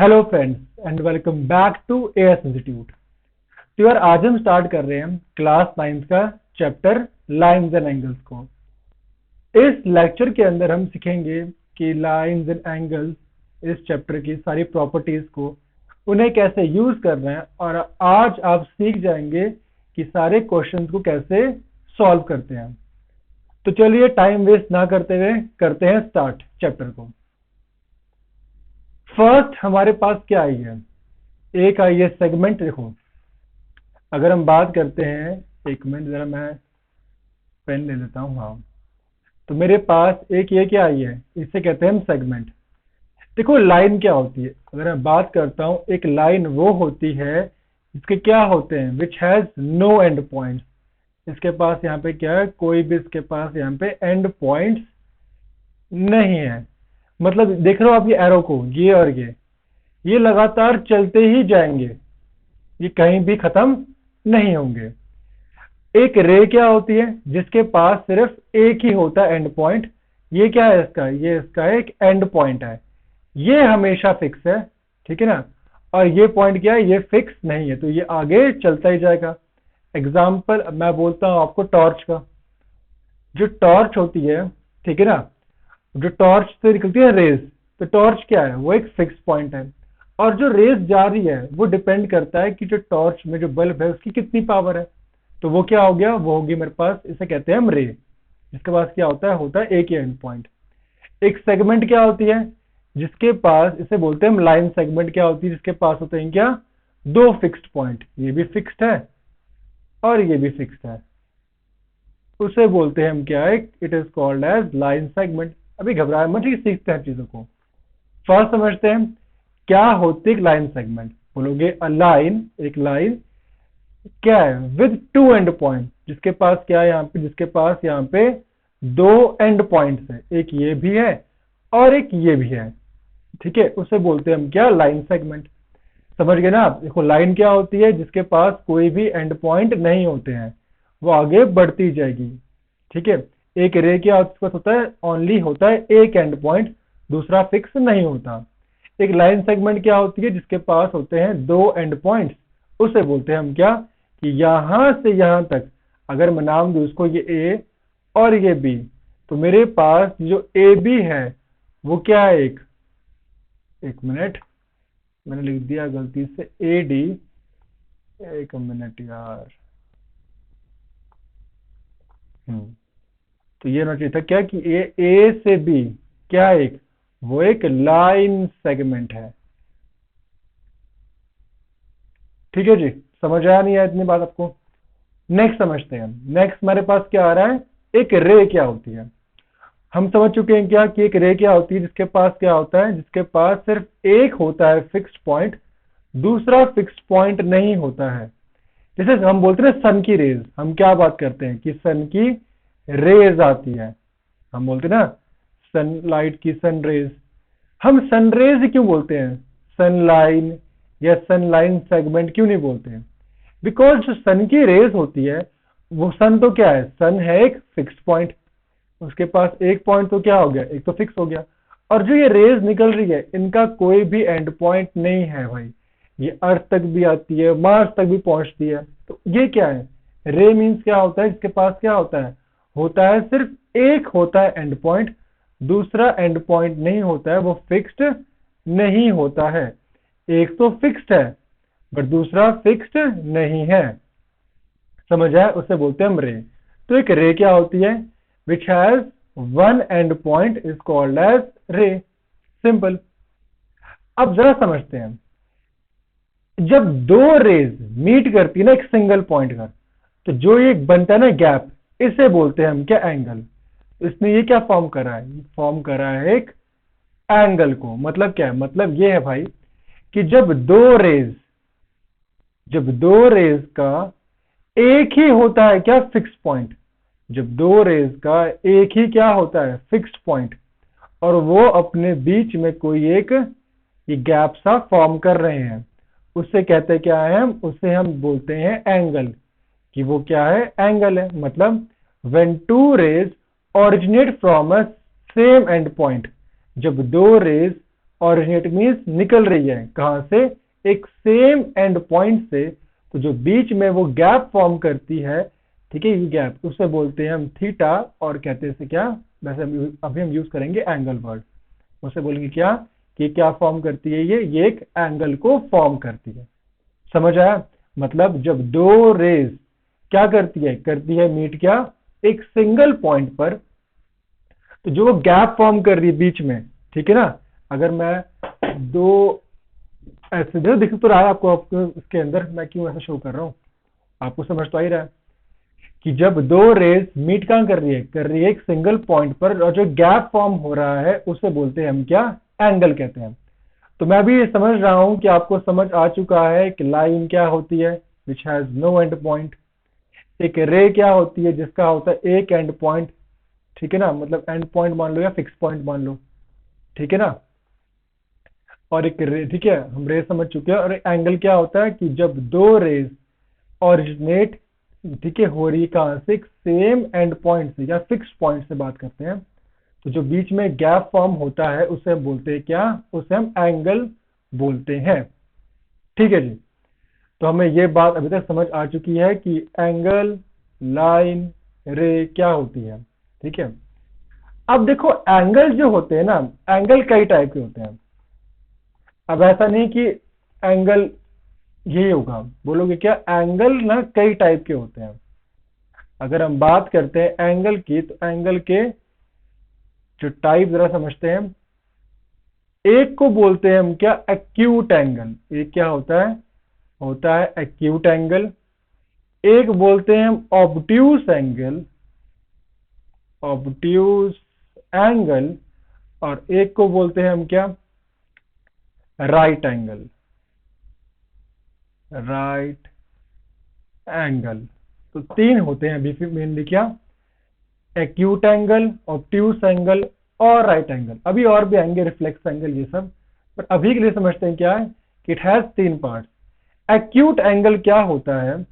Hello friends and welcome back to AS institute. तो यार आज हम स्टार्ट कर रहे हैं क्लास 9 का चैप्टर लाइंस एंड एंगल्स को। इस लेक्चर के अंदर हम सीखेंगे कि लाइंस एंड एंगल्स इस चैप्टर की सारी प्रॉपर्टीज को उन्हें कैसे यूज करना है, और आज आप सीख जाएंगे कि सारे क्वेश्चंस को कैसे सॉल्व करते हैं। तो चलिए टाइम वेस्ट ना करते हुए करते हैं स्टार्ट चैप्टर को। फर्स्ट हमारे पास क्या आई है, एक आई है सेगमेंट। देखो अगर हम बात करते हैं, एक मिनट जरा मैं पेन ले लेता हूं। हाँ, तो मेरे पास एक ये क्या आई है, इसे कहते हैं हम सेगमेंट। देखो लाइन क्या होती है, अगर मैं बात करता हूं, एक लाइन वो होती है जिसके क्या होते हैं, which has no end points. इसके पास यहाँ पे क्या है, कोई भी इसके पास यहाँ पे एंड पॉइंट्स नहीं है। मतलब देख रहे हो आप ये एरो को, ये और ये लगातार चलते ही जाएंगे, ये कहीं भी खत्म नहीं होंगे। एक रे क्या होती है, जिसके पास सिर्फ एक ही होता है एंड पॉइंट। ये क्या है इसका, ये इसका एक एंड पॉइंट है, ये हमेशा फिक्स है, ठीक है ना। और ये पॉइंट क्या है, ये फिक्स नहीं है, तो ये आगे चलता ही जाएगा। एग्जाम्पल मैं बोलता हूं आपको टॉर्च का। जो टॉर्च होती है, ठीक है ना, जो टॉर्च से निकलती है रेज, तो टॉर्च क्या है, वो एक फिक्स पॉइंट है। और जो रेज जा रही है वो डिपेंड करता है कि जो टॉर्च में जो बल्ब है उसकी कितनी पावर है। तो वो क्या हो गया, वो होगी मेरे पास, इसे कहते हैं हम रे, जिसके पास क्या होता है एक ही एंड पॉइंट। एक सेगमेंट क्या होती है, जिसके पास, इसे बोलते हैं हम लाइन सेगमेंट, क्या होती है, जिसके पास होते हैं क्या, दो फिक्स्ड पॉइंट, ये भी फिक्स्ड है और ये भी फिक्स्ड है, उसे बोलते हैं हम क्या है, it is called as line segment. अभी घबराए मत, ठीक, सीखते हैं चीजों को। फर्स्ट समझते हैं क्या होती है लाइन सेगमेंट। बोलोगे अ लाइन, एक लाइन क्या है, विद टू एंड पॉइंट, जिसके पास क्या है यहाँ पे, जिसके पास यहाँ पे दो एंड पॉइंट्स है, एक ये भी है और एक ये भी है, ठीक है, उसे बोलते हैं हम क्या, लाइन सेगमेंट। समझ गए ना आप। देखो लाइन क्या होती है, जिसके पास कोई भी एंड पॉइंट नहीं होते हैं, वो आगे बढ़ती जाएगी, ठीक है। एक रे क्या होता है, ओनली होता है एक एंड पॉइंट, दूसरा फिक्स नहीं होता। एक लाइन सेगमेंट क्या होती है, जिसके पास होते हैं दो एंड पॉइंट्स, उसे बोलते हैं हम क्या, कि यहां से यहां तक अगर मैं नाम दूं उसको, ये ए और ये बी, तो मेरे पास जो ए बी है वो क्या है, एक मिनट, मैंने लिख दिया गलती से ए डी, एक मिनट यार। तो ये होना चाहिए था क्या, कि ए से बी क्या एक, वो एक लाइन सेगमेंट है, ठीक है जी। समझ आया नहीं आया इतनी बात आपको। नेक्स्ट समझते हैं। नेक्स्ट हमारे पास क्या आ रहा है, एक रे क्या होती है। हम समझ चुके हैं क्या, कि एक रे क्या होती है, जिसके पास क्या होता है, जिसके पास सिर्फ एक होता है फिक्स्ड पॉइंट, दूसरा फिक्स्ड पॉइंट नहीं होता है। जैसे हम बोलते हैं सन की रेज, हम क्या बात करते हैं कि सन की रेज आती है, हम बोलते हैं ना सनलाइट की सन रेज। हम सन रेज क्यों बोलते हैं, सन लाइन या सन लाइन सेगमेंट क्यों नहीं बोलते हैं, बिकॉज जो सन की रेज होती है, वो सन तो क्या है, सन है एक फिक्स पॉइंट, उसके पास एक पॉइंट तो क्या हो गया, एक तो फिक्स हो गया। और जो ये रेज निकल रही है, इनका कोई भी एंड पॉइंट नहीं है भाई, ये अर्थ तक भी आती है, मार्स तक भी पहुंचती है। तो ये क्या है, रे मीन्स क्या होता है, इसके पास क्या होता है सिर्फ एक होता है एंड पॉइंट, दूसरा एंड पॉइंट नहीं होता है, वो फिक्स्ड नहीं होता है। एक तो फिक्स्ड है बट दूसरा फिक्स्ड नहीं है, समझ आया, उसे बोलते हैं हम रे। तो एक रे क्या होती है, which has one end point is called as ray, simple. अब जरा समझते हैं, जब दो रेज मीट करती है ना एक सिंगल पॉइंट का, तो जो ये बनता है ना गैप, इसे बोलते हैं हम क्या, एंगल। इसने ये क्या फॉर्म करा है, फॉर्म करा है एक एंगल को। मतलब क्या है, मतलब ये है भाई, कि जब दो रेज का एक ही होता है क्या, फिक्स पॉइंट, जब दो रेज का एक ही क्या होता है, फिक्स्ड पॉइंट, और वो अपने बीच में कोई एक ये गैप सा फॉर्म कर रहे हैं, उससे कहते हैं क्या है, उसे हम बोलते हैं एंगल, कि वो क्या है, एंगल है। मतलब when two rays originate from a same end point, जब दो रेज ओरिजिनेट मीन्स निकल रही है, कहां से, एक सेम एंड पॉइंट से। तो जो बीच में वो गैप फॉर्म करती है, ठीक है, ये गैप, उसे बोलते हैं हम थीटा, और कहते हैं इसे क्या, वैसे अभी हम यूज करेंगे एंगल वर्ड। उसे बोलेंगे क्या, कि क्या फॉर्म करती है, ये एक एंगल को फॉर्म करती है। समझ आया? मतलब जब दो रेज क्या करती है मीट क्या, एक सिंगल पॉइंट पर, तो जो वो गैप फॉर्म कर रही है बीच में, ठीक है ना। अगर मैं दो ऐसे दिख तो रहा है आपको इसके अंदर, मैं क्यों ऐसा शो कर रहा हूं, आपको समझ तो आ ही रहा है कि जब दो रेज मीट कहां कर रही है एक सिंगल पॉइंट पर, और जो गैप फॉर्म हो रहा है उसे बोलते हैं हम क्या, एंगल कहते हैं। तो मैं भी ये समझ रहा हूं कि आपको समझ आ चुका है कि लाइन क्या होती है, which has no end point. एक रे क्या होती है, जिसका होता है एक एंड पॉइंट, ठीक है ना, मतलब एंड पॉइंट मान लो या फिक्स पॉइंट मान लो, ठीक है ना। और एक रे, ठीक है, हम रे समझ चुके हैं। और एंगल क्या होता है कि जब दो रेज ऑरिजिनेट, ठीक है, हो रही कहां से, सेम एंड पॉइंट से या फिक्स पॉइंट से बात करते हैं, तो जो बीच में गैप फॉर्म होता है उसे हम बोलते हैं क्या, उसे हम एंगल बोलते हैं। ठीक है जी। तो हमें ये बात अभी तक समझ आ चुकी है कि एंगल, लाइन, रे क्या होती है। ठीक है, अब देखो एंगल जो होते हैं ना, एंगल कई टाइप के होते हैं। अब ऐसा नहीं कि एंगल यही होगा, बोलोगे क्या, एंगल ना कई टाइप के होते हैं। अगर हम बात करते हैं एंगल की, तो एंगल के जो टाइप जरा समझते हैं। एक को बोलते हैं हम क्या, एक्यूट एंगल। एक क्या होता है एक्यूट एंगल। एक बोलते हैं हम ऑब्ट्यूस एंगल, ऑब्ट्यूस एंगल। और एक को बोलते हैं हम क्या, राइट एंगल, राइट एंगल। तो तीन होते हैं अभी मेनली क्या, एक्यूट एंगल, ऑब्ट्यूस एंगल और राइट एंगल। अभी और भी आएंगे, रिफ्लेक्स एंगल, ये सब, पर अभी के लिए समझते हैं क्या है कि इट हैज तीन पार्ट। एक्यूट एंगल क्या होता है,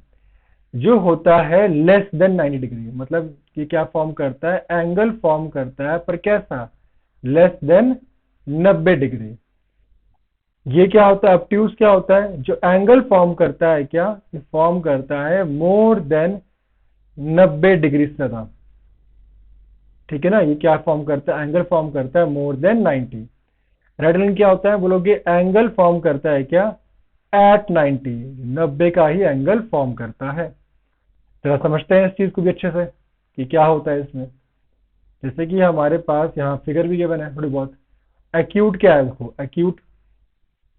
जो होता है लेस देन 90 डिग्री, मतलब कि क्या फॉर्म करता है, एंगल फॉर्म करता है, पर कैसा, लेस देन 90 डिग्री। ये क्या होता है, ऑब्ट्यूस क्या होता है, जो एंगल फॉर्म करता है क्या, ये फॉर्म करता है मोर देन 90 डिग्री से ज्यादा। ठीक है ना, ये क्या फॉर्म करता है, एंगल फॉर्म करता है मोर देन 90। राइट एंगल क्या होता है, बोलोगे एंगल फॉर्म करता है क्या, एट 90, 90 का ही एंगल फॉर्म करता है। जरा समझते हैं इस चीज को भी अच्छे से कि क्या होता है इसमें। जैसे कि हमारे पास यहाँ फिगर भी गिवन है थोड़ी बहुत। एक्यूट क्या है, देखो एक्यूट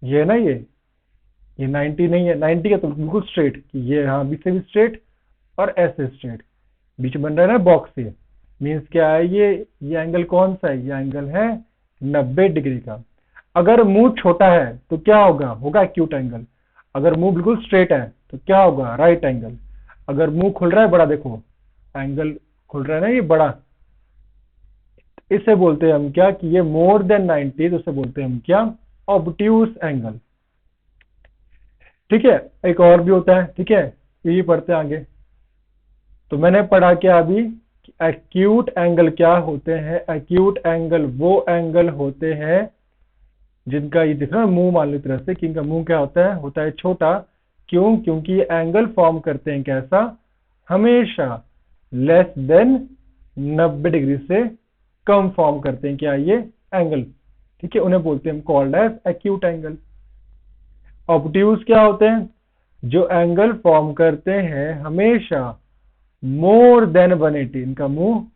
ये है ना, ये 90 नहीं है, 90 का तो बिल्कुल स्ट्रेट, कि ये हाँ बीच से भी स्ट्रेट और ऐसे स्ट्रेट, बीच बन रहा है ना बॉक्स, ये मीन्स क्या है, ये एंगल कौन सा है, ये एंगल है 90 डिग्री का। अगर मुंह छोटा है तो क्या होगा एक्यूट एंगल। अगर मुंह बिल्कुल स्ट्रेट है तो क्या होगा, राइट एंगल। अगर मुंह खुल रहा है बड़ा, देखो एंगल खुल रहा है ना ये बड़ा, इसे बोलते हैं हम क्या, कि ये मोर देन 90, तो उसे बोलते हैं हम क्या, ऑब्ट्यूस एंगल। ठीक है, एक और भी होता है, ठीक है, यही पढ़ते हैं आगे। तो मैंने पढ़ा क्या अभी, एक्यूट एंगल क्या होते हैं। एक्यूट एंगल वो एंगल होते हैं जिनका, ये देखना मुंह मान लो तरह से, कि इनका मुंह क्या होता है छोटा। क्यों, क्योंकि ये एंगल फॉर्म करते हैं कैसा, हमेशा लेस देन 90 डिग्री से कम फॉर्म करते हैं क्या, ये एंगल। ठीक है, उन्हें बोलते हैं called as acute angle. Obtuse क्या होते हैं, जो एंगल फॉर्म करते हैं हमेशा मोर देन 180। इनका मुंह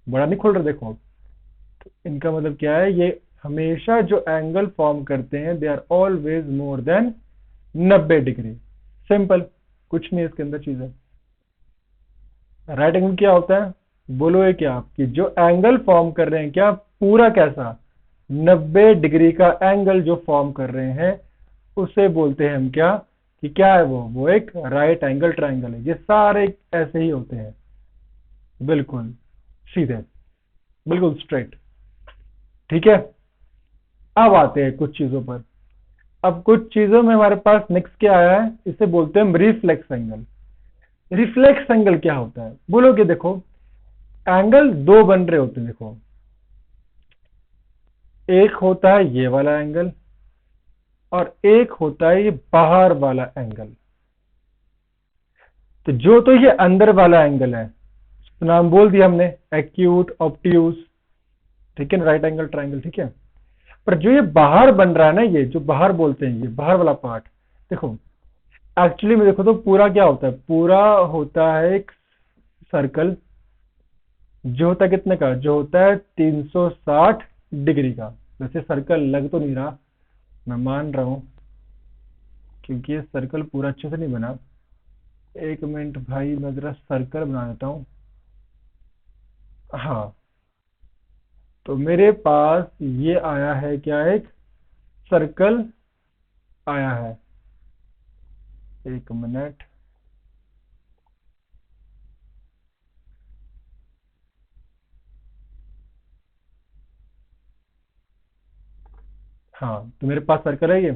बड़ा नहीं खुल रहा, देखो, तो इनका मतलब क्या है, ये हमेशा जो एंगल फॉर्म करते हैं they are always more than 90 degree. Simple, कुछ नहीं इसके अंदर चीज है। राइट एंगल क्या होता है, बोलो ये क्या, कि जो एंगल फॉर्म कर रहे हैं क्या, पूरा कैसा, 90 डिग्री का एंगल जो फॉर्म कर रहे हैं उसे बोलते हैं हम क्या, कि क्या है वो एक राइट एंगल ट्राइंगल है। ये सारे ऐसे ही होते हैं, बिल्कुल सीधे, बिल्कुल स्ट्रेट। ठीक है, अब आते हैं कुछ चीजों पर। अब कुछ चीजों में हमारे पास नेक्स्ट क्या आया है, इसे बोलते हैं हम रिफ्लेक्स एंगल। रिफ्लेक्स एंगल क्या होता है, बोलोगे देखो एंगल दो बन रहे होते हैं, देखो एक होता है ये वाला एंगल और एक होता है ये बाहर वाला एंगल। तो ये अंदर वाला एंगल है, तो नाम बोल दिया हमने, एक्यूट ऑब्ट्यूज, ठीक है ना, राइट एंगल ट्राइंगल, ठीक है। पर जो ये बाहर बन रहा है ना, ये जो बाहर बोलते हैं, ये बाहर वाला पार्ट, देखो एक्चुअली में देखो तो पूरा क्या होता है, पूरा होता है एक सर्कल, जो होता है कितने का, जो होता है 360 डिग्री का। वैसे सर्कल लग तो नहीं रहा, मैं मान रहा हूं, क्योंकि ये सर्कल पूरा अच्छे से नहीं बना। एक मिनट भाई, मैं जरा सर्कल बना देता हूं। हाँ, तो मेरे पास ये आया है क्या, एक सर्कल आया है। एक मिनट, हाँ, तो मेरे पास सर्कल है ये।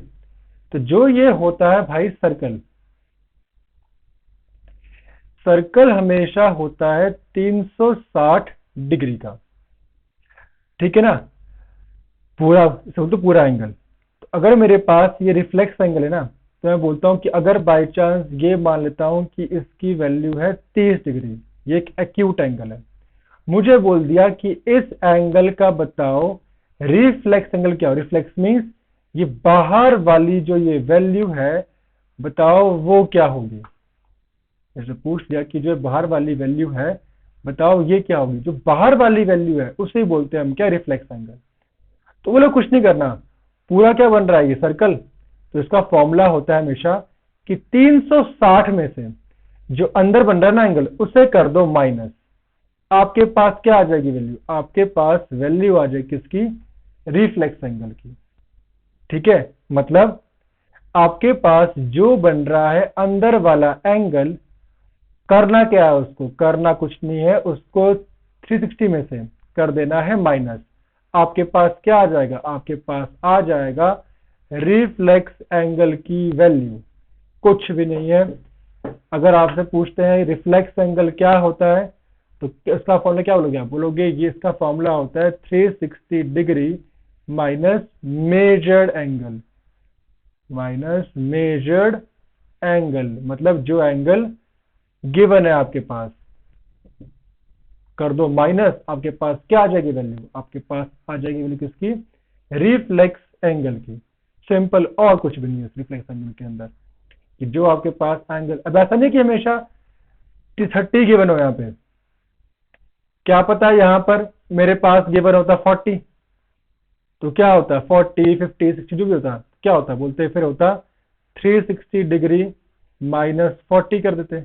तो जो ये होता है भाई सर्कल, सर्कल हमेशा होता है 360 डिग्री का, ठीक है ना, पूरा सब तो पूरा एंगल। तो अगर मेरे पास ये रिफ्लेक्स एंगल है ना, तो मैं बोलता हूं कि अगर बाय चांस ये मान लेता हूं कि इसकी वैल्यू है 30 डिग्री, ये एक एक्यूट एंगल है, मुझे बोल दिया कि इस एंगल का बताओ रिफ्लेक्स एंगल क्या हो। रिफ्लेक्स मीन्स ये बाहर वाली जो ये वैल्यू है, बताओ वो क्या होगी। जैसे पूछ लिया कि जो बाहर वाली वैल्यू है, बताओ ये क्या होगी, जो बाहर वाली वैल्यू है उसे ही बोलते हैं हम क्या, रिफ्लेक्स एंगल। तो बोले कुछ नहीं करना, पूरा क्या बन रहा है ये सर्कल, तो इसका फॉर्मूला होता है हमेशा कि 360 में से जो अंदर बन रहा है ना एंगल, उसे कर दो माइनस, आपके पास क्या आ जाएगी वैल्यू, आपके पास वैल्यू आ जाएगी किसकी, रिफ्लेक्स एंगल की, ठीक है। मतलब आपके पास जो बन रहा है अंदर वाला एंगल, करना क्या है, उसको करना कुछ नहीं है, उसको 360 में से कर देना है माइनस, आपके पास क्या आ जाएगा, आपके पास आ जाएगा रिफ्लेक्स एंगल की वैल्यू, कुछ भी नहीं है। अगर आपसे पूछते हैं रिफ्लेक्स एंगल क्या होता है, तो इसका फॉर्मूला क्या बोलोगे, आप बोलोगे ये इसका फॉर्मूला होता है 360 degree minus measured angle, minus measured angle, मतलब जो एंगल गिवन है आपके पास, कर दो माइनस, आपके पास क्या आ जाएगी वैल्यू, आपके पास आ जाएगी वैल्यू किसकी, रिफ्लेक्स एंगल की। सिंपल, और कुछ भी नहीं है रिफ्लेक्स एंगल के अंदर, कि जो आपके पास एंगल, अब ऐसा नहीं कि हमेशा 30 गिवन हो, यहाँ पे क्या पता यहाँ पर मेरे पास गिवन होता 40, तो क्या होता है 40 50 60 जो भी होता है, क्या होता है बोलते, फिर होता 360 डिग्री माइनस 40 कर देते,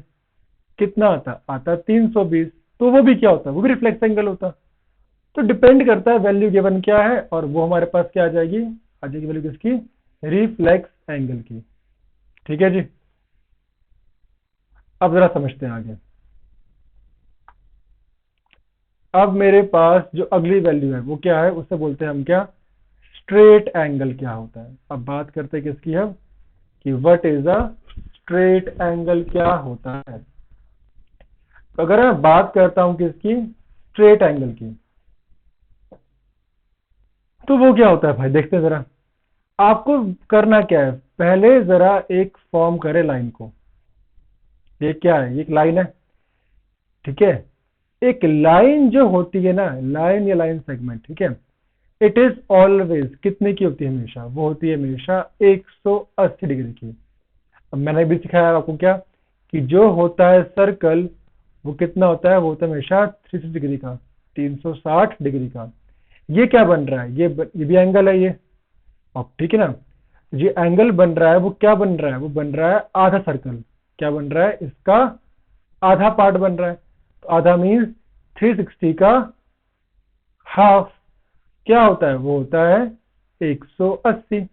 कितना आता, आता 320, तो वो भी क्या होता है, वो भी रिफ्लेक्स एंगल होता। तो डिपेंड करता है वैल्यू गिवन क्या है, और वो हमारे पास क्या आ जाएगी वैल्यू किसकी, रिफ्लेक्स एंगल की, ठीक है जी। अब जरा समझते हैं आगे। अब मेरे पास जो अगली वैल्यू है वो क्या है, उससे बोलते हैं हम क्या, स्ट्रेट एंगल क्या होता है। अब बात करते हैं किसकी हम, कि what is a straight angle क्या होता है। तो अगर मैं बात करता हूं किसकी, स्ट्रेट एंगल की, तो वो क्या होता है भाई, देखते हैं जरा। आपको करना क्या है, पहले जरा एक फॉर्म करे लाइन को, ये क्या है, ये एक लाइन है, ठीक है। एक लाइन जो होती है ना, लाइन या लाइन सेगमेंट, ठीक है, इट इज ऑलवेज कितने की होती है, हमेशा वो होती है हमेशा 180 डिग्री की। अब मैंने भी सिखाया आपको क्या, कि जो होता है सर्कल, वो कितना होता है, वो होता है हमेशा 360 डिग्री का, 360 डिग्री का। ये क्या बन रहा है, ये भी एंगल है ये, अब ठीक है ना। ये एंगल बन रहा है, वो क्या बन रहा है, वो बन रहा है आधा सर्कल, क्या बन रहा है, इसका आधा पार्ट बन रहा है। तो आधा मीन्स 360 का हाफ, क्या होता है, वो होता है 180।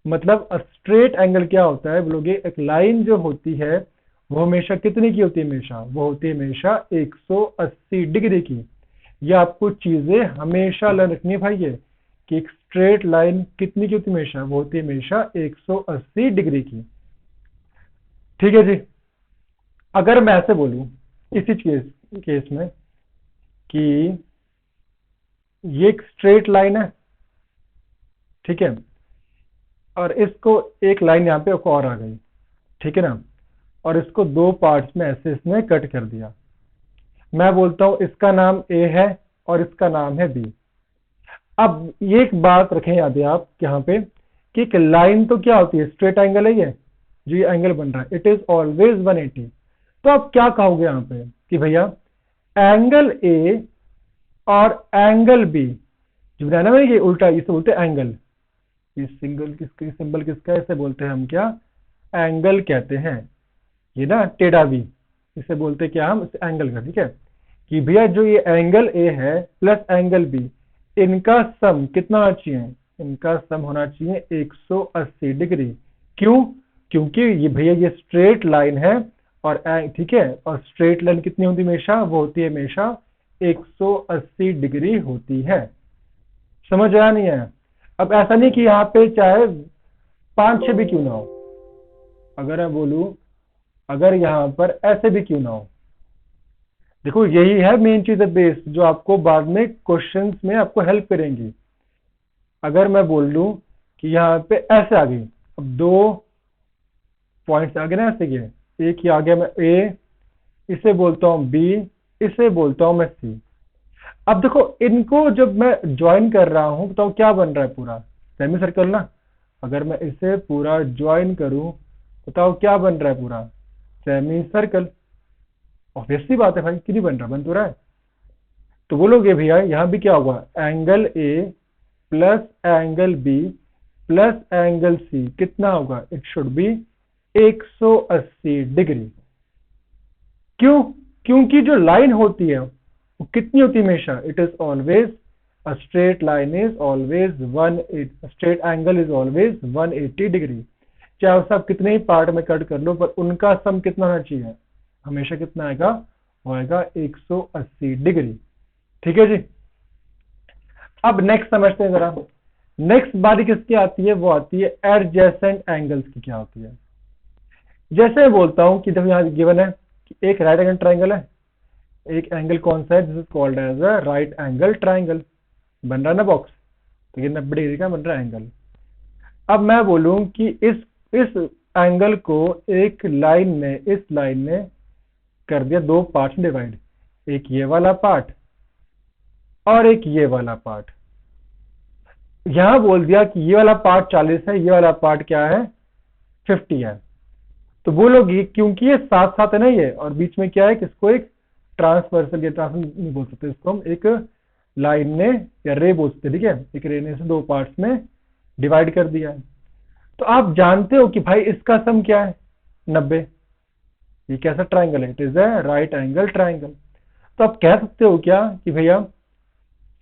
मतलब स्ट्रेट एंगल क्या होता है बोलोगे, एक लाइन जो होती है वो हमेशा कितने की होती है, हमेशा वो होती है हमेशा 180 डिग्री की। ये आपको चीजें हमेशा लर्न रखनी है भाई, ये कि एक स्ट्रेट लाइन कितनी की होती है, हमेशा वो होती है हमेशा 180 डिग्री की, ठीक है जी। अगर मैं ऐसे बोलूं इसी केस में कि ये एक स्ट्रेट लाइन है, ठीक है, और इसको एक लाइन यहाँ पे एक और आ गई, ठीक है ना, और इसको दो पार्ट्स में ऐसे इसने कट कर दिया। मैं बोलता हूं इसका नाम ए है और इसका नाम है बी। अब ये एक बात रखें याद है आप यहाँ पे कि एक लाइन तो क्या होती है, स्ट्रेट एंगल है ये, जो ये एंगल बन रहा है, इट इज ऑलवेज 180। तो आप क्या कहोगे यहाँ पे कि भैया एंगल ए और एंगल बी जो बनाना है, ये उल्टा, इसे बोलते हैं एंगल। ये सिंबल किसका है, इसे बोलते हैं हम क्या, एंगल कहते हैं। ये ना टेढ़ा भी, इसे बोलते हैं क्या हम, इस एंगल का, ठीक है। कि भैया जो ये एंगल ए है प्लस एंगल बी, इनका सम कितना होना चाहिए, इनका सम होना चाहिए 180 डिग्री। क्यों, क्योंकि ये भैया ये स्ट्रेट लाइन है और ठीक है, और स्ट्रेट लाइन कितनी होती है हमेशा, वो होती है हमेशा 180 डिग्री होती है। समझ आया नहीं है। अब ऐसा नहीं कि यहाँ पे चाहे 5-6 भी क्यों ना हो, अगर मैं बोलूं अगर यहाँ पर ऐसे भी क्यों ना हो, देखो यही है मेन चीज है, बेस जो आपको बाद में क्वेश्चंस में आपको हेल्प करेंगी। अगर मैं बोल दूं कि यहाँ पे ऐसे आ गई, अब दो पॉइंट्स आ गए ना ऐसे, के एक ही आ गया, मैं ए, इसे बोलता हूं बी, इसे बोलता हूं मैं सी। अब देखो इनको जब मैं ज्वाइन कर रहा हूं तो क्या बन रहा है, पूरा सेमी सर्कल ना। अगर मैं इसे पूरा ज्वाइन करूं बताओ क्या बन रहा है, पूरा सेमी सर्कल। ऑब्वियस सी बात है भाई, क्यों नहीं बन रहा, बन तो रहा है। तो बोलोगे भैया यहाँ भी क्या होगा, angle A plus angle B plus angle C कितना होगा, इट शुड बी 180 डिग्री। क्यों, क्योंकि जो लाइन होती है वो कितनी होती है हमेशा, it is always a straight line is always straight angle is always 180 degree. चाहे सब कितने ही पार्ट में कट कर लो, पर उनका सम कितना होना चाहिए, हमेशा कितना आएगा, वो आएगा 180 डिग्री। ठीक है जी। अब नेक्स्ट समझते हैं जरा, नेक्स्ट बारी किसकी आती है, वो आती है एडजेसेंट एंगल्स की। क्या होती है, जैसे मैं बोलता हूं कि देखो यहाँ गिवन है कि एक राइट एंगल ट्राइंगल है, एक एंगल कौन सा है, this is called as a right angle triangle. बन रहा है ना बॉक्स, तो ये 90 डिग्री का बन रहा है एंगल। अब मैं बोलूं कि इस एंगल को एक लाइन में, इस लाइन में कर दिया दो पार्ट्स में डिवाइड, एक ये वाला पार्ट और एक ये वाला पार्ट। यहां बोल दिया कि ये वाला पार्ट 40 है, ये वाला पार्ट क्या है, 50 है। तो बोलोगी क्योंकि ये साथ साथ है ना ये, और बीच में क्या है, किसको एक ट्रांसवर्सल, या ट्रांसवर्सल नहीं बोल सकते इसको हम, एक लाइन ने या रे बोल सकते, ठीक है, एक रे ने से दो पार्ट्स में डिवाइड कर दिया है। तो आप जानते हो कि भाई इसका सम क्या है, 90। ये कैसा ट्राइंगल है, it is a right angle triangle. तो आप कह सकते हो क्या कि भैया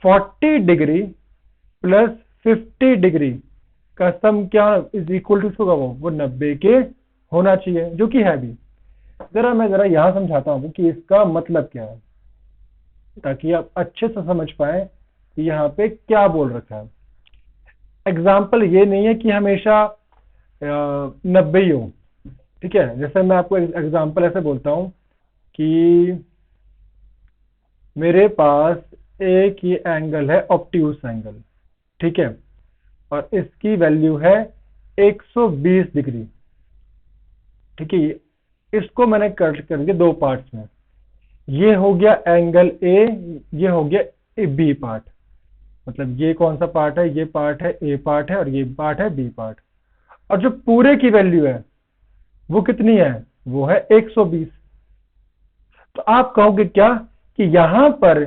40 डिग्री प्लस 50 डिग्री का सम क्या इज इक्वल टू होगा, वो 90 के होना चाहिए, जो कि है भी। मैं जरा यहां समझाता हूं कि इसका मतलब क्या है, ताकि आप अच्छे से समझ पाए कि यहाँ पे क्या बोल रखा है। एग्जाम्पल ये नहीं है कि हमेशा 90 ही हो, ठीक है। जैसे मैं आपको एग्जाम्पल ऐसे बोलता हूं कि मेरे पास एक ही एंगल है, ऑब्ट्यूस एंगल, ठीक है, और इसकी वैल्यू है 120 डिग्री, ठीक है। इसको मैंने कट करके दो पार्ट्स में, ये हो गया एंगल ए, ये हो गया बी पार्ट। मतलब ये कौन सा पार्ट है, ये पार्ट है ए पार्ट है, और ये पार्ट है बी पार्ट। और जो पूरे की वैल्यू है वो कितनी है, वो है 120। तो आप कहोगे क्या कि यहां पर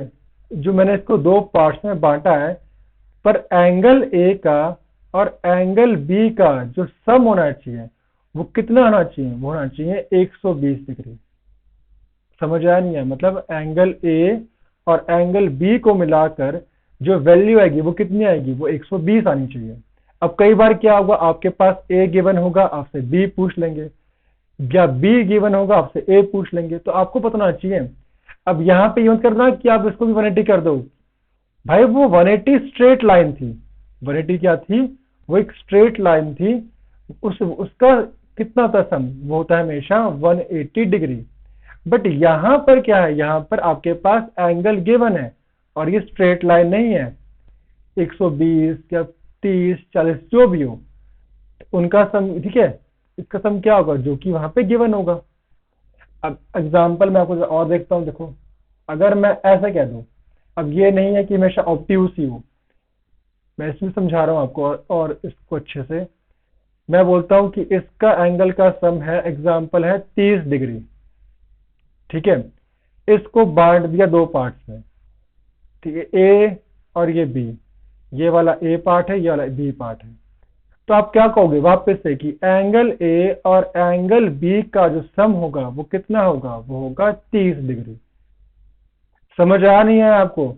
जो मैंने इसको दो पार्ट्स में बांटा है, पर एंगल ए का और एंगल बी का जो सम होना चाहिए वो कितना होना चाहिए, वो होना चाहिए 120 डिग्री। समझ आया नहीं है, मतलब एंगल ए और एंगल बी को मिलाकर जो वैल्यू आएगी वो कितनी आएगी, वो 120 आनी चाहिए। अब कई बार क्या होगा, आपके पास ए गिवन होगा, आपसे बी पूछ लेंगे, या बी गिवन होगा, आपसे ए पूछ लेंगे, तो आपको पता होना चाहिए। अब यहाँ पे यूज करना कि आप इसको भी 180 कर दो, भाई वो 180 स्ट्रेट लाइन थी, 180 क्या थी, वो एक स्ट्रेट लाइन थी, उसका कितना था सम, वो होता है हमेशा 180 डिग्री। बट यहां पर क्या है, यहां पर आपके पास एंगल गिवन है और ये स्ट्रेट लाइन नहीं है, 120 या 30 40 जो भी हो उनका सम, ठीक है, इसका सम क्या होगा जो कि वहां पे गिवन होगा। अब एग्जांपल मैं आपको और देखता हूँ। देखो अगर मैं ऐसा कह दूं, अब ये नहीं है कि हमेशा ऑब्ट्यूज ही हो, मैं इसमें समझा रहा हूँ आपको और इसको अच्छे से। मैं बोलता हूँ कि इसका एंगल का सम है, एग्जांपल है 30 डिग्री, ठीक है। इसको बांट दिया दो पार्ट्स में, ठीक है, ए और ये बी, ये वाला ए पार्ट है, ये वाला बी पार्ट है। तो आप क्या कहोगे वापस से कि एंगल ए और एंगल बी का जो सम होगा वो कितना होगा, वो होगा 30 डिग्री। समझ आ नहीं है आपको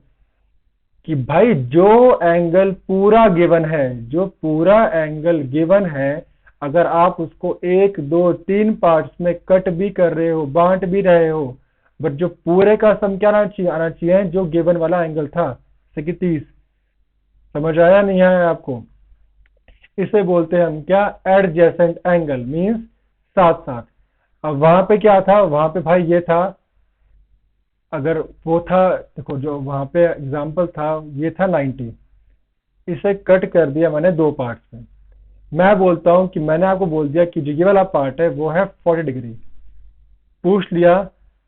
कि भाई जो एंगल पूरा गिवन है, जो पूरा एंगल गिवन है, अगर आप उसको 1 2 3 पार्ट्स में कट भी कर रहे हो, बांट भी रहे हो, बट जो पूरे का सम क्या आना चाहिए जो गिवन वाला एंगल था, जैसे कि 30। समझ आया नहीं आया आपको? इसे बोलते हैं हम क्या, एडजेसेंट एंगल, मींस साथ साथ। अब वहां पे क्या था, वहां पे भाई ये था, अगर वो था, देखो जो वहां पे एग्जांपल था ये था 90, इसे कट कर दिया मैंने दो पार्ट्स में। मैं बोलता हूं कि मैंने आपको बोल दिया कि जो ये वाला पार्ट है वो है 40 डिग्री। पूछ लिया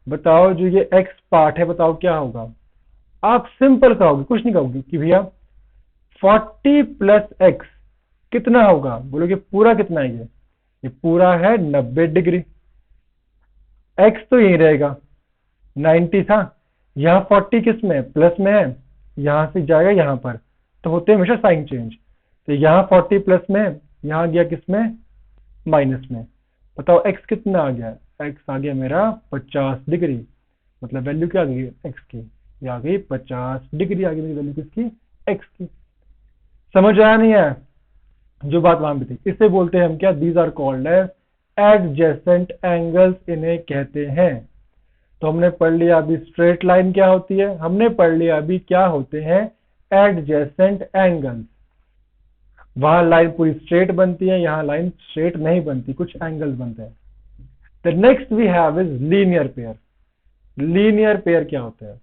बताओ जो ये एक्स पार्ट है बताओ क्या होगा। आप सिंपल कहोगे, कुछ नहीं कहोगे कि भैया 40 प्लस एक्स कितना होगा, बोलोगे पूरा कितना है ये पूरा है 90 डिग्री। एक्स तो यही रहेगा, 90 था, यहाँ 40 किस में प्लस में है, यहां से जाएगा यहां पर, तो होते हैं हमेशा साइन चेंज। तो यहाँ 40 प्लस में, यहाँ गया किस में, माइनस में। बताओ एक्स कितना आ गया, एक्स आ गया मेरा 50 डिग्री। मतलब वैल्यू क्या आ गई एक्स की, ये आ गई 50 डिग्री आ गई मेरी वैल्यू किसकी, एक्स की। समझ आया नहीं है जो बात वहां पे थी? इसे बोलते हैं हम क्या, these are called as adjacent angles, इन्हें कहते हैं। तो हमने पढ़ लिया अभी स्ट्रेट लाइन क्या होती है, हमने पढ़ लिया अभी क्या होते हैं एडजेसेंट एंगल्स। वहां लाइन पूरी स्ट्रेट बनती है, यहाँ लाइन स्ट्रेट नहीं बनती, कुछ एंगल्स बनते हैं। The next we have is linear pair. Linear pair क्या होते हैं?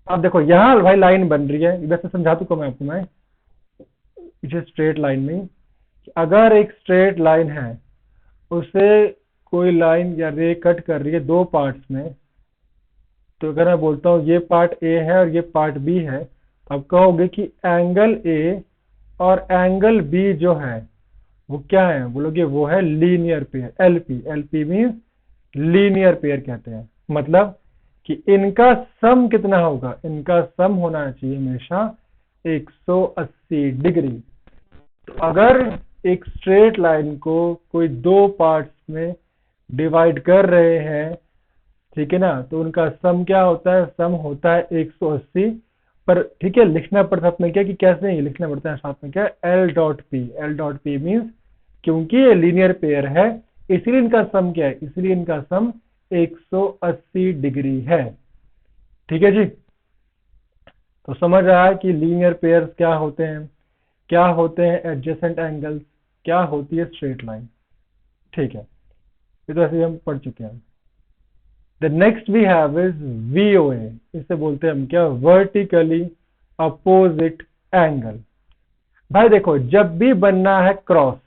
अब देखो यहाँ भाई लाइन बन रही है, वैसे समझा चुका मैं आपको, मैं पीछे स्ट्रेट लाइन में, अगर एक स्ट्रेट लाइन है उसे कोई लाइन या रे कट कर रही है दो पार्ट्स में, तो अगर मैं बोलता हूँ ये पार्ट ए है और ये पार्ट बी है, अब कहोगे कि एंगल ए और एंगल बी जो है वो क्या है, बोलोगे वो है linear pair, LP. LP means linear pair कहते हैं। मतलब कि इनका सम कितना होगा, इनका सम होना चाहिए हमेशा 180 डिग्री। तो अगर एक स्ट्रेट लाइन को कोई दो पार्ट्स में डिवाइड कर रहे हैं, ठीक है ना, तो उनका सम क्या होता है, सम होता है 180। पर ठीक है, लिखना पड़ता है अपने क्या कि कैसे नहीं लिखना पड़ता है, साथ में क्या L dot P. L dot P means क्योंकि ये लीनियर पेयर है इसलिए इनका सम क्या है, इसलिए इनका सम 180 डिग्री है। ठीक है जी, तो समझ आया कि लीनियर पेयर्स क्या होते हैं, क्या होते हैं एडजेसेंट एंगल्स, क्या होती है स्ट्रेट लाइन। ठीक है, ये तो ऐसे हम पढ़ चुके हैं। The next we have is VOA. इसे बोलते हैं हम क्या, वर्टिकली अपोजिट एंगल। भाई देखो जब भी बनना है क्रॉस,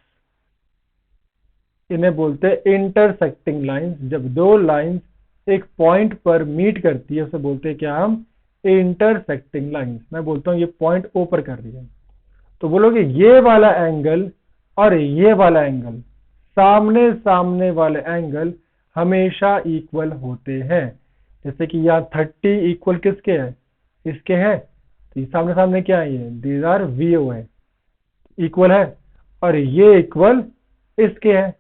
इन्हें बोलते हैं इंटरसेक्टिंग लाइंस। जब दो लाइंस एक पॉइंट पर मीट करती है उसे बोलते हैं क्या हम, इंटरसेक्टिंग लाइंस। मैं बोलता हूं ये पॉइंट ओ पर कर रही है, तो बोलोगे ये वाला एंगल और ये वाला एंगल, सामने सामने वाले एंगल हमेशा इक्वल होते हैं। जैसे कि यहाँ 30 इक्वल किसके है, इसके है, तो सामने सामने क्या है, ये दीज आर वीओ है, इक्वल है, और ये इक्वल इसके है।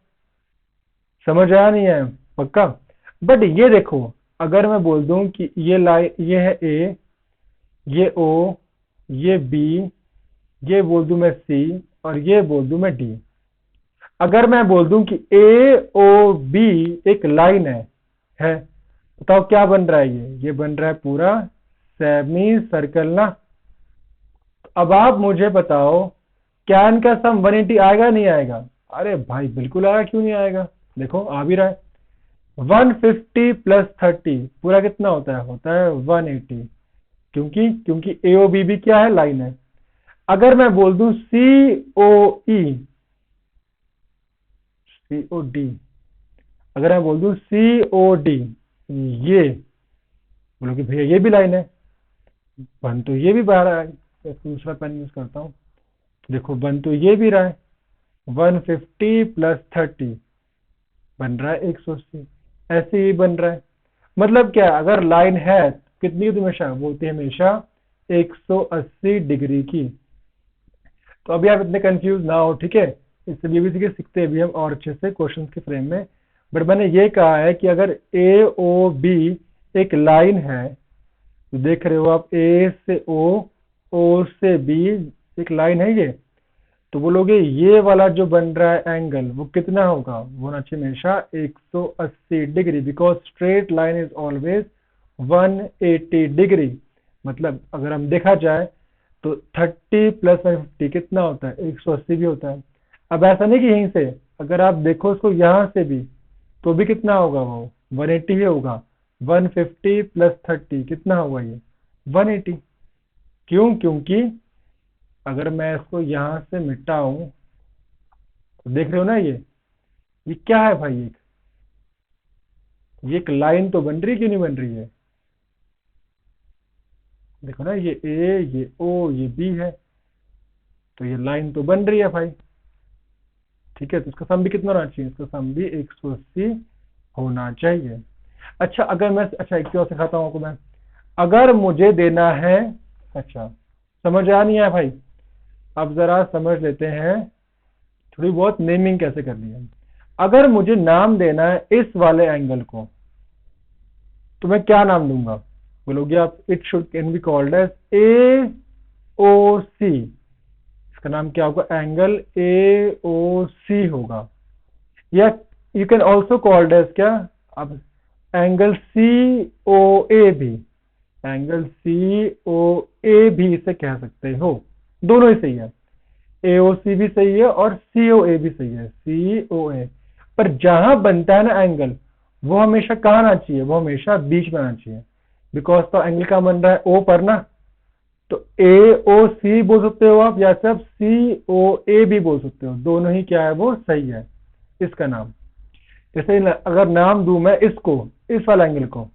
समझ आया नहीं है पक्का? बट ये देखो अगर मैं बोल दूं कि ये लाइन, ये है ए, ये ओ, ये बी, ये बोल दूं मैं सी, और ये बोल दूं मैं डी। अगर मैं बोल दूं कि ए ओ बी एक लाइन है, बताओ क्या बन रहा है, ये बन रहा है पूरा सेमी सर्कल ना। अब आप मुझे बताओ क्या इनका सम 180 आएगा नहीं आएगा? अरे भाई बिल्कुल आएगा, क्यों नहीं आएगा, देखो आ भी रहा है। 150 प्लस 30 पूरा कितना होता है 180। क्योंकि ए ओ बी भी क्या है, लाइन है। अगर मैं बोल दूं COD, अगर मैं बोल दूं COD, ये बोलो कि भैया ये भी लाइन है, बन तो ये भी बन रहा है। दूसरा पेन यूज करता हूँ, देखो बन तो ये भी रहा है, 150 + 30 बन रहा है 180, ऐसे ही बन रहा है। मतलब क्या, अगर लाइन है कितनी होती है हमेशा, वो होती है हमेशा 180 डिग्री की। तो अभी आप इतने कंफ्यूज ना हो, ठीक है, इससे बीबीसी के सीखते हैं भी हम और अच्छे से क्वेश्चन के फ्रेम में। बट मैंने ये कहा है कि अगर AOB एक लाइन है, तो देख रहे हो आप A से O से B एक लाइन है ये, तो बोलोगे ये वाला जो बन रहा है एंगल वो कितना होगा, वो होना चाहिए हमेशा 180 degree, because straight line is always 180 degree. मतलब अगर हम देखा जाए तो 30 + 150 कितना होता है, 180 भी होता है। अब ऐसा नहीं कि यहीं से, अगर आप देखो इसको यहां से भी, तो भी कितना होगा, वो 180 ही होगा। 150 + 30 कितना होगा, ये 180। क्यों, क्योंकि अगर मैं इसको यहां से मिटाऊं, तो देख रहे हो ना ये क्या है भाई, ये एक लाइन तो बन रही, क्यों नहीं बन रही है, देखो ना, ये A, ये O, ये B है, तो ये लाइन तो बन रही है भाई। ठीक है, तो इसका सम भी कितना होना चाहिए, इसका सम भी 180 होना चाहिए। अच्छा, अगर मैं, अच्छा एक और सिखाता हूँ आपको मैं, अगर मुझे देना है, अच्छा समझ आ नहीं आया भाई, अब जरा समझ लेते हैं थोड़ी बहुत नेमिंग कैसे करनी है। अगर मुझे नाम देना है इस वाले एंगल को, तो मैं क्या नाम दूंगा, बोलोगे आप, it should can be called as AOC। इसका नाम क्या होगा, एंगल AOC होगा। या you can also called as क्या, अब एंगल COA भी, एंगल COA भी इसे कह सकते हो, दोनों ही सही है, AOC भी सही है और COA भी सही है, COA। पर जहां बनता है ना एंगल, वो हमेशा कहाँ आना चाहिए, वो हमेशा बीच में आना चाहिए, बिकॉज तो एंगल का बन रहा है O पर ना, तो AOC बोल सकते हो आप, या सिर्फ COA भी बोल सकते हो, दोनों ही क्या है, वो सही है इसका नाम। जैसे अगर नाम दूं मैं इसको, इस वाला एंगल को,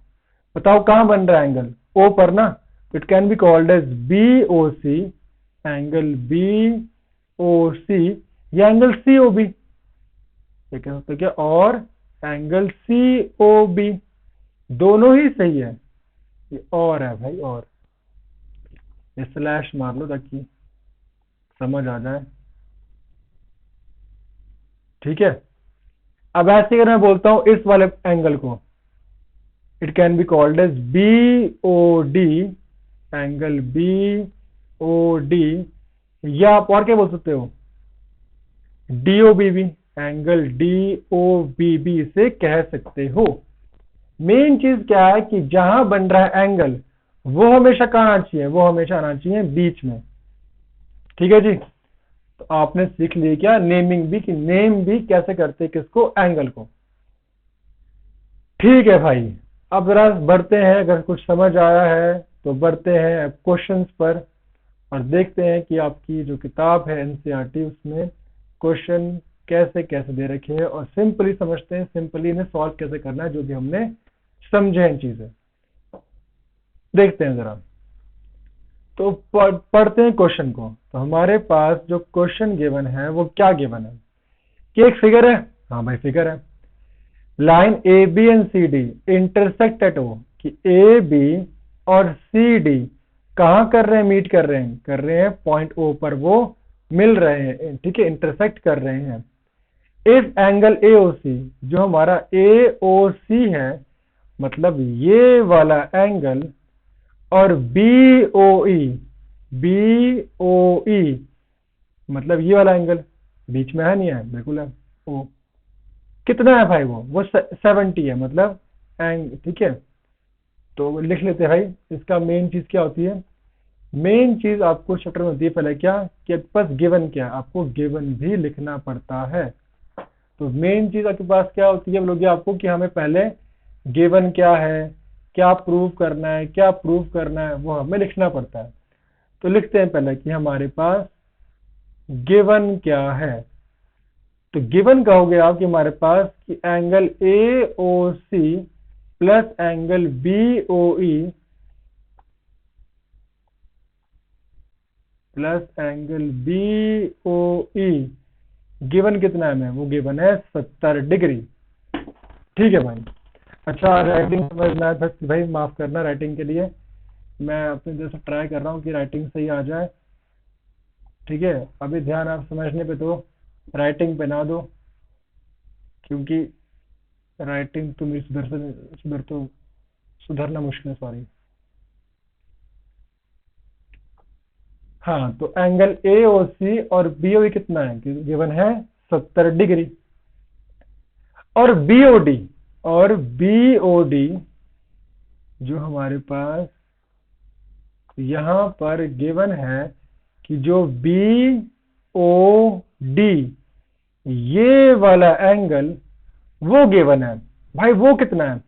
बताओ कहां बन रहा है एंगल, O पर ना, it can be called as BOC, angle BOC, या एंगल COB, ये कह सकते क्या, और एंगल COB, दोनों ही सही है। ये और है भाई, और ये स्लैश मार लो ताकि समझ आ जाए, ठीक है। अब ऐसे अगर मैं बोलता हूं इस वाले एंगल को, it can be called as BOD, angle BOD, या आप और क्या बोल सकते हो, DOBB, एंगल DOBB से कह सकते हो। मेन चीज क्या है कि जहां बन रहा है एंगल, वो हमेशा कहां आना चाहिए, वो हमेशा आना चाहिए बीच में। ठीक है जी, तो आपने सीख लिया क्या, नेमिंग भी, कि नेम भी कैसे करते किसको, एंगल को। ठीक है भाई, अब जरा बढ़ते हैं, अगर कुछ समझ आया है तो बढ़ते हैं क्वेश्चंस पर, और देखते हैं कि आपकी जो किताब है NCERT, उसमें क्वेश्चन कैसे कैसे दे रखे हैं, और सिंपली समझते हैं, सिंपली इन्हें सॉल्व कैसे करना है, जो भी हमने समझे हैं चीजें, देखते हैं जरा। तो पढ़ते हैं क्वेश्चन को। तो हमारे पास जो क्वेश्चन गिवन है वो क्या गिवन है, कि एक फिगर है, हाँ भाई फिगर है, line AB and CD intersect at O, कि AB और CD कहाँ कर रहे हैं, मीट कर रहे हैं पॉइंट O पर, वो मिल रहे हैं, ठीक है, इंटरसेक्ट कर रहे हैं। इस एंगल AOC, जो हमारा AOC है, मतलब ये वाला एंगल, और BOE मतलब ये वाला एंगल, बीच में है नहीं है, बिल्कुल है, O कितना है भाई, वो 70 है, मतलब ठीक है। तो लिख लेते हैं भाई, इसका मेन चीज क्या होती है, मेन चीज आपको चैप्टर में होती है पहले क्या, कि आपके पास गिवन क्या है, आपको गिवन भी लिखना पड़ता है। तो मेन चीज आपके पास क्या होती है, बोलोगे आपको, कि हमें पहले गिवन क्या है, क्या प्रूव करना है, क्या प्रूव करना है, वो हमें लिखना पड़ता है। तो लिखते हैं पहले कि हमारे पास गिवन क्या है। तो गिवन कहोगे आप कि हमारे पास कि angle AOC plus angle BOE plus angle BOE given कितना है हमें, वो गिवन है 70 डिग्री। ठीक है भाई। अच्छा, राइटिंग समझना है भाई, माफ करना राइटिंग के लिए, मैं अपनी तरफ से ट्राई कर रहा हूँ कि राइटिंग सही आ जाए। ठीक है, अभी ध्यान आप समझने पे दो, राइटिंग पे ना दो, क्योंकि राइटिंग तो मेरी सुधरना मुश्किल है, सॉरी। हाँ, तो एंगल AOC और BOE कितना है, गिवन है 70 डिग्री। और BOD जो हमारे पास यहां पर गिवन है कि जो BOD ये वाला एंगल वो गिवन है भाई, वो कितना है,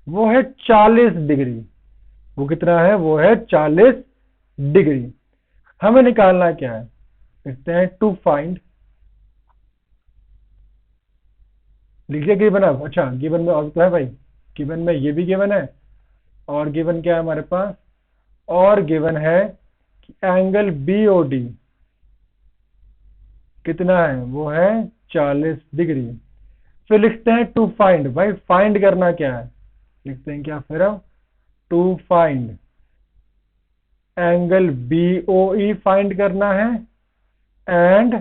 वो है 40 डिग्री। वो कितना है, वो है 40 डिग्री। हमें निकालना क्या है, लिखते हैं टू फाइंड, लिखिए गिवन है। अच्छा, गिवन में और तो है भाई, गिवन में ये भी गिवन है, और गिवन क्या है हमारे पास, और गिवन है कि एंगल BOD कितना है, वो है 40 डिग्री। फिर लिखते हैं टू फाइंड, भाई फाइंड करना क्या है, लिखते हैं क्या फिर, to find angle BOE find करना है, एंड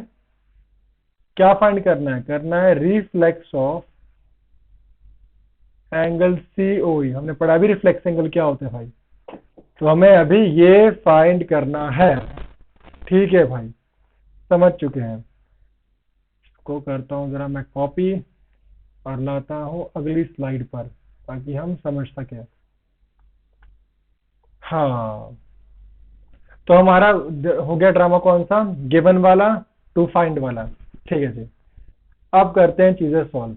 क्या फाइंड करना है रिफ्लेक्स ऑफ एंगल COE। हमने पढ़ा भी रिफ्लेक्स एंगल क्या होता है भाई, तो हमें अभी ये फाइंड करना है। ठीक है भाई, समझ चुके हैं। इसको करता हूं जरा मैं कॉपी और लाता हूं अगली स्लाइड पर, ताकि हम समझ सके। हाँ, तो हमारा हो गया ड्रामा कौन सा, गिवन वाला, टू फाइंड वाला। ठीक है जी, अब करते हैं चीजें सॉल्व।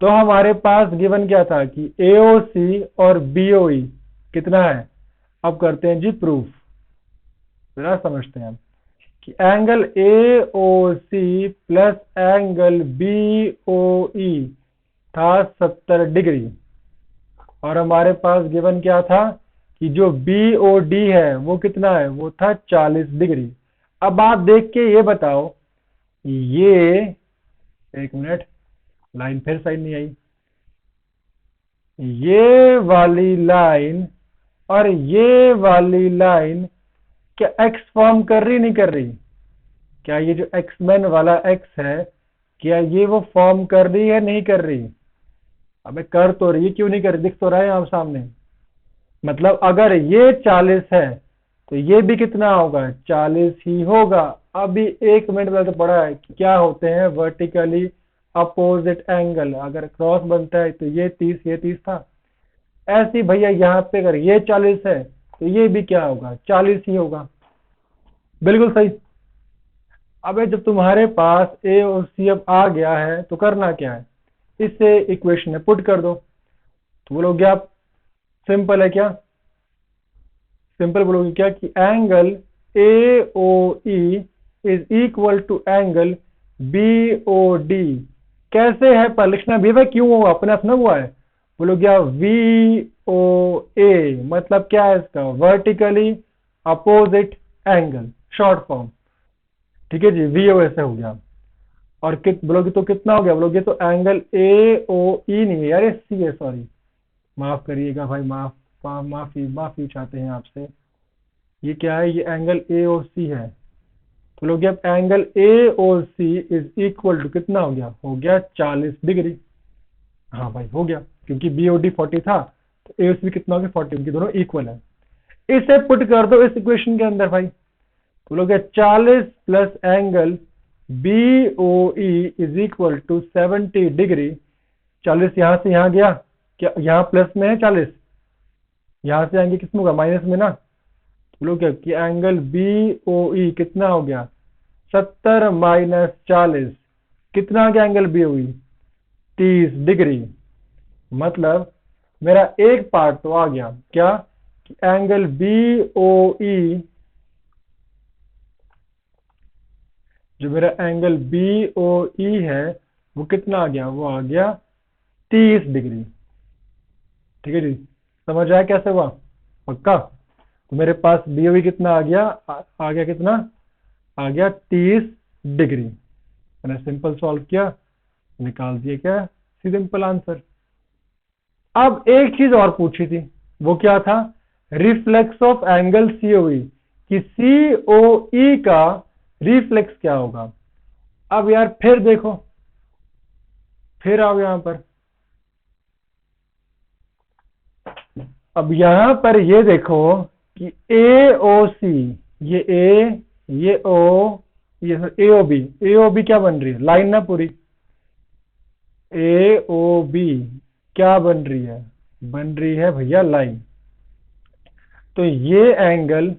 तो हमारे पास गिवन क्या था कि AOC और BOE कितना है। अब करते हैं जी प्रूफ, जरा समझते हैं कि angle AOC plus angle BOE था 70 डिग्री, और हमारे पास गिवन क्या था कि जो BOD है वो कितना है, वो था 40 डिग्री। अब आप देख के ये बताओ, ये एक मिनट, लाइन फिर साइड नहीं आई, ये वाली लाइन और ये वाली लाइन क्या एक्स फॉर्म कर रही नहीं कर रही, क्या ये जो एक्समैन वाला एक्स है, क्या ये वो फॉर्म कर रही है नहीं कर रही। अबे कर तो रही है, क्यों नहीं कर रही, दिख तो रहा है आप सामने। मतलब अगर ये 40 है तो ये भी कितना होगा, 40 ही होगा। अभी 1 मिनट पहले तो पढ़ा है कि क्या होते हैं वर्टिकली अपोजिट एंगल, अगर क्रॉस बनता है तो ये 30 था। ऐसे भैया यहाँ पे अगर ये 40 है तो ये भी क्या होगा, 40 ही होगा। बिल्कुल सही। अबे जब तुम्हारे पास A और C अब आ गया है तो करना क्या है, इसे इक्वेशन में पुट कर दो। तो बोलोगे आप सिंपल है क्या, सिंपल बोलोगे क्या कि angle AOE is equal to angle BOD। कैसे है पर लिखना भी भाई, क्यों हुआ, अपने आप ना हुआ है। बोलोगे आप VOA मतलब क्या है इसका, vertically opposite angle, short form. ठीक है जी, VOA से हो गया। और बोलोगे तो कितना हो गया, बोलोगे तो एंगल AOE नहीं है यार, C है, सॉरी माफ करिएगा भाई, माफी चाहते हैं आपसे। ये क्या है, ये एंगल AOC है। तो लोग अब angle AOC is equal to कितना हो गया 40 डिग्री। हाँ भाई हो गया, क्योंकि BOD 40 था तो AOC भी कितना हो गया 40, उनकी दोनों इक्वल है। इसे पुट कर दो इस इक्वेशन के अंदर भाई, तो लोग 40 plus angle BOE is equal to 70 degree. 40 यहां से यहां गया, क्या यहाँ प्लस में है 40, यहां से आएंगे किसमें होगा, माइनस में ना। तो लोग क्या कि एंगल BOE कितना हो गया 70 माइनस 40, कितना आ गया एंगल BOE 30 डिग्री। मतलब मेरा एक पार्ट तो आ गया क्या कि एंगल BOE जो मेरा एंगल बी ओ ई है वो कितना आ गया, वो आ गया 30 डिग्री। ठीक है जी, समझ आया कैसे हुआ, पक्का। तो मेरे पास बी ओ ई कितना आ गया, आ गया कितना, आ गया 30 डिग्री। मैंने सिंपल सॉल्व किया, निकाल दिया क्या, सिंपल आंसर। अब एक चीज और पूछी थी, वो क्या था, रिफ्लेक्स ऑफ एंगल सीओई, कि सीओई का रिफ्लेक्स क्या होगा। अब यार फिर देखो, फिर आओ यहां पर, अब यहां पर ये देखो कि ए ओ सी, ये ए, ये ओ, ये ए ओ बी क्या बन रही है, लाइन ना पूरी, ए ओ बी क्या बन रही है, बन रही है भैया लाइन। तो ये एंगल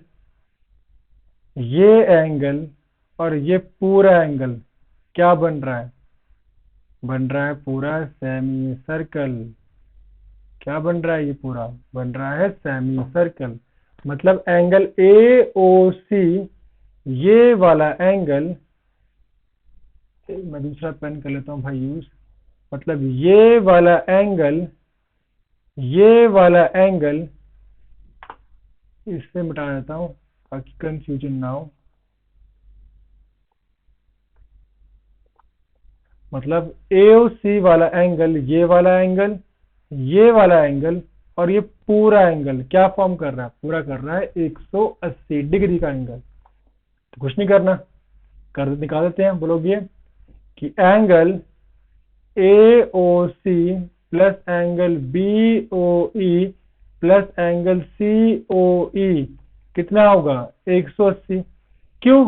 और ये पूरा एंगल क्या बन रहा है, बन रहा है पूरा सेमी सर्कल। क्या बन रहा है, ये पूरा बन रहा है सेमी सर्कल। मतलब एंगल ए ओ सी, ये वाला एंगल, मैं दूसरा पेन कर लेता हूं भाई यूज, मतलब ये वाला एंगल इससे मिटा देता हूं ताकि कंफ्यूजन ना हो। मतलब AOC वाला एंगल, ये वाला एंगल और ये पूरा एंगल क्या फॉर्म कर रहा है, पूरा कर रहा है 180 डिग्री का एंगल। तो कुछ नहीं करना, कर निकाल देते हैं, बोलोगे कि angle AOC plus angle BOE plus angle COE कितना होगा, 180। क्यों,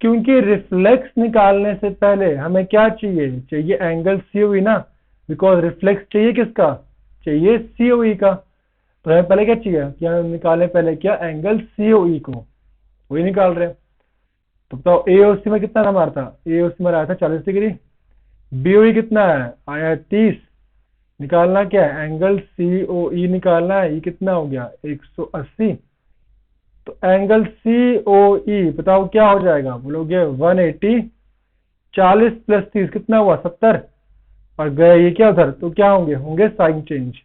क्योंकि रिफ्लेक्स निकालने से पहले हमें क्या चाहिए, चाहिए एंगल COE ना, बिकॉज रिफ्लेक्स चाहिए किसका, चाहिए COE का। तो हमें पहले क्या चाहिए कि हम निकालें, पहले क्या, एंगल COE को, वही निकाल रहे हैं। तो बताओ AOC में कितना था हमारा, था AOC में आया था 40 डिग्री, BOE कितना है, आया है 30। निकालना क्या है, एंगल COE निकालना है, ये कितना हो गया 180। तो एंगल COE बताओ क्या हो जाएगा, बोलोगे 180, 40 प्लस 30 कितना हुआ 70, और गए ये क्या उधर, तो क्या होंगे, होंगे साइन चेंज।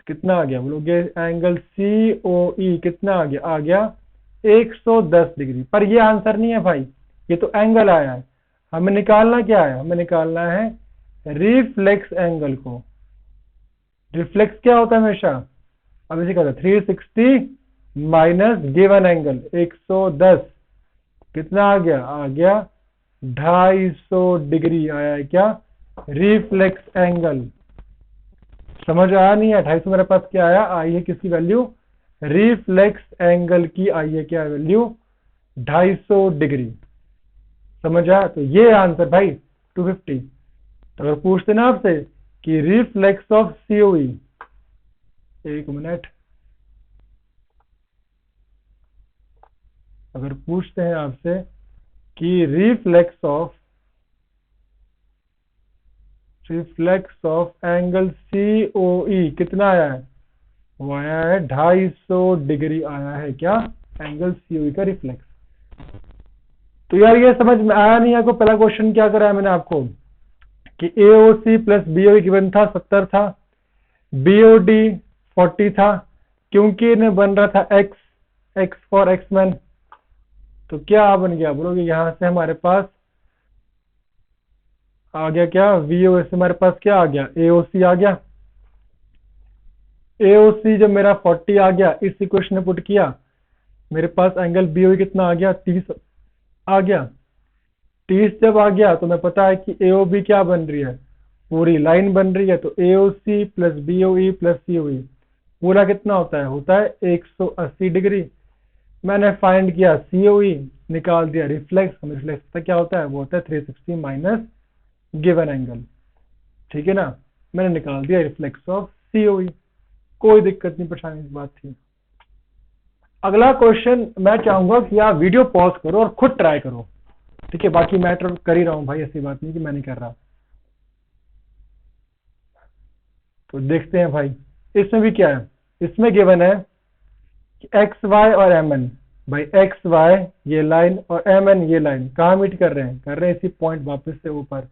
कितना आ गया, बोलोगे एंगल COE कितना आ गया 110 डिग्री। पर ये आंसर नहीं है भाई, ये तो एंगल आया है। हमें निकालना क्या है, हमें निकालना है रिफ्लेक्स एंगल को। रिफ्लेक्स क्या होता है हमेशा, अब इसे कहते हैं 360 माइनस गिवन एंगल 110, कितना आ गया 250 डिग्री आया है क्या, रिफ्लेक्स एंगल। समझ आया नहीं है, 250 मेरे पास क्या आया, आई है किसकी वैल्यू, रिफ्लेक्स एंगल की आई है क्या वैल्यू, 250 डिग्री। समझ आया, तो ये आंसर भाई 250। तो अगर पूछते ना आपसे कि रिफ्लेक्स ऑफ COE, एक मिनट, अगर पूछते हैं आपसे कि रिफ्लेक्स ऑफ एंगल COE कितना आया है, वो आया है 250 डिग्री आया है क्या, एंगल COE का रिफ्लेक्स। तो यार ये समझ में आया नहीं आपको, पहला क्वेश्चन क्या कराया मैंने आपको कि AOC प्लस BOE गिवन था 70 था, BOD 40 था, क्योंकि इन्हें बन रहा था x फॉर एक्समैन। तो क्या बन गया, बोलोगे यहां से हमारे पास आ गया क्या, VOA से हमारे पास क्या आ गया, AOC आ गया। AOC जब मेरा 40 आ गया, इस इक्वेशन में पुट किया, मेरे पास एंगल BOE कितना आ गया, 30 आ गया। 30 जब आ गया तो मैं पता है कि AOB क्या बन रही है, पूरी लाइन बन रही है। तो AOC plus BOE plus COE पूरा कितना होता है 180 डिग्री। मैंने फाइंड किया COE, निकाल दिया रिफ्लेक्स, हमें रिफ्लेक्स पता क्या होता है, वो होता है 360 माइनस गिवन एंगल। ठीक है ना, मैंने निकाल दिया रिफ्लेक्स ऑफ COE, कोई दिक्कत नहीं, परेशानी की बात थी। अगला क्वेश्चन मैं चाहूंगा कि आप वीडियो पॉज करो और खुद ट्राई करो, ठीक है, बाकी मैं तो कर ही रहा हूं भाई, ऐसी बात नहीं कि मैं नहीं कर रहा। तो देखते हैं भाई, इसमें भी क्या है, इसमें गिवन है कि XY और MN भाई एक्स वाई ये लाइन और एम एन ये लाइन कहाँ मीट कर रहे हैं इसी पॉइंट वापस से ऊपर।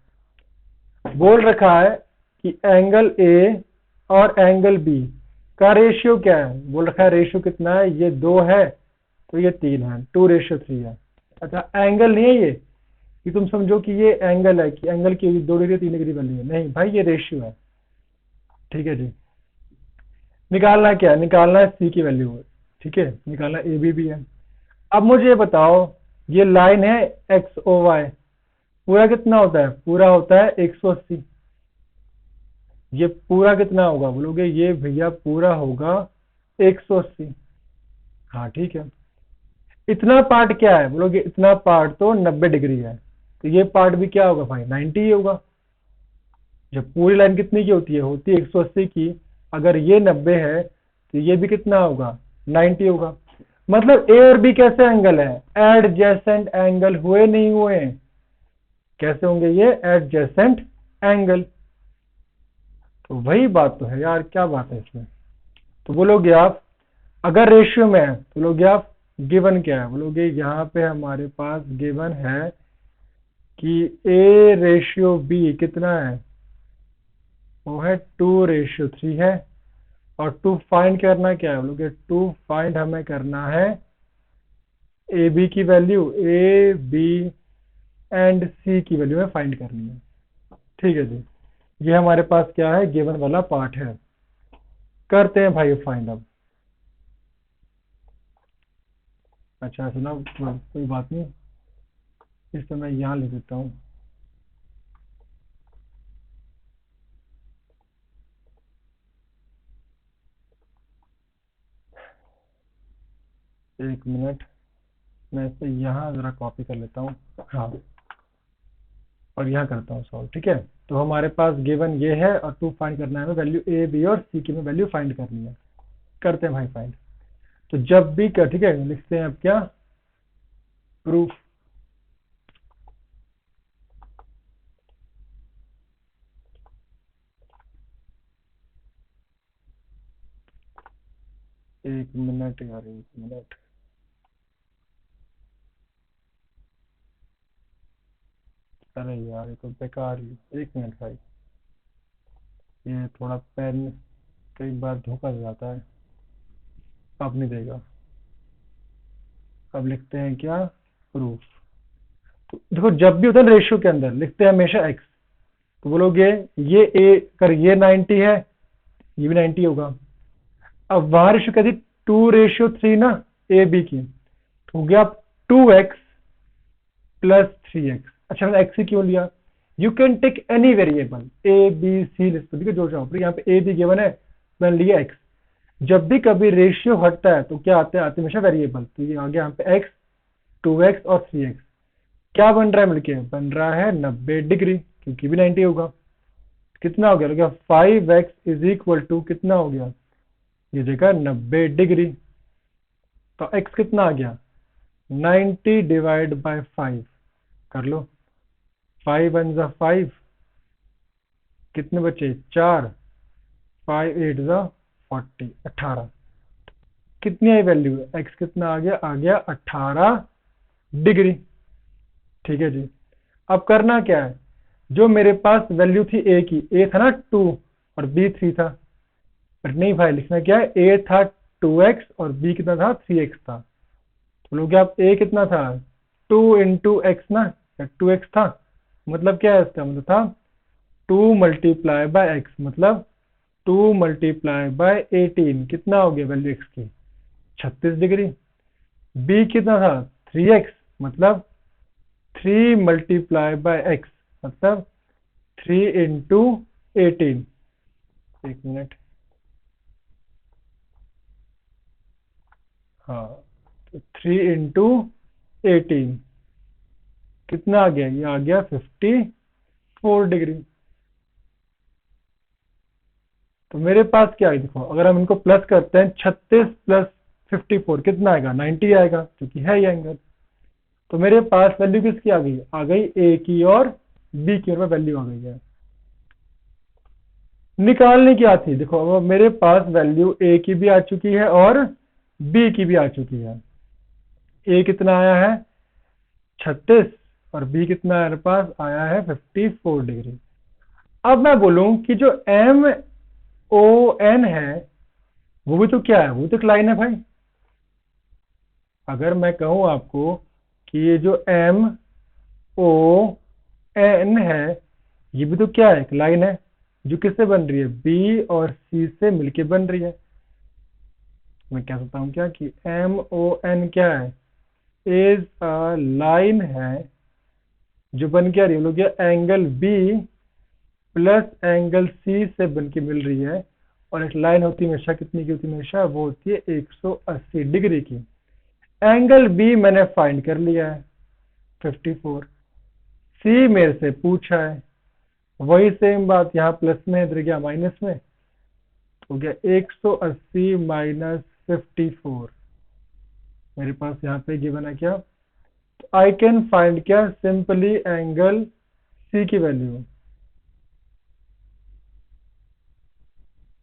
बोल रखा है कि एंगल ए और एंगल बी का रेशियो क्या है, बोल रखा है रेशियो कितना है, ये 2 है तो ये 3 है, 2:3 है। अच्छा एंगल नहीं है ये कि तुम समझो कि ये एंगल है कि एंगल की 2 डिग्री 3 डिग्री बनी है, नहीं भाई ये रेशियो है। ठीक है जी, निकालना क्या है, निकालना है सी की वैल्यू, ठीक है, निकालना ए बी भी है। अब मुझे बताओ ये लाइन है एक्स ओ वाई, पूरा कितना होता है, पूरा होता है 180। ये पूरा कितना होगा बोलोगे, ये भैया पूरा होगा 180। हाँ ठीक है, इतना पार्ट क्या है बोलोगे, इतना पार्ट तो 90 डिग्री है, तो ये पार्ट भी क्या होगा भाई 90 ही होगा। जब पूरी लाइन कितनी की होती है 180 की, अगर ये 90 है तो ये भी कितना होगा 90 होगा। मतलब ए और बी कैसे एंगल है, एडजेसेंट एंगल हुए नहीं हुए, कैसे होंगे ये एडजेसेंट एंगल। तो वही बात तो है यार, क्या बात है इसमें। तो बोलोगे आप अगर रेशियो में है तो बोलोगे आप गिवन क्या है, बोलोगे यहाँ पे हमारे पास गिवन है कि ए रेशियो बी कितना है, वो है 2:3 है। और 2 फाइंड करना क्या है, बोलोगे 2 फाइंड हमें करना है ए बी की वैल्यू, ए बी एंड सी की वैल्यू हमें फाइंड करनी है। ठीक है जी, ये हमारे पास क्या है गिवन वाला पार्ट है, करते हैं भाई फाइंड अब। अच्छा सुना, कोई बात नहीं, इस समय यहाँ लिख देता हूँ। एक मिनट, मैं इसे यहाँ जरा कॉपी कर लेता हूँ, हाँ, और यहाँ करता हूँ सॉल्व। ठीक है, तो हमारे पास गिवन ये है और 2 फाइंड करना है, वैल्यू ए बी और सी की में वैल्यू फाइंड करनी है, करते हैं भाई फाइंड। तो जब भी कर, ठीक है, लिखते हैं अब क्या, प्रूफ। एक मिनट यार, एक मिनट, अरे यार ये तो बेकार ही, एक मिनट भाई, ये थोड़ा पेन कई बार धोखा दे जाता है, अब नहीं देगा। अब लिखते हैं क्या, प्रूफ। तो देखो जब भी होता है रेशियो के अंदर लिखते हैं हमेशा एक्स, तो बोलोगे ये ए कर ये 90 है, ये भी 90 होगा। अब वहां रेशियो क्या थी 2:3 ना ए बी की, तो हो गया 2x प्लस 3x। अच्छा मैंने एक्स ही क्यों लिया, you can take any variable a b c list, ठीक है, जो चाहो, यहाँ पे ए बी गिवन है, मैंने लिया एक्स। जब भी कभी रेशियो हटता है तो क्या आते हैं हमेशा वेरिएबल, तो ये आ गया यहाँ पे एक्स, 2x और 3x। क्या बन रहा है मिलके, बन रहा है 90 डिग्री, क्योंकि भी 90 होगा। कितना हो गया 5x इज इक्वल टू कितना हो गया, ये जगह 90 डिग्री, तो x कितना आ गया 90 डिवाइड बाय 5, कर लो, 5 1 जा 5, कितने बचे 4, 5 8 जा 40, 18। कितनी आई वैल्यू, x कितना आ गया 18 डिग्री। ठीक है जी, अब करना क्या है, जो मेरे पास वैल्यू थी ए की, ए था ना 2 और बी 3 था, पर नहीं भाई लिखना क्या है, ए था 2x और बी कितना था 3x था। तो लोग आप ए कितना था 2 इंटू एक्स ना, 2x था, मतलब क्या है इसका मतलब था 2 मल्टीप्लाई बाय एक्स, मतलब 2 मल्टीप्लाई बाय 18, कितना हो गया वैल्यू एक्स की 36 डिग्री। बी कितना था 3x, मतलब 3 मल्टीप्लाई बाय एक्स, मतलब 3 इंटू 18। एक मिनट, हाँ, तो 3 इंटू 18 कितना आ गया, ये आ गया 54 डिग्री। तो मेरे पास क्या है देखो, अगर हम इनको प्लस करते हैं 36 प्लस 54 कितना आएगा 90 आएगा, क्योंकि है ये एंगल। तो मेरे पास वैल्यू किसकी आ गई ए की और बी की, और वैल्यू आ गई है। निकालने की आती देखो, अब मेरे पास वैल्यू ए की भी आ चुकी है और बी की भी आ चुकी है। ए कितना आया है 36 और बी कितना मेरे पास आया है 54 डिग्री। अब मैं बोलूं कि जो एम ओ एन है वो भी तो क्या है, वो तो एक लाइन है भाई। अगर मैं कहूं आपको कि ये जो एम ओ एन है ये भी तो क्या है, एक लाइन है जो किससे बन रही है, बी और सी से मिलके बन रही है। मैं कह सकता हूं क्या कि एम ओ एन क्या है, इज अ लाइन है जो बन के आ रही है, लोग angle B plus angle C से बन के मिल रही है। और एक लाइन होती है हमेशा कितनी की होती है, हमेशा वो होती है 180 डिग्री की। एंगल बी मैंने फाइंड कर लिया है 54, सी मेरे से पूछा है, वही सेम बात यहाँ प्लस में इधर गया माइनस में, हो गया 180 माइनस 54। मेरे पास यहाँ पे गिवन है क्या, तो आई कैन फाइंड क्या, सिंपली एंगल सी की वैल्यू।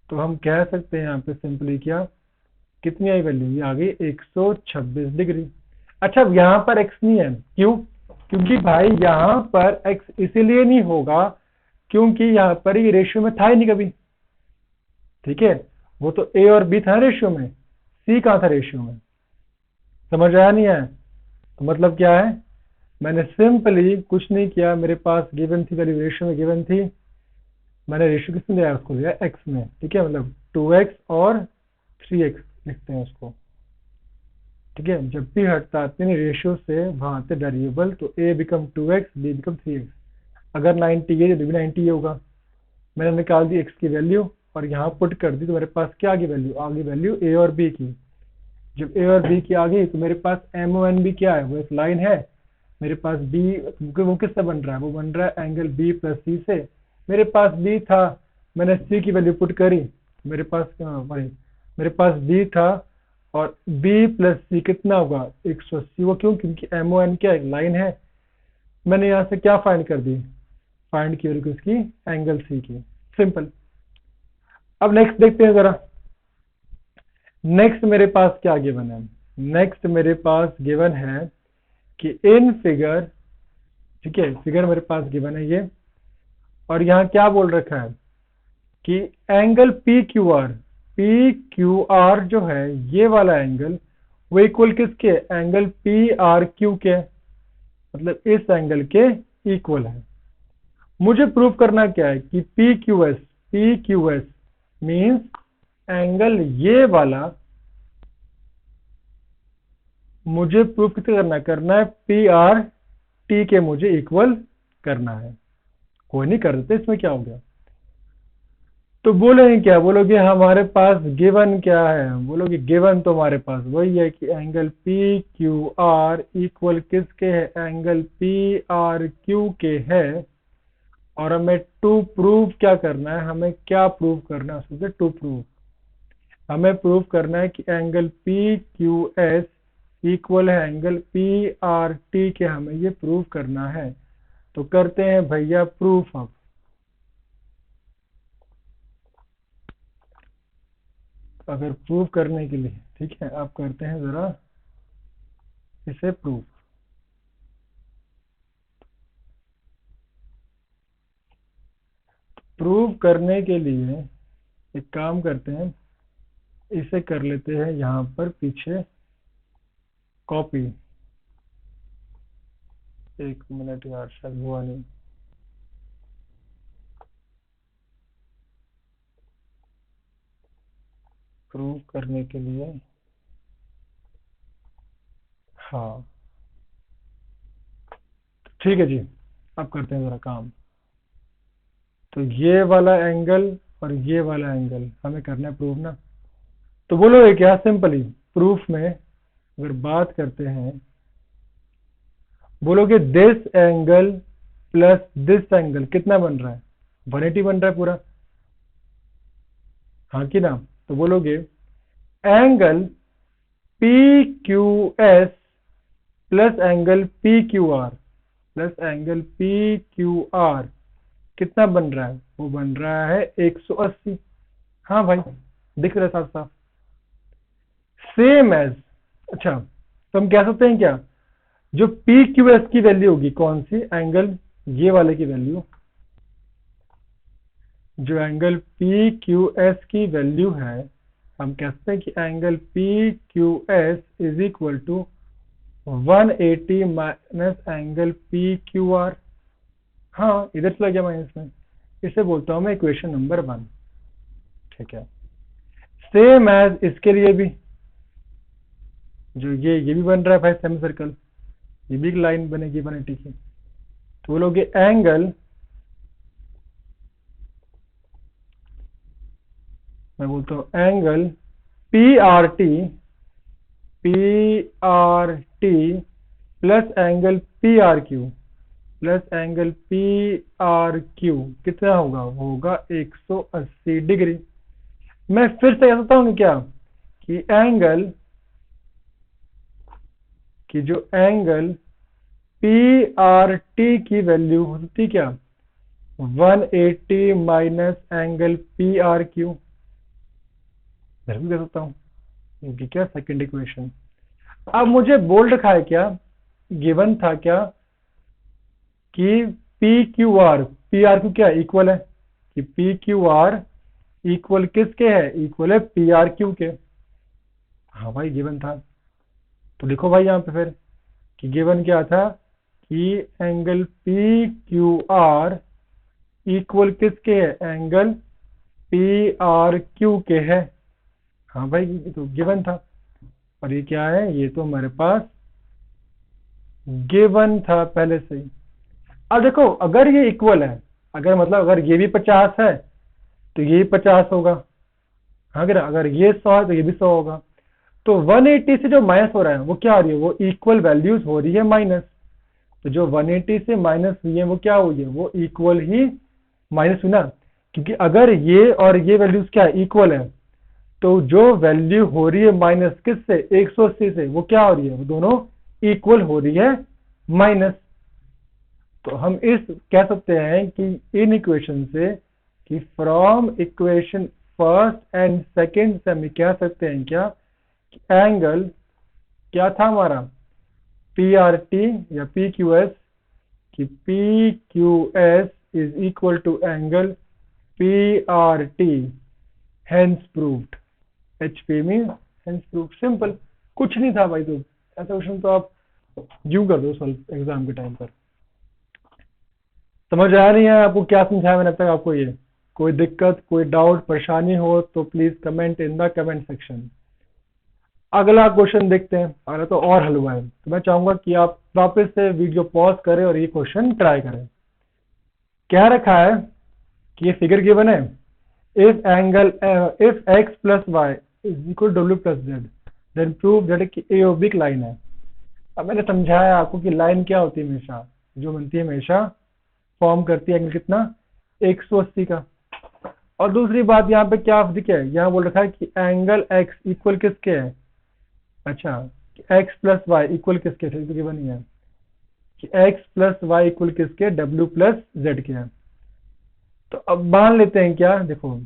तो हम कह सकते हैं यहाँ पे सिंपली क्या, कितनी आई वैल्यू, ये आ गई 126 डिग्री। अच्छा अब यहाँ पर x नहीं है, क्यों, क्योंकि भाई यहाँ पर x इसीलिए नहीं होगा क्योंकि यहाँ पर ये रेशियो में था ही नहीं कभी। ठीक है, वो तो a और b था रेशियो में, c कहाँ था रेशियो में, समझ आया नहीं है। तो मतलब क्या है, मैंने सिंपली कुछ नहीं किया, मेरे पास गिवन थी वैल्यू, रेशियो में गिवन थी, मैंने रेशियो किसमें लिया, उसको लिया x में। ठीक है, मतलब 2x और 3x लिखते हैं उसको। ठीक है, जब भी हटता आते हैं रेशियो से वहां आते वेरिएबल, तो a become 2x, b become 3x। अगर 90 है तो भी 90 होगा। मैंने निकाल दी x की वैल्यू और यहाँ पुट कर दी, तो मेरे पास क्या आ गई वैल्यू, आ गई वैल्यू a और b की। जब a और b की आ गई तो मेरे पास एम ओ एन भी क्या है, वो एक लाइन है। मेरे पास b वो किससे बन रहा है, वो बन रहा है एंगल b प्लस सी से। मेरे पास b था, मैंने c की वैल्यू पुट करी, मेरे पास भाई मेरे पास b था और b प्लस सी कितना होगा 180। वो क्यों, क्योंकि एम ओ एन क्या एक लाइन है। मैंने यहाँ से क्या फाइंड कर दी, फाइंड की वैल्यू किसकी, एंगल सी की, सिंपल। अब नेक्स्ट देखते हैं जरा, नेक्स्ट मेरे पास क्या गिवन है, नेक्स्ट मेरे पास गिवन है कि इन फिगर, ठीक है फिगर मेरे पास गिवन है ये, और यहाँ क्या बोल रखा है कि एंगल पी क्यू आर जो है ये वाला एंगल वो इक्वल किसके, एंगल पी आर क्यू के, मतलब इस एंगल के इक्वल है। मुझे प्रूव करना क्या है कि P Q S means angle ये वाला, मुझे प्रूव किसे करना है पी आर टी के मुझे इक्वल करना है। कोई नहीं कर देते, इसमें क्या हो गया। तो बोलेंगे क्या, बोलोगे हमारे पास गिवन क्या है, बोलोगे गिवन तो हमारे पास वही है कि angle P Q are equal किसके है, एंगल पी आर क्यू के है। और हमें टू प्रूव क्या करना है, हमें क्या प्रूव करना है उससे, टू प्रूव हमें प्रूव करना है कि angle P Q S equal है एंगल पी आर टी के, हमें ये प्रूव करना है। तो करते हैं भैया प्रूफ। अब अगर प्रूव करने के लिए, ठीक है आप करते हैं जरा इसे प्रूव। प्रूव करने के लिए एक काम करते हैं, इसे कर लेते हैं यहाँ पर पीछे कॉपी। एक मिनट यार, शायद हुआ नहीं। प्रूव करने के लिए, हाँ ठीक है जी, अब करते हैं जरा काम। तो ये वाला एंगल और ये वाला एंगल हमें करना है प्रूव ना। तो बोलोगे क्या, सिंपली प्रूफ में अगर बात करते हैं, बोलोगे this angle plus this angle कितना बन रहा है, 180 बन रहा है पूरा, हाँ कि ना। तो बोलोगे angle P Q S plus angle P Q are plus angle P Q are कितना बन रहा है, वो बन रहा है 180। हाँ भाई दिख रहा है साफ साफ, सेम एज। अच्छा तो हम कह सकते हैं क्या, जो पी क्यू एस की वैल्यू होगी कौन सी, एंगल ये वाले की वैल्यू, जो एंगल पी क्यू एस की वैल्यू है, हम कहते हैं कि angle P Q S is equal to 180 minus angle P Q R. हाँ, इधर चला गया माइनस में, इसे बोलता हूं मैं इक्वेशन नंबर 1। ठीक है, सेम एज इसके लिए भी, जो ये भी बन रहा है भाई सेमी सर्कल, ये भी एक लाइन बनेगी 180 की। तो बोलोगे एंगल, मैं बोलता हूं angle P R T plus angle P are Q plus angle P are Q कितना होगा, वो होगा 180 डिग्री। मैं फिर से कह सकता हूं क्या, कि एंगल की जो एंगल पी आर टी की वैल्यू होती क्या, 180 minus angle P are Q. इधर भी कह सकता हूं, क्योंकि क्या सेकंड इक्वेशन। अब मुझे बोल्ड रखा है क्या, गिवन था क्या कि पी आर क्यू क्या इक्वल है, कि पी क्यू आर इक्वल किसके है, इक्वल है पी आर क्यू के। हाँ भाई गिवन था, तो लिखो भाई यहाँ पे फिर कि गिवन क्या था, कि angle P Q are equal किसके है, एंगल पी आर क्यू के है। हाँ भाई ये तो गिवन था, और ये क्या है, ये तो हमारे पास गिवन था पहले से ही। अब देखो अगर ये इक्वल है, अगर मतलब अगर ये भी 50 है तो ये भी 50 होगा, हाँ अगर ये 100 है तो ये भी 100 होगा। तो 180 से जो माइनस हो रहा है वो क्या हो रही है, वो इक्वल वैल्यूज हो रही है माइनस। तो जो 180 से माइनस हुई है वो क्या हुई है, वो इक्वल ही माइनस हुई ना, क्योंकि अगर ये और ये वैल्यूज क्या इक्वल है, तो जो वैल्यू हो रही है माइनस किससे, 180 से, वो क्या हो रही है, वो दोनों इक्वल हो रही है माइनस। तो हम इस कह सकते हैं कि इन इक्वेशन से, कि from equation first and second से हम कह सकते हैं क्या, एंगल क्या था हमारा, पी आर टी या पी क्यू एस, कि P Q S is equal to angle P R T, hence proved. H P mean hence proved, simple, कुछ नहीं था भाई। तो ऐसा क्वेश्चन तो आप यूं कर दो सॉल्व एग्जाम के टाइम पर। समझ आया नहीं है आपको, क्या समझाया मैंने अब तक आपको, ये कोई दिक्कत कोई डाउट परेशानी हो तो please comment in the comment section. अगला क्वेश्चन देखते हैं, अगला तो और हलवा है, तो मैं चाहूंगा कि आप वापस से वीडियो पॉज करें और ये क्वेश्चन ट्राई करें। क्या रखा है कि ये फिगर गिवन है, if angle if x plus y is equal डब्ल्यू plus z then prove that कि ए ओब्लिक लाइन है। अब मैंने समझाया आपको कि लाइन क्या होती है, हमेशा जो बनती है हमेशा फॉर्म करती है एंगल कितना, 180 का। और दूसरी बात यहाँ पे क्या दिखे है, यहाँ बोल रखा है कि एंगल एक्स इक्वल किसके है, अच्छा एक्स प्लस वाई इक्वल किसके थे, तो गिवन ही है कि एक्स प्लस वाई इक्वल किसके, डब्ल्यू प्लस जेड के है। तो अब मान लेते हैं क्या, देखो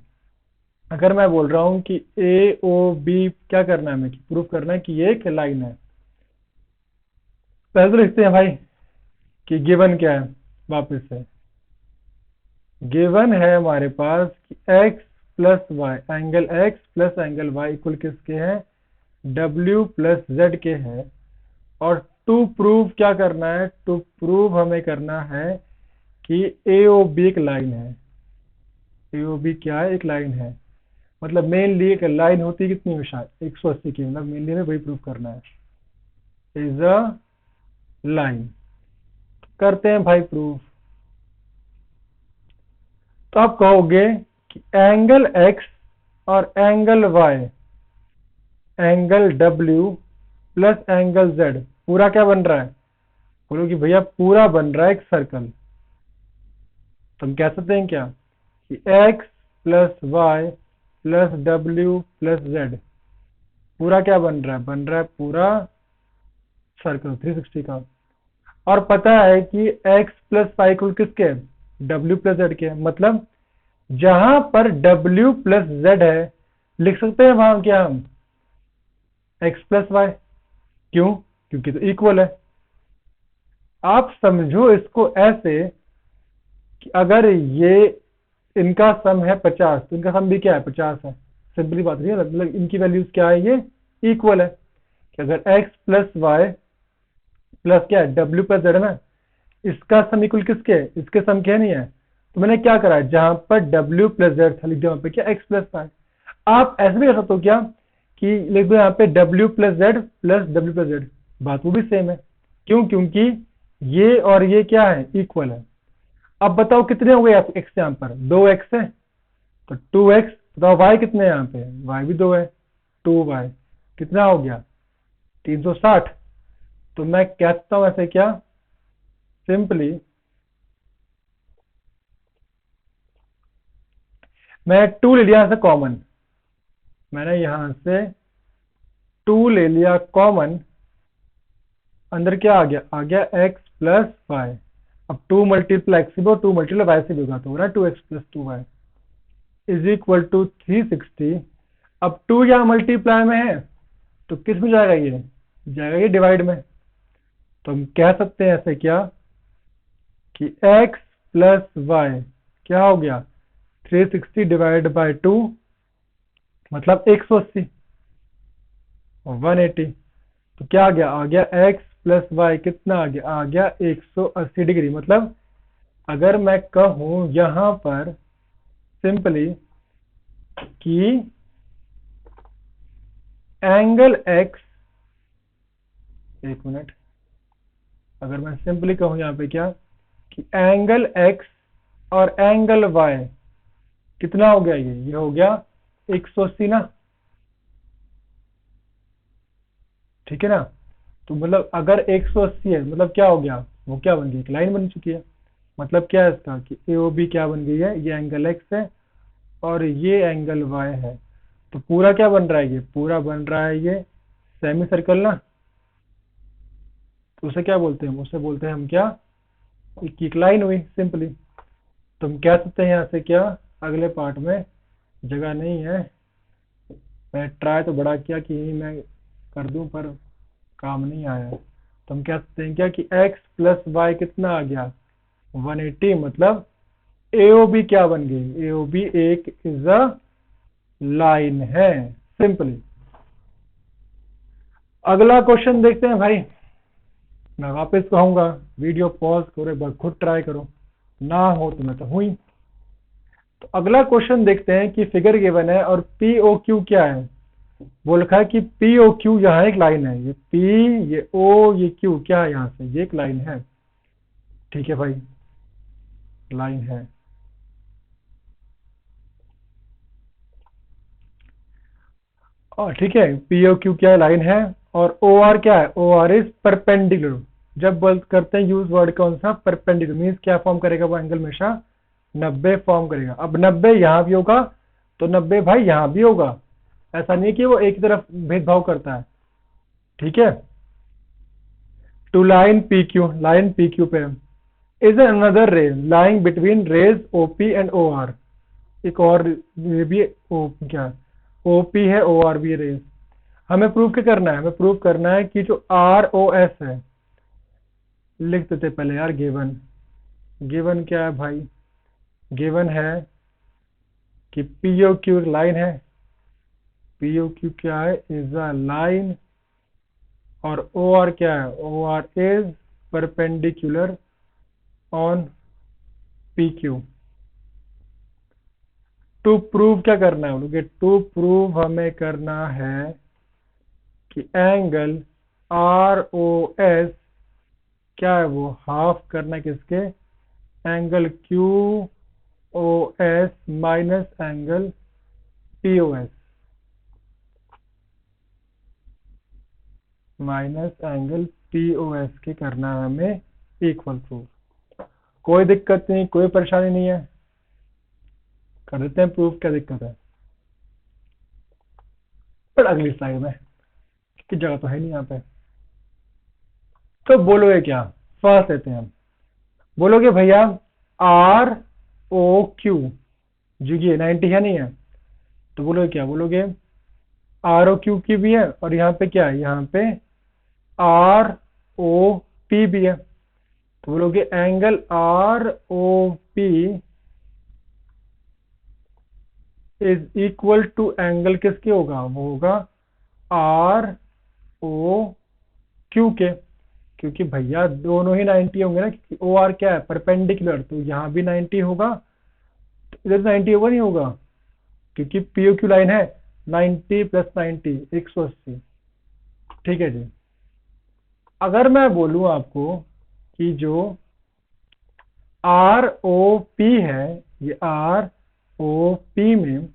अगर मैं बोल रहा हूं कि ए ओ बी क्या करना है हमें, प्रूफ करना है कि ये एक लाइन है। पहले तो लिखते हैं भाई कि गिवन क्या है, वापस से गिवन है हमारे पास कि x plus y, angle x plus angle y equal किसके हैं, डब्ल्यू प्लस जेड के हैं। और टू प्रूव क्या करना है, टू प्रूव हमें करना है कि ए ओ बी एक लाइन है। ए ओ बी क्या है, एक लाइन है, मतलब मेनली एक लाइन होती है कितनी हमेशा 180 की, मतलब मेनली में वही प्रूव करना है, इज अ लाइन। करते हैं भाई प्रूफ। तो आप कहोगे कि एंगल एक्स और एंगल वाई, एंगल डब्ल्यू प्लस एंगल जेड पूरा क्या बन रहा है, बोलो कि भैया पूरा बन रहा है एक सर्कल। तो हम कह सकते हैं क्या कि एक्स प्लस वाई प्लस डब्ल्यू प्लस जेड पूरा क्या बन रहा है, बन रहा है पूरा सर्कल 360 का। और पता है कि x प्लस वाई इक्वल किसके, डब्ल्यू प्लस जेड के, मतलब जहां पर डब्ल्यू प्लस जेड है लिख सकते हैं वहां क्या हम एक्स प्लस वाई। क्यों, क्योंकि तो इक्वल है। आप समझो इसको ऐसे कि अगर ये इनका सम है 50 तो इनका सम भी क्या है 50 है। सिंपली बात नहीं है, मतलब इनकी वैल्यूज क्या है, ये इक्वल है कि अगर x प्लस वाई प्लस क्या है w प्लस जेड है ना, इसका सम इक्वल किसके है, इसके सम के नहीं है। तो मैंने क्या करा, जहां पर w प्लस जेड था लिख दिया वहां पे क्या x प्लस वाई। आप ऐसे भी कर सकते हो क्या कि लिख दो यहाँ पे w plus Z plus w plus Z, बात वो भी सेम है। क्यों, क्योंकि ये और ये क्या है इक्वल है। अब बताओ कितने हो गए x यहाँ पर 2x है तो 2x, बताओ y कितने हैं यहाँ पे, y भी 2 है, 2y कितना हो गया 360। तो मैं कह सकता हूं ऐसे क्या, सिंपली मैं 2 ले लिया यहाँ से कॉमन, मैंने यहां से 2 ले लिया कॉमन, अंदर क्या आ गया x प्लस वाई। अब 2 मल्टीप्लाई एक्स से भी 2 मल्टीप्लाई वाई से भी होगा तो होगा 2x plus 2y is equal to 360। अब 2 यहाँ मल्टीप्लाई में है तो किस में जाएगा, ये जाएगा ये डिवाइड में। तो हम कह सकते हैं ऐसे क्या कि x प्लस वाई क्या हो गया 360 डिवाइड बाई 2 मतलब 180 और 180। तो क्या आ गया x प्लस वाई कितना आ गया 180 डिग्री। मतलब अगर मैं कहूं यहां पर सिंपली कि एंगल x, एक मिनट, अगर मैं सिंपली कहूं यहां पे क्या कि एंगल x और एंगल y कितना हो गया, ये हो गया 180 ना, ठीक है ना। तो मतलब अगर 180 है मतलब क्या हो गया, वो क्या बन गई, एक लाइन बन चुकी है। मतलब क्या है इसका कि AOB क्या बन गई है, ये एंगल x है और ये एंगल y है। तो पूरा क्या बन रहा है, ये पूरा बन रहा है ये सेमी सर्कल ना। तो उसे क्या बोलते हैं, उसे बोलते हैं हम क्या, एक लाइन हुई सिंपली। तो हम कह सकते हैं यहाँ से क्या, अगले पार्ट में जगह नहीं है, मैं ट्राई तो बड़ा किया कि यही मैं कर दूं पर काम नहीं आया। तो हम कह सकते हैं क्या कि x प्लस वाई कितना आ गया 180। मतलब AOB क्या बन गई, AOB एक इज अ लाइन है सिंपली। अगला क्वेश्चन देखते हैं भाई। मैं वापस कहूंगा वीडियो पॉज करो, एक बार खुद ट्राई करो, ना हो तो मैं तो हुई। तो अगला क्वेश्चन देखते हैं कि फिगर गिवन है और POQ क्या है। वो लिखा है कि POQ यहाँ एक लाइन है, ये P, ये O, ये Q क्या है, यहाँ से ये एक लाइन है, ठीक है भाई, लाइन है। और ठीक है POQ क्या है, लाइन है। और OR क्या है, OR इज परपेंडिकुलर। जब बात करते हैं यूज वर्ड कौन सा, परपेंडिकुलर, मीन्स क्या फॉर्म करेगा वो एंगल हमेशा 90 फॉर्म करेगा। अब 90 यहाँ भी होगा तो 90 भाई यहाँ भी होगा, ऐसा नहीं कि वो एक ही तरफ भेदभाव करता है, ठीक है। टू लाइन पी क्यू पे is another ray lying between rays OP and OR। एक और ये भी क्या OP है, OR भी रेज। हमें प्रूव क्या करना है, हमें प्रूव करना है कि जो ROS है, लिख देते पहले यार, गिवन, गिवन क्या है भाई, गिवन है कि POQ एक लाइन है, POQ क्या है इज अ लाइन, और OR क्या है, OR is perpendicular on PQ। To prove क्या करना है बोलोगे, टू प्रूव हमें करना है कि एंगल ROS क्या है, वो हाफ करना है किसके, angle QOS minus angle POS, minus angle POS के करना है हमें इक्वल प्रूफ। कोई दिक्कत नहीं, कोई परेशानी नहीं है, कर देते हैं प्रूफ, क्या दिक्कत है। पर अगली स्लाइड में की जगह तो है नहीं यहाँ पे। तो बोलोगे क्या, फर्स्ट लेते हैं हम, बोलोगे भैया ROQ जो ये 90 है नहीं है, तो बोलोगे क्या, बोलोगे ROQ की भी है और यहाँ पे क्या है, यहाँ पे आर ओ पी भी है, तो बोलोगे angle R O P is equal to angle किसके होगा, वो होगा आर ओ क्यू के, क्योंकि भैया दोनों ही 90 होंगे ना, क्योंकि ओ आर क्या है, परपेंडिकुलर, तो यहाँ भी 90 होगा, तो इधर 90 होगा नहीं होगा, क्योंकि पीओ क्यू लाइन है 90 प्लस 90 180। ठीक है जी। अगर मैं बोलूं आपको कि जो आर ओ पी है, ये आर ओ पी में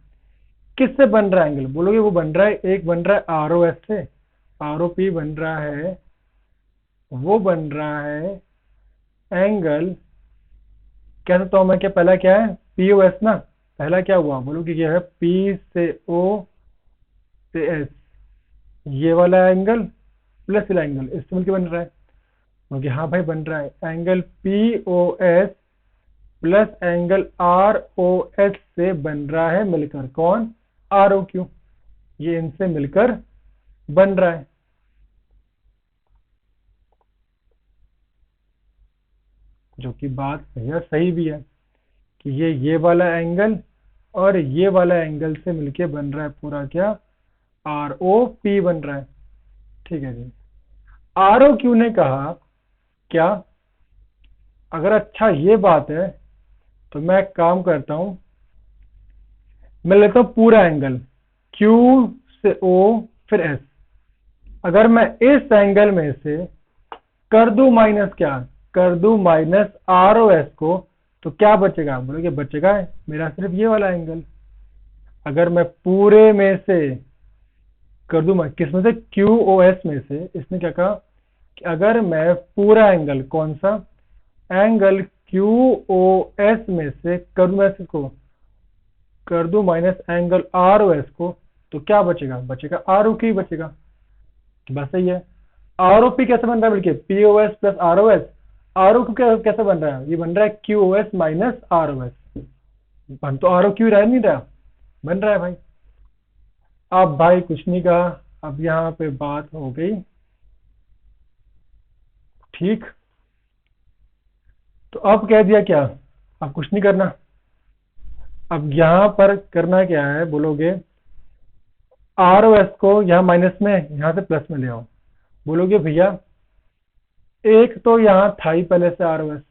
किससे बन रहा है एंगल, बोलोगे वो बन रहा है, एक बन रहा है आर ओ एस से, आर ओ पी बन रहा है, वो बन रहा है एंगल, कह सकता हूं मैं, क्या पहला क्या है पी ओ एस ना, पहला क्या हुआ, बोलो कि ये है पी से ओ से एस, ये वाला एंगल प्लस वाला एंगल इससे मिलकर बन रहा है, क्योंकि हाँ भाई बन रहा है angle P O S plus angle R O S से बन रहा है मिलकर कौन, आर ओ क्यू, ये इनसे मिलकर बन रहा है। जो कि बात भैया सही भी है कि ये वाला एंगल और ये वाला एंगल से मिलके बन रहा है पूरा क्या, आर ओ पी बन रहा है। ठीक है जी। आर ओ क्यू ने कहा क्या, अगर अच्छा ये बात है तो मैं एक काम करता हूं, मैं लेता हूं पूरा एंगल Q से O फिर S, अगर मैं इस एंगल में से कर दूं माइनस क्या, कर दूं माइनस आर ओ एस को, तो क्या बचेगा, बोलोगे बचेगा मेरा सिर्फ ये वाला एंगल। अगर मैं पूरे में से कर दूं, मैं किस में से, क्यू ओ एस में से, इसने क्या कहा कि अगर मैं पूरा एंगल, कौन सा एंगल क्यू ओ एस में से कर दूं, मैं इसको कर दूं minus angle R O S को, तो क्या बचेगा, बचेगा आर ओ की बचेगा। तो बस सही है। आर ओ पी कैसे बन रहा है, बल्कि P O S plus R O S, R O कैसे बन रहा है, ये बन रहा है Q O S minus R O S, बन तो आर ओ क्यू रह नहीं रहा, बन रहा है भाई। अब भाई कुछ नहीं कहा, अब यहाँ पे बात हो गई ठीक, तो अब कह दिया क्या, अब कुछ नहीं करना, अब यहाँ पर करना क्या है, बोलोगे आर ओ एस को यहाँ माइनस में, यहाँ से प्लस में ले आओ, बोलोगे भैया एक तो यहाँ था ही पहले से आर ओ एस,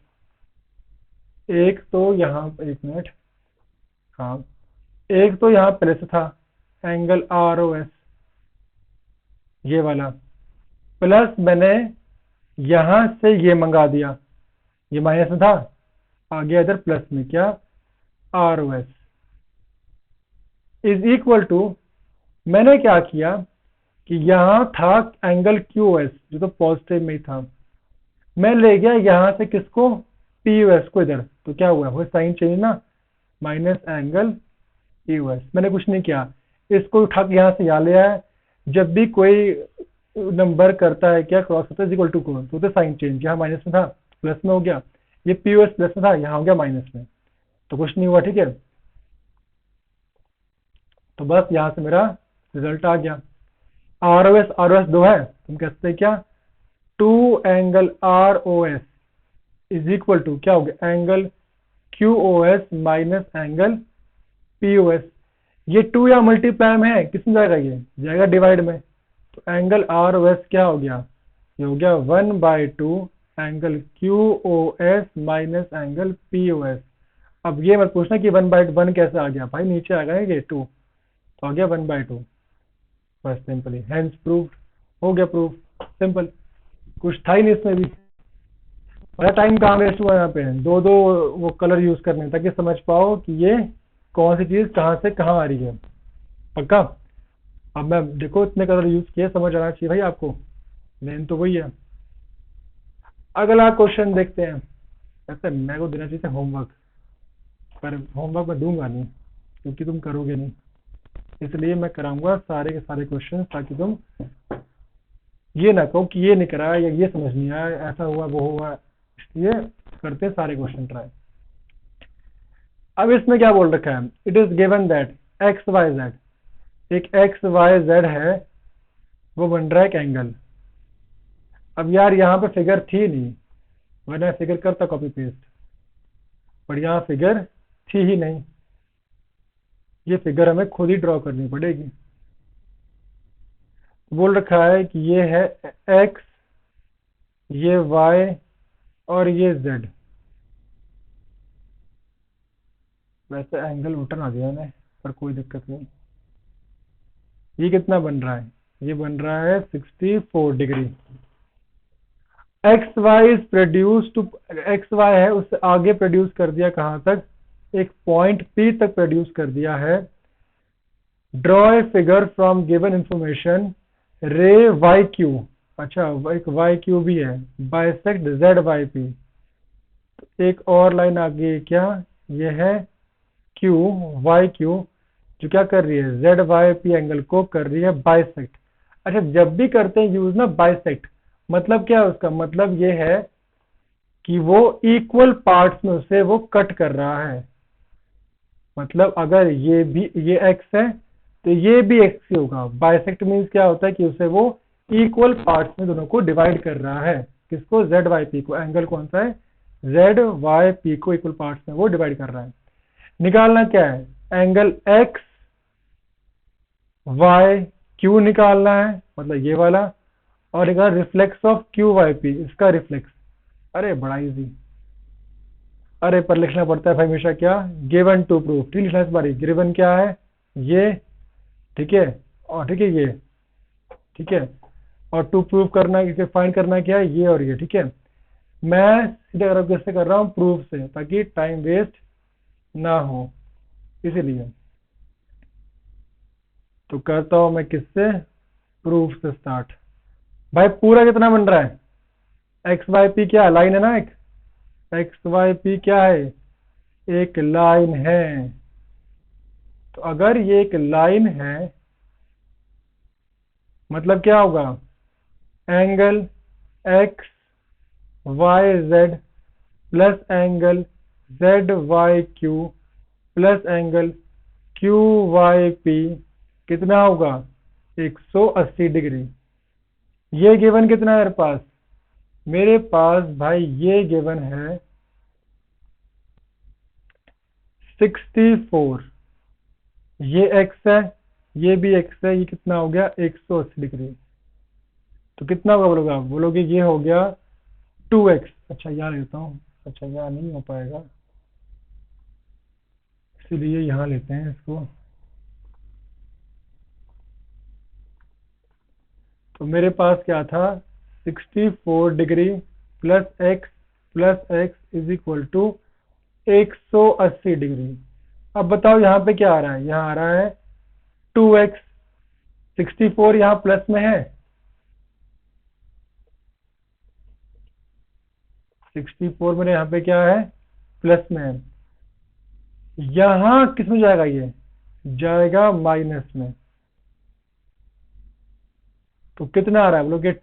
एक तो यहाँ, एक मिनट, हाँ एक तो यहाँ पहले से था एंगल आर ओ एस ये वाला, प्लस मैंने यहाँ से ये मंगा दिया, ये माइनस में था, आ गया इधर प्लस में क्या, R O S is equal to, मैंने क्या किया कि यहाँ था एंगल क्यू ओ एस जो तो पॉजिटिव में ही था, मैं ले गया यहाँ से किसको, पी ओ एस को इधर, तो क्या हुआ, वो साइन चेंज ना, minus angle P O S, मैंने कुछ नहीं किया, इसको उठा के यहाँ से यहाँ ले आया, जब भी कोई नंबर करता है क्या क्रॉस होता है इक्वल टू को, तो साइन चेंज, यहाँ माइनस में था प्लस में हो गया, ये पी ओ एस प्लस में था यहाँ हो गया माइनस में, तो कुछ नहीं हुआ। ठीक है, तो बस यहाँ से मेरा रिजल्ट आ गया, आर ओ एस दो है, तुम कहते हैं क्या, two angle R O S is equal to क्या हो गया, angle Q O S minus angle P O S, ये टू या मल्टीप्लाई में है, किस में जाएगा, ये जाएगा डिवाइड में, तो एंगल आर ओ एस क्या हो गया, ये हो गया 1/2 angle Q O S minus angle P O S. अब ये मत पूछना कि 1/1 कैसे आ गया, भाई नीचे आ गया ये 2, तो आ गया 1/2, बस सिंपली हैंस प्रूव, हो गया प्रूफ, सिंपल, कुछ था ही नहीं इसमें भी, बड़ा टाइम कहाँ वेस्ट हुआ यहाँ पे, दो दो वो कलर यूज करने ताकि समझ पाओ कि ये कौन सी चीज कहाँ से कहाँ आ रही है, पक्का। अब मैं देखो इतने कलर यूज किए, समझ आना चाहिए भाई आपको, मेन तो वही है। अगला क्वेश्चन देखते हैं, ऐसे मैं को देना चाहिए होमवर्क, पर होमवर्क मैं दूंगा नहीं क्योंकि तुम करोगे नहीं, इसलिए मैं कराऊंगा सारे के सारे क्वेश्चन, ताकि तुम ये ना कहो कि ये नहीं करा या ये समझ नहीं आया, ऐसा हुआ वो हुआ, इसलिए करते सारे क्वेश्चन ट्राई। अब इसमें क्या बोल रखा है, it is given that X Y Z, एक एक्स वाई जेड है, वो बन रहा है एक एंगल, अब यार यहाँ पे फिगर थी नहीं, वरना फिगर करता कॉपी पेस्ट, पर यहाँ फिगर थी ही नहीं, ये फिगर हमें खुद ही ड्रॉ करनी पड़ेगी। बोल रखा है कि ये है x, ये y और ये z। वैसे एंगल उल्टा ना दिया मैंने, पर कोई दिक्कत नहीं। ये कितना बन रहा है? ये बन रहा है 64 degree. X Y is produce to, X Y है उससे आगे प्रोड्यूस कर दिया कहाँ तक? एक पॉइंट P तक प्रोड्यूस कर दिया है। Draw a figure from given information, रे वाई क्यू, अच्छा एक वाई क्यू भी है, बाइसेक्ट जेड वाई पी। एक और लाइन आगे क्या? ये है क्यू, वाई क्यू, जो क्या कर रही है? जेड वाई पी एंगल को कर रही है बाइसेक्ट। अच्छा, जब भी करते हैं यूज ना बाइसेक्ट, मतलब क्या है उसका? मतलब ये है कि वो इक्वल पार्ट्स में उसे वो कट कर रहा है। मतलब अगर ये भी ये एक्स है तो ये भी एक्स ही होगा। बाइसेक्ट मीन्स क्या होता है कि उसे वो इक्वल पार्ट्स में दोनों को डिवाइड कर रहा है। किसको? जेड वाई पी को। एंगल कौन सा है? जेड वाई पी को इक्वल पार्ट्स में वो डिवाइड कर रहा है। निकालना क्या है? एंगल एक्स वाई क्यू निकालना है, मतलब ये वाला। और एक reflex of Q Y P, इसका रिफ्लेक्स। अरे बड़ा इजी। अरे पर लिखना पड़ता है भाई हमेशा क्या? Given to proof. ठीक लिखना इस बार। गिवन क्या है? ये, ठीक है, और ठीक है ये, ठीक है, और टू प्रूफ करना, इसे फाइंड करना क्या है? ये और ये, ठीक है। मैं सीधे कैसे कर रहा हूँ? प्रूफ से, ताकि टाइम वेस्ट ना हो, इसीलिए। तो करता हूं मैं किससे? प्रूफ से स्टार्ट। भाई पूरा कितना बन रहा है? एक्स वाई पी क्या लाइन है ना? एक एक्स वाई पी क्या है? एक लाइन है। तो अगर ये एक लाइन है, मतलब क्या होगा? Angle X Y Z plus angle Z Y Q plus angle Q Y P कितना होगा? 180 डिग्री। ये गिवन कितना है मेरे पास? मेरे पास भाई ये गिवन है 64। ये एक्स है, ये भी एक्स है, ये कितना हो गया? 180 डिग्री। तो कितना होगा बोलोगे आप? बोलोगे ये हो गया 2x। अच्छा यहाँ लेता हूँ, अच्छा यहाँ नहीं हो पाएगा, इसीलिए यहाँ लेते हैं इसको। तो मेरे पास क्या था? 64 degree plus x is equal to 180 degree. अब बताओ यहाँ पे क्या आ रहा है? यहाँ आ रहा है 2x। 64 यहाँ प्लस में है, 64 मेरे यहाँ पे क्या है? प्लस में है। यहाँ किस में जाएगा? ये जाएगा माइनस में। तो कितना आ रहा है? बोलोगे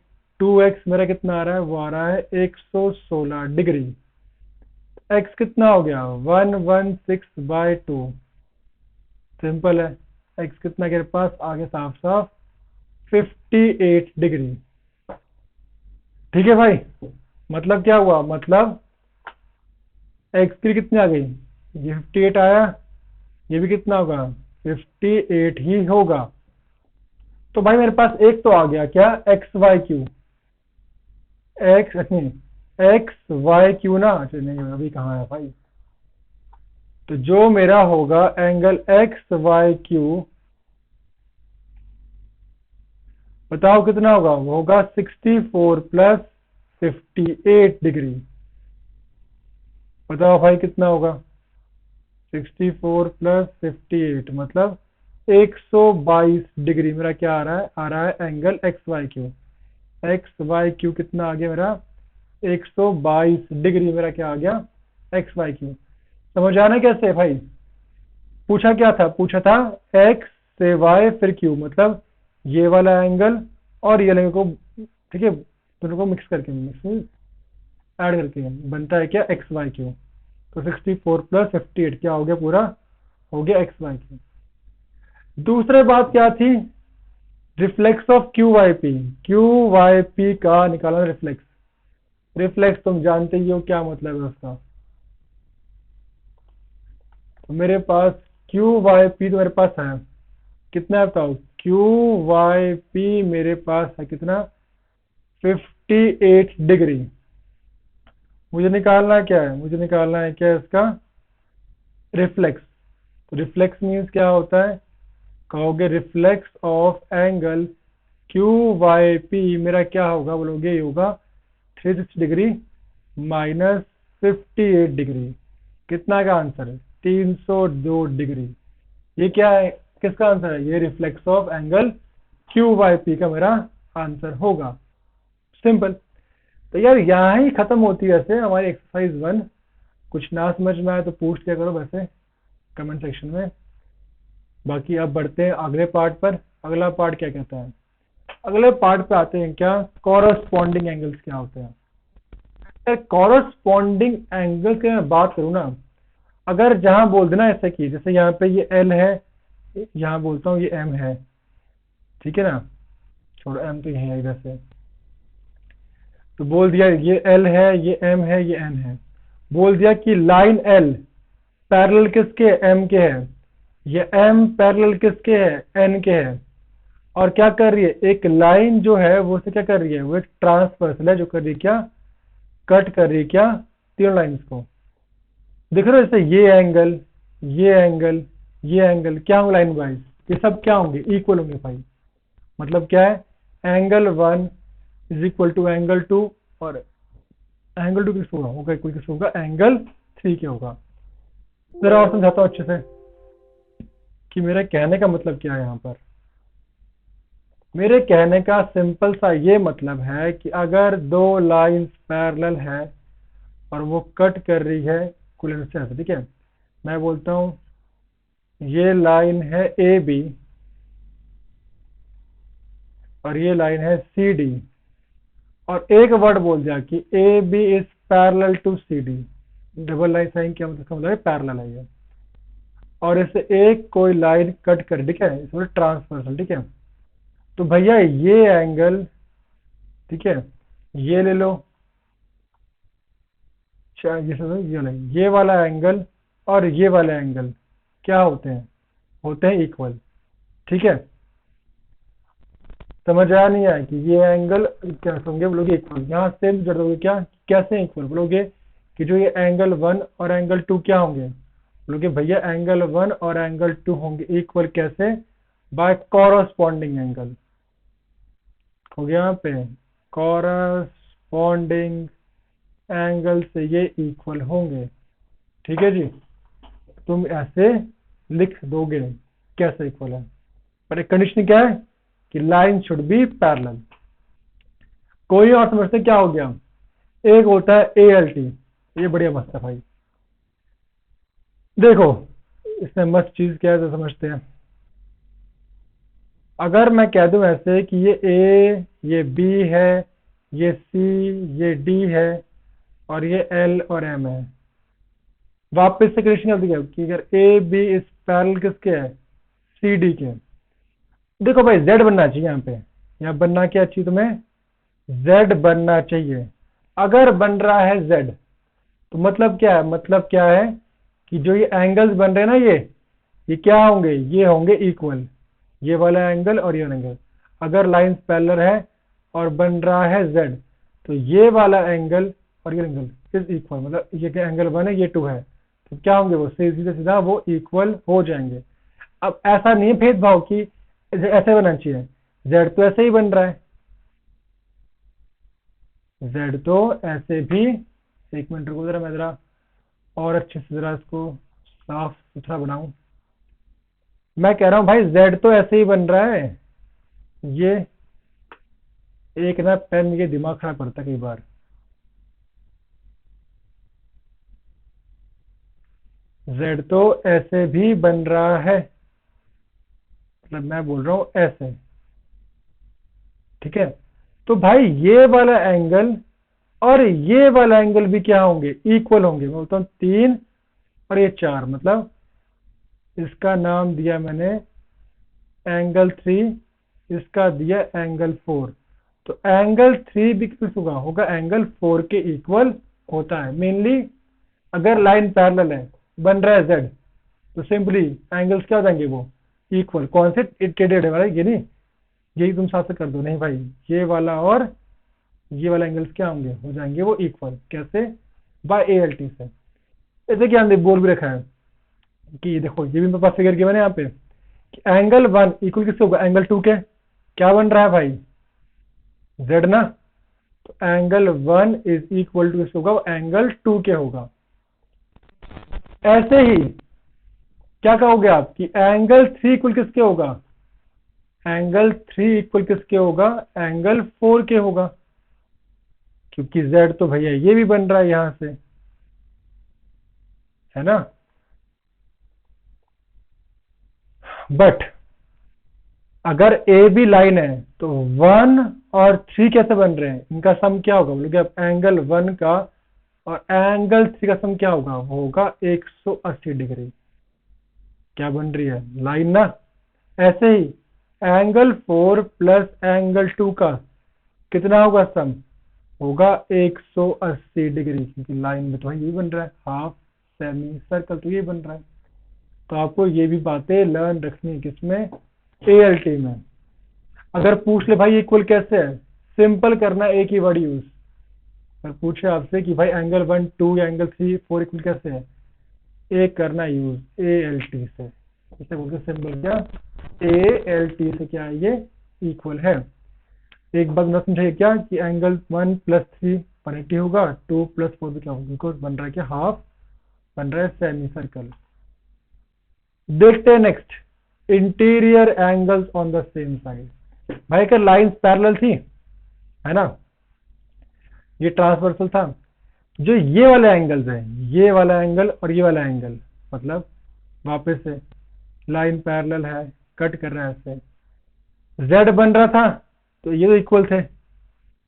2x मेरा कितना आ रहा है? वो आ रहा है 116 डिग्री। x कितना हो गया? 116/2। सिंपल है। x कितना के पास आगे साफ साफ 58 डिग्री। ठीक है भाई, मतलब क्या हुआ? मतलब x की कितनी आ गई? ये 58 आया, ये भी कितना होगा? 58 ही होगा। तो भाई मेरे पास एक तो आ गया क्या? एक्स वाई क्यू, एक्स नहीं, एक्स वाई क्यू ना। अच्छा नहीं, अभी कहाँ है भाई? तो जो मेरा होगा एंगल एक्स वाई क्यू, बताओ कितना होगा? वो होगा 64 प्लस 58 डिग्री। बताओ भाई कितना होगा? 64 प्लस 58 मतलब 122 डिग्री मेरा क्या आ रहा है? आ रहा है angle X Y Q. X Y Q कितना आ गया मेरा? 122 डिग्री मेरा क्या आ गया? X Y Q. समझ आना कैसे भाई? पूछा क्या था? पूछा था एक्स से वाई फिर क्यू, मतलब ये वाला एंगल और ये एंगल को, ठीक है, दोनों को मिक्स करके, ऐड करके बनता है क्या? X Y Q. तो 64 प्लस 58 क्या हो गया? पूरा हो गया एक्स वाई क्यू। दूसरी बात क्या थी? Reflex of Q Y P, Q Y P का निकालना रिफ्लेक्स। रिफ्लेक्स तुम जानते ही हो क्या मतलब है उसका। तो मेरे पास क्यू वाई पी तो मेरे पास है कितना, बताओ। क्यू वाई पी मेरे पास है कितना, 58 डिग्री। मुझे निकालना क्या है, मुझे निकालना है क्या इसका रिफ्लेक्स। तो रिफ्लेक्स मीन्स क्या होता है, कहोगे reflex of angle Q Y P मेरा क्या होगा, बोलोगे ये होगा 360 डिग्री माइनस 58 डिग्री। कितना का आंसर है, 302 डिग्री। ये क्या है, किसका आंसर है, ये reflex of angle Q Y P का मेरा आंसर होगा। सिंपल। तो यार यहाँ ही खत्म होती है वैसे हमारी एक्सरसाइज 1। कुछ ना समझ में आए तो पूछ लिया करो वैसे कमेंट सेक्शन में। बाकी अब बढ़ते हैं अगले पार्ट पर। अगला पार्ट क्या कहता है, अगले पार्ट पे आते हैं क्या, कॉरस्पॉन्डिंग एंगल्स क्या होते हैं। कॉरस्पॉन्डिंग एंगल की मैं बात करूँ ना, अगर जहां बोल देना ऐसे कि जैसे यहाँ पे ये एल है, यहाँ बोलता हूँ ये एम है, ठीक है ना, छोड़ो एम तो यही है इधर से, तो बोल दिया ये एल है, ये एम है, ये एन है। बोल दिया कि लाइन एल पैरेलल किसके, एम के है, ये एम पैरेलल किसके है, एन के है। और क्या कर रही है, एक लाइन जो है वो से क्या कर रही है, वो एक ट्रांसवर्सल है जो कर रही है क्या, कट कर रही है क्या, तीनों लाइंस को। देख रहे हो जैसे ये एंगल, ये एंगल, ये एंगल क्या होंगे लाइन वाइज, ये सब क्या होंगे, इक्वल होंगे भाई। मतलब क्या है, angle 1 is equal to angle 2, और एंगल 2 किस होगा, कोई किस होगा, एंगल 3 के होगा। जरा और समझाता हूँ अच्छे से कि मेरा कहने का मतलब क्या है यहाँ पर। मेरे कहने का सिंपल सा ये मतलब है कि अगर दो लाइंस पैरेलल है और वो कट कर रही है कुल से, ठीक है, मैं बोलता हूँ ये लाइन है ए बी और ये लाइन है सी डी, और एक वर्ड बोल दिया कि A B is parallel to C D. Double line sign क्या मतलब, इसका मतलब है पैरेलल है ये, और इसे एक कोई लाइन कट कर, ठीक है, इसमें ट्रांसवर्सल, ठीक है। तो भैया ये एंगल, ठीक है, ये ले लो, ये वाला एंगल और ये वाला एंगल क्या होते हैं, होते हैं इक्वल, ठीक है। समझ आया नहीं आया कि ये एंगल क्या होंगे, बोलोगे इक्वल। यहाँ सेम जोड़ दोगे क्या, कैसे इक्वल, बोलोगे कि जो ये एंगल 1 और एंगल 2 क्या होंगे, बोलोगे भैया एंगल 1 और एंगल 2 होंगे इक्वल, कैसे, बाय कॉरस्पॉन्डिंग एंगल। हो गया यहाँ पे, कॉरस्पॉन्डिंग एंगल से ये इक्वल होंगे, ठीक है जी। तुम ऐसे लिख दोगे कैसे इक्वल है, पर एक कंडीशन क्या है कि लाइन शुड बी पैरेलल। कोई और समझते क्या हो गया, एक होता है ALT, ये बढ़िया मस्त है भाई। देखो इसमें मस्त चीज क्या है तो समझते हैं। अगर मैं कह दूं ऐसे कि ये A, ये B है, ये C, ये D है, और ये L और M है, वापस से कंडीशन कर दिया कि अगर A B इस पैरेलल किसके है, CD के। देखो भाई Z बनना चाहिए यहाँ पे, यहाँ बनना क्या चाहिए तुम्हें, Z बनना चाहिए। अगर बन रहा है Z तो मतलब क्या है, मतलब क्या है कि जो ये एंगल्स बन रहे हैं ना, ये क्या होंगे, ये होंगे इक्वल, ये वाला एंगल और ये वाला एंगल। अगर लाइंस पैरेलल है और बन रहा है Z, तो ये वाला एंगल और ये एंगल इज इक्वल, मतलब ये एंगल 1 है, ये 2 है, तो क्या होंगे वो सीधा सीधा वो इक्वल हो जाएंगे। अब ऐसा नहीं है भेदभाव कि ऐसे बनना चाहिए, Z तो ऐसे ही बन रहा है, Z तो ऐसे भी, एक मिनट रुको जरा, मैं जरा और अच्छे से जरा इसको साफ सुथरा बनाऊं। मैं कह रहा हूं भाई Z तो ऐसे ही बन रहा है, ये एक ना पेन ये दिमाग खराब करता है कई बार। Z तो ऐसे भी बन रहा है, मतलब मैं बोल रहा हूं ऐसे, ठीक है। तो भाई ये वाला एंगल और ये वाला एंगल भी क्या होंगे, इक्वल होंगे। मैं बोलता हूं 3 और ये 4, मतलब इसका नाम दिया मैंने एंगल 3 इसका दिया एंगल 4, तो एंगल 3 भी कितना होगा एंगल 4 के इक्वल होता है। मेनली अगर लाइन पैरेलल है, बन रहा है z, तो सिंपली एंगल्स क्या हो जाएंगे वो इक्वल। कौन से टेढ़े वाले, ये नहीं, यही तुम साथ से कर दो, नहीं भाई ये वाला और ये वाला एंगल्स क्या होंगे, हो जाएंगे वो इक्वल। कैसे, बाय ALT से। ऐसे क्या हमने बोल भी रखा है कि देखो ये भी मेरे पास फिगर गिवन है यहाँ पे कि एंगल 1 इक्वल किससे होगा एंगल 2 के। क्या बन रहा है भाई, z ना, तो एंगल 1 इज इक्वल टू किससे होगा, एंगल 2 के होगा। ऐसे ही क्या कहोगे आप कि एंगल 3 इक्वल किसके होगा, एंगल 3 इक्वल किसके होगा, एंगल 4 के होगा, क्योंकि z तो भैया ये भी बन रहा है यहां से, है ना। बट अगर ए बी लाइन है तो 1 और 3 कैसे बन रहे हैं, इनका सम क्या होगा, बोलोगे अब एंगल 1 का और एंगल 3 का सम क्या होगा, वो होगा 180 डिग्री। क्या बन रही है, लाइन ना। ऐसे ही एंगल 4 प्लस एंगल 2 का कितना होगा सम, होगा 180 डिग्री, क्योंकि लाइन में तो ये बन रहा है हाफ सेमी सर्कल, तो ये बन रहा है। तो आपको ये भी बातें लर्न रखनी है किसमें, ALT में। अगर पूछ ले भाई इक्वल कैसे है, सिंपल करना, एक ही वर्ड यूज। अगर पूछे आपसे कि भाई एंगल 1 2 या एंगल 3 4 इक्वल कैसे है, एक करना यूज ALT से। इसे बोलते सिंपल क्या, ALT से क्या है ये इक्वल है। एक बात न समझे क्या कि एंगल 1 प्लस 3 180 होगा, 2 प्लस 4 भी क्या होगा, बिकॉज बन रहा है क्या हाफ, बन रहा है सेमी सर्कल। देखते हैं next, interior angles on the same side. भाई अगर लाइंस पैरेलल थी, है ना, ये ट्रांसवर्सल था, जो ये वाले एंगल्स हैं, ये वाला एंगल और ये वाला एंगल, मतलब वापस से लाइन पैरेलल है, कट कर रहा है ऐसे, z बन रहा था तो ये तो इक्वल थे,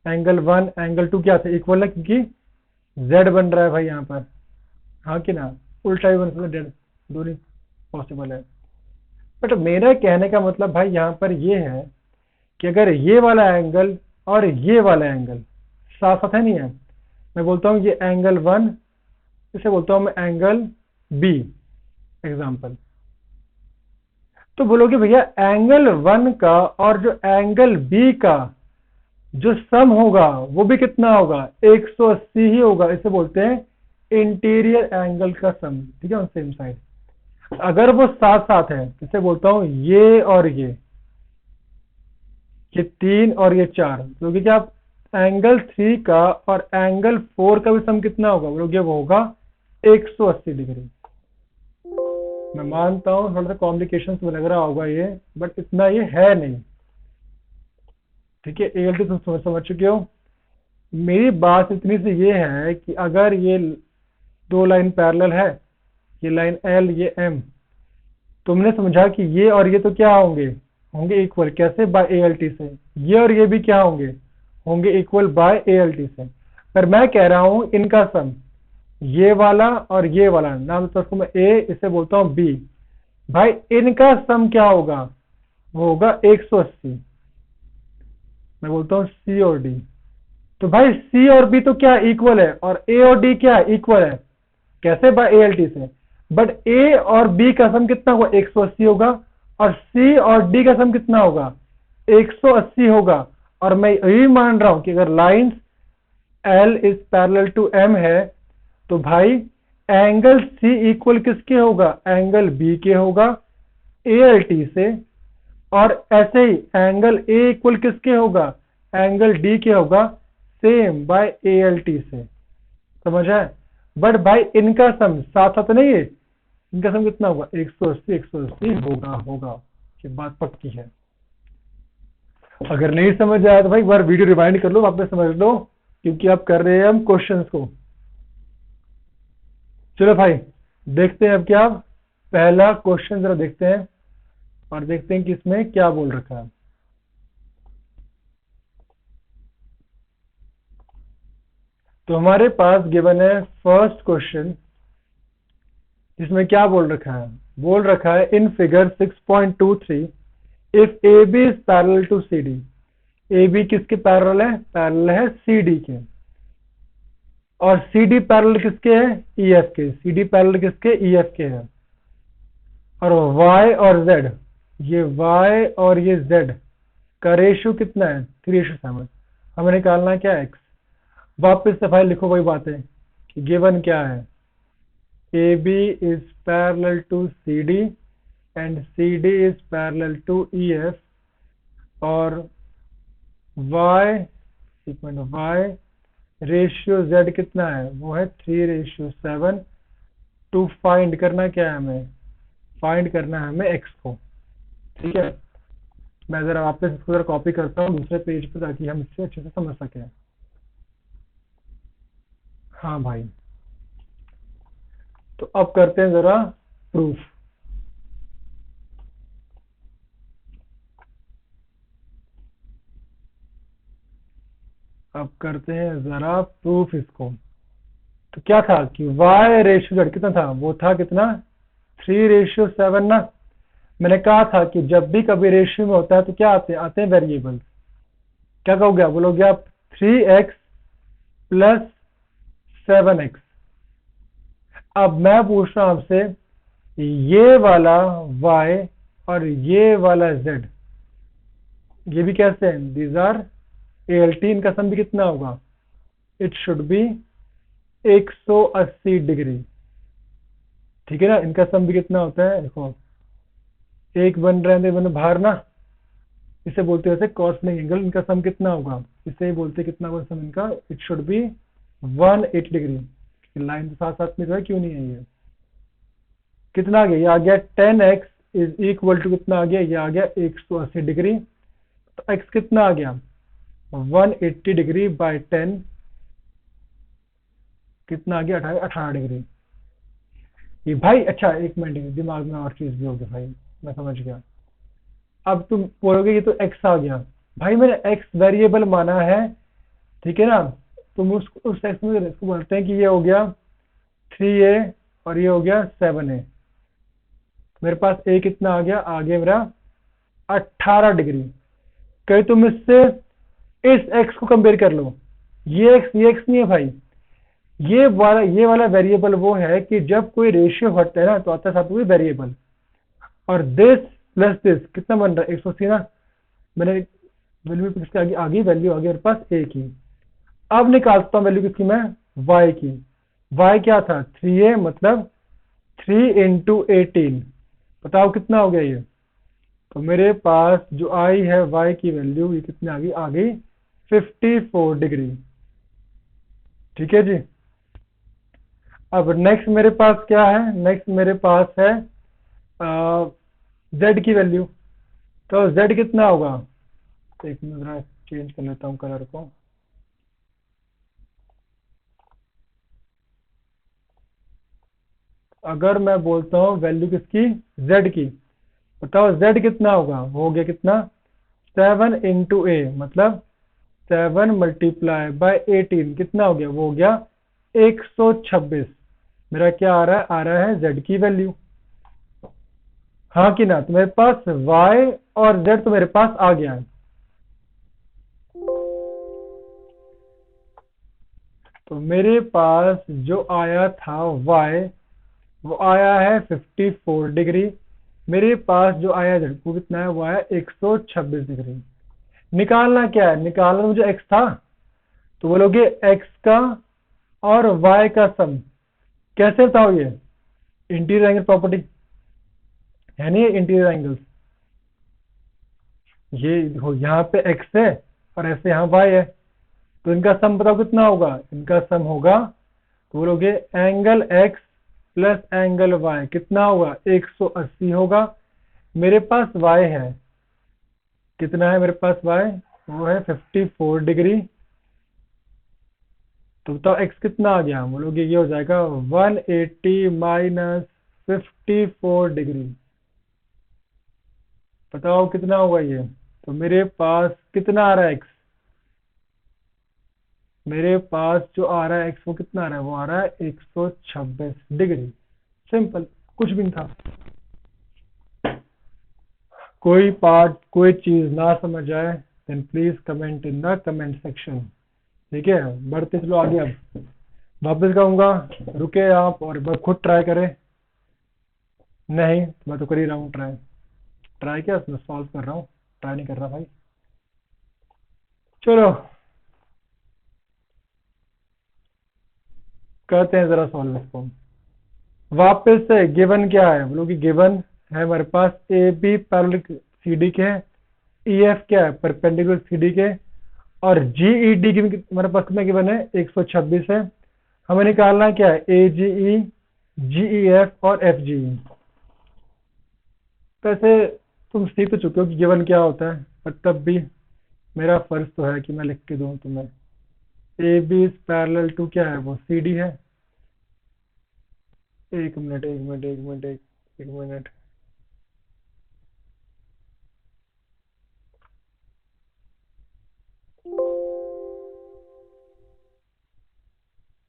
एंगल 1 एंगल 2 क्या थे, इक्वल है, क्योंकि z बन रहा है भाई यहाँ पर, हाँ कि ना, उल्टा भी बन सकता है, डेड दोनों पॉसिबल है। बट मेरा कहने का मतलब भाई यहाँ पर ये है कि अगर ये वाला एंगल और ये वाला एंगल साथ साथ है, नहीं है, मैं बोलता हूँ ये एंगल 1, इसे बोलता हूँ मैं एंगल B एग्जाम्पल, तो बोलोगे भैया एंगल 1 का और जो एंगल B का जो सम होगा वो भी कितना होगा, 180 ही होगा। इसे बोलते हैं इंटीरियर एंगल का सम, ठीक है, ऑन सेम साइड। अगर वो साथ साथ है, इसे बोलता हूं ये और ये 3 और ये 4, क्योंकि क्या आप एंगल 3 का और एंगल 4 का भी सम कितना होगा, बोलोगे वो होगा 180 डिग्री। मैं मानता हूं थोड़ा सा कॉम्प्लिकेशन में लग रहा होगा ये, बट इतना ये है नहीं, ठीक है। ALT तुम समझ चुके हो। मेरी बात इतनी सी ये है कि अगर ये दो लाइन पैरेलल है, ये लाइन L ये M, तुमने समझा कि ये और ये तो क्या होंगे, होंगे इक्वल, कैसे, बाय ALT से। ये और ये भी क्या होंगे, होंगे इक्वल बाय ALT से। पर मैं कह रहा हूं इनका सम, ये वाला और ये वाला, नाम तो इसको मैं A, इसे बोलता हूं B, भाई इनका सम क्या होगा, वो होगा 180, मैं बोलता हूं C और D। तो भाई C और B तो क्या इक्वल है, और A और D क्या इक्वल है, कैसे, बाय ALT से। बट A और B का सम कितना होगा, 180 होगा, और C और D का सम कितना होगा, 180 होगा। और मैं यही मान रहा हूं कि अगर lines L is parallel to M है, तो भाई एंगल C इक्वल किसके होगा, एंगल B के होगा ALT से, और ऐसे ही एंगल A इक्वल किसके होगा, एंगल D के होगा सेम बाय ALT से, समझ है। बट भाई इनका सम साथ साथ नहीं है, इनका सम कितना होगा, 180 180 होगा, ये बात पक्की है। अगर नहीं समझ आया तो भाई एक बार वीडियो रिवाइंड कर लो, वापस समझ लो, क्योंकि आप कर रहे हैं हम क्वेश्चंस को। चलो भाई देखते हैं अब क्या, पहला क्वेश्चन जरा देखते हैं और देखते हैं कि इसमें क्या बोल रखा है। तो हमारे पास गिवन है फर्स्ट क्वेश्चन, जिसमें क्या बोल रखा है, बोल रखा है in figure 6.23 if A B is parallel to C D, A B किसके पैरेलल है? पैरेलल है सी डी के। और सी डी पैरेलल किसके है? ई एफ के। सी डी पैरेलल किसके? ई एफ के है। और y और z, ये y और ये z का रेशियो कितना है? 3:7। हमें निकालना क्या है? x। वापस से भाई लिखो वही बातें कि गिवन क्या है? A B is parallel to C D and C D is parallel to E F और y रेशियो z कितना है? वो है 3:7। टू फाइंड करना क्या है हमें? फाइंड करना है हमें x को। ठीक है, मैं जरा वापस इसको जरा कॉपी करता हूँ दूसरे पेज पे ताकि हम इससे अच्छे से समझ सकें। हाँ भाई, तो अब करते हैं जरा प्रूफ। अब करते हैं जरा प्रूफ इसको। तो क्या था कि y रेशियो z कितना था? वो था कितना? 3:7 ना। मैंने कहा था कि जब भी कभी रेशियो में होता है तो क्या आते हैं वेरिएबल। क्या कहोगे? बोलोगे आप 3x + 7x। अब मैं पूछ रहा हूं आपसे, ये वाला y और ये वाला z, ये भी कैसे हैं? These are ALT। इनका सम भी कितना होगा? It should be 180 degree. ठीक है ना? इनका सम भी कितना होता है? देखो, एक बन रहे हैं बाहर ना, इसे बोलते हैं वैसे कॉर्नर एंगल। इनका सम कितना होगा? इसे ही बोलते कितना होगा सम इनका? It should be 180 degree. Line तो साथ साथ में जो है, क्यों नहीं है? ये कितना आ गया? ये आ गया 10x इज इक्वल टू कितना आ गया? ये आ गया 180 डिग्री। तो x कितना आ गया? 180 डिग्री बाय 10 कितना आ गया? 18 डिग्री। ये भाई अच्छा, एक मिनट, दिमाग में और चीज भी होगी भाई, मैं समझ गया। अब तुम बोलोगे ये तो x आ गया। भाई मैंने x वेरिएबल माना है, ठीक है ना? तुम उस x में इसको बोलते हैं कि ये हो गया 3a और ये हो गया 7a। मेरे पास a कितना आ गया? आ गया मेरा 18 डिग्री। कहीं तुम इससे इस x को कंपेयर कर लो। ये x नहीं है भाई। ये वाला वेरिएबल वो है कि जब कोई रेशियो हटता है ना तो आता है साथ में वेरिएबल। और दिस प्लस दिस कितना बन रहा है? 180 ना। मैंने वैल्यू किसके आगे? आगे वैल्यू आ गई मेरे पास a की। अब निकालता हूँ वैल्यू किसकी? मैं y की। y क्या था? 3a, मतलब 3 × 18। बताओ कितना हो गया ये? तो मेरे पास जो आई है y की वैल्यू, ये कितनी आ गई? आ गई 54 डिग्री। ठीक है जी। अब नेक्स्ट मेरे पास क्या है? नेक्स्ट मेरे पास है z की वैल्यू। तो z कितना होगा? एक मिनट चेंज कर लेता हूँ कलर को। अगर मैं बोलता हूँ वैल्यू किसकी? z की। बताओ z कितना होगा? वो हो गया कितना? 7 × a, मतलब 7 × 18 कितना हो गया? वो हो गया 126। मेरा क्या आ रहा है? आ रहा है z की वैल्यू। हाँ कि ना? तो मेरे पास y और z तो मेरे पास आ गया है। तो मेरे पास जो आया था y, वो आया है 54 डिग्री। मेरे पास जो आया z, वो कितना है? वो आया 126 डिग्री। निकालना क्या है? निकालना मुझे x था। तो बोलोगे x का और y का सम कैसे? बताओ। ये इंटीरियर एंगल प्रॉपर्टी है नहीं? इंटीरियर एंगल्स, ये देखो यहाँ पे x है और ऐसे यहाँ y है, तो इनका सम बताओ कितना होगा? इनका सम होगा, तो बोलोगे angle x plus angle y कितना होगा? 180 होगा। मेरे पास y है, कितना है मेरे पास y? वो है 54 डिग्री। तो बताओ x कितना आ गया? बोलोगे ये हो जाएगा 180 माइनस 54 डिग्री। बताओ कितना होगा ये? तो मेरे पास कितना आ रहा है x? मेरे पास जो आ रहा है x, वो कितना आ रहा है? वो आ रहा है 126 डिग्री। सिंपल, कुछ भी नहीं था। कोई पार्ट कोई चीज ना समझ आए then please comment in the comment section. ठीक है, बढ़ते चलो आगे। अब वापस कहूंगा रुके आप और एक बार खुद ट्राई करें। नहीं मैं तो कर ही रहा हूँ ट्राई। ट्राई क्या, मैं सॉल्व कर रहा हूँ, ट्राई नहीं कर रहा भाई। चलो करते हैं जरा सॉल्व इसको। वापस से गिवन क्या है, बोलो कि गिवन है हमारे पास A B parallel C D के, ई एफ क्या है परपेंडिकुलर सी डी के, और जी ई डी हमारे पास कितना गिवन है 126 है। हमें निकालना क्या है ए जी ई, जी ई एफ और एफ जी ई। वैसे तुम सीख तो चुके हो कि गिवन क्या होता है, पर तब भी मेरा फर्ज तो है कि मैं लिख के दूं तुम्हें। A B is parallel to क्या है, वो सी डी है। एक मिनट एक मिनट एक मिनट एक मिनट।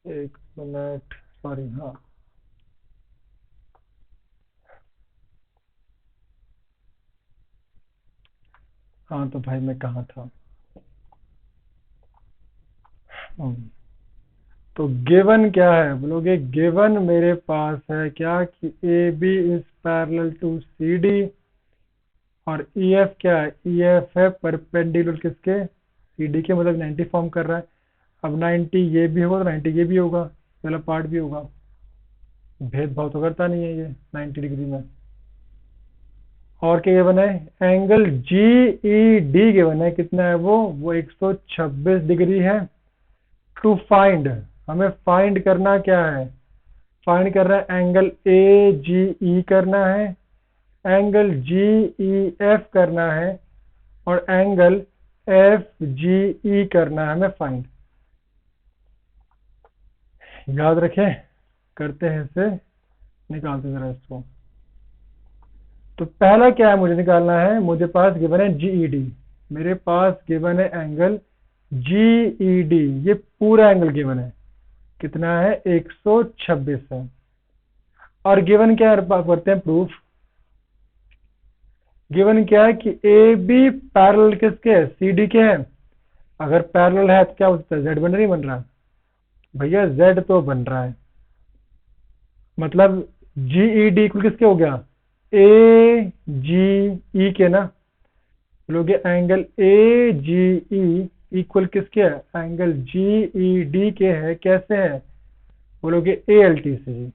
एक मिनट सॉरी। हाँ हाँ तो भाई मैं कहाँ था। हम्म, तो गिवन क्या है बोलोगे, गिवन मेरे पास है क्या कि A B is parallel to C D, और ई एफ क्या है, ई एफ है परपेंडिकुलर किसके, सी डी के, मतलब 90 फॉर्म कर रहा है। अब 90 ये भी होगा तो 90 ये भी होगा, पहला पार्ट भी होगा। भेदभाव तो करता नहीं है ये 90 डिग्री में। और क्या गिवन है, angle G E D given है, कितना है वो 126 डिग्री है। टू फाइंड, हमें फाइंड करना क्या है, फाइंड करना है एंगल ए जी ई करना है, एंगल जी ई एफ करना है, और एंगल एफ जी ई करना है हमें फाइंड। याद रखें, करते हैं इसे, निकालते हैं जरा इसको। तो पहला क्या है मुझे निकालना है, मुझे पास गिवन है जी ई डी, मेरे पास गिवन है एंगल जी ई डी, ये पूरा एंगल गिवन है, कितना है 126 है। और गिवन क्या है करते हैं प्रूफ। गिवन क्या है कि ए बी पैरेलल किसके है, सी डी के हैं। अगर पैरेलल है तो क्या होता है, जेड बन नहीं बन रहा भैया, जेड तो बन रहा है। मतलब जी ई डी इक्वल किसके हो गया, ए जी ई के ना। बोलोगे angle A G E equal किसके है, एंगल जी ई डी के है, कैसे है, बोलोगे ए एल टी से जी।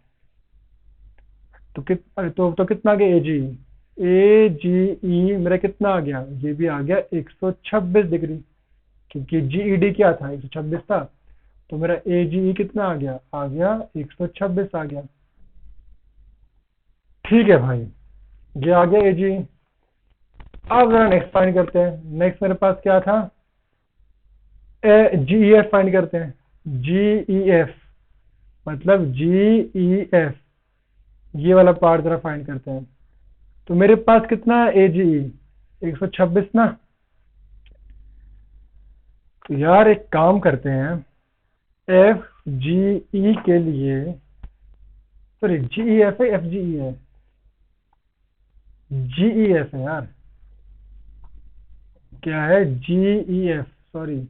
तो कितना आ गया ए जी ई मेरा कितना आ गया, ये भी आ गया 126 डिग्री, क्योंकि जी ई डी क्या था 126 था, तो मेरा ए जी ई कितना आ गया 126 आ गया। ठीक है भाई, ये आ गया ए जी। अब जरा नेक्स्ट फाइंड करते हैं। नेक्स्ट मेरे पास क्या था, जी ई एफ फाइंड करते हैं। जी ई एफ मतलब जी ई एफ, ये वाला पार्ट जरा फाइंड करते हैं। तो मेरे पास कितना है ए जी ई 126 ना। तो यार एक काम करते हैं, एफ जी ई के लिए, सॉरी जी ई एफ है एफ जी ई है, जी ई एफ है यार, क्या है जी ई एफ, सॉरी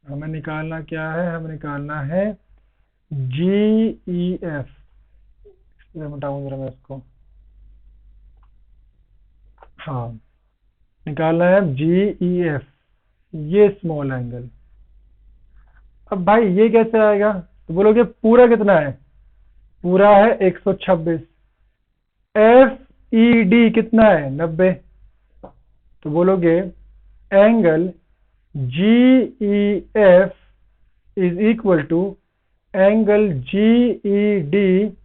हमें निकालना क्या है, हमें निकालना है जी ई एफ। हटाऊं जरा मैं इसको। हाँ निकालना है जी ई एफ, ये स्मॉल एंगल। अब भाई ये कैसे आएगा, तो बोलोगे पूरा कितना है, पूरा है 126, एफ ई डी कितना है 90, तो बोलोगे angle G E F is equal to angle G E D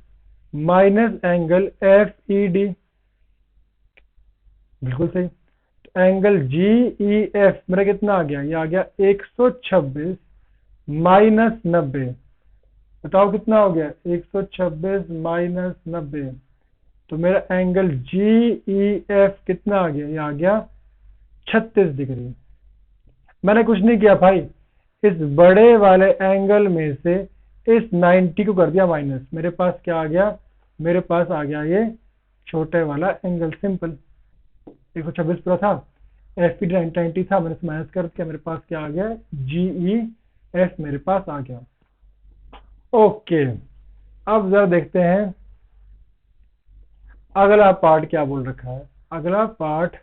minus angle F E D. बिल्कुल सही। एंगल जी ई एफ मेरा कितना आ गया, ये आ गया 126 माइनस 90, बताओ कितना हो गया 126 माइनस 90, तो मेरा एंगल जी ई एफ कितना आ गया, ये आ गया 36 डिग्री। मैंने कुछ नहीं किया भाई, इस बड़े वाले एंगल में से इस 90 को कर दिया माइनस, मेरे पास क्या आ गया मेरे पास आ गया ये छोटे वाला एंगल, सिंपल। 126 पूरा था, एफ पी 90 था, मैंने माइनस कर दिया, मेरे पास क्या आ गया, जी ई एफ मेरे पास आ गया। ओके, अब जरा देखते हैं अगला पार्ट क्या बोल रखा है। अगला पार्ट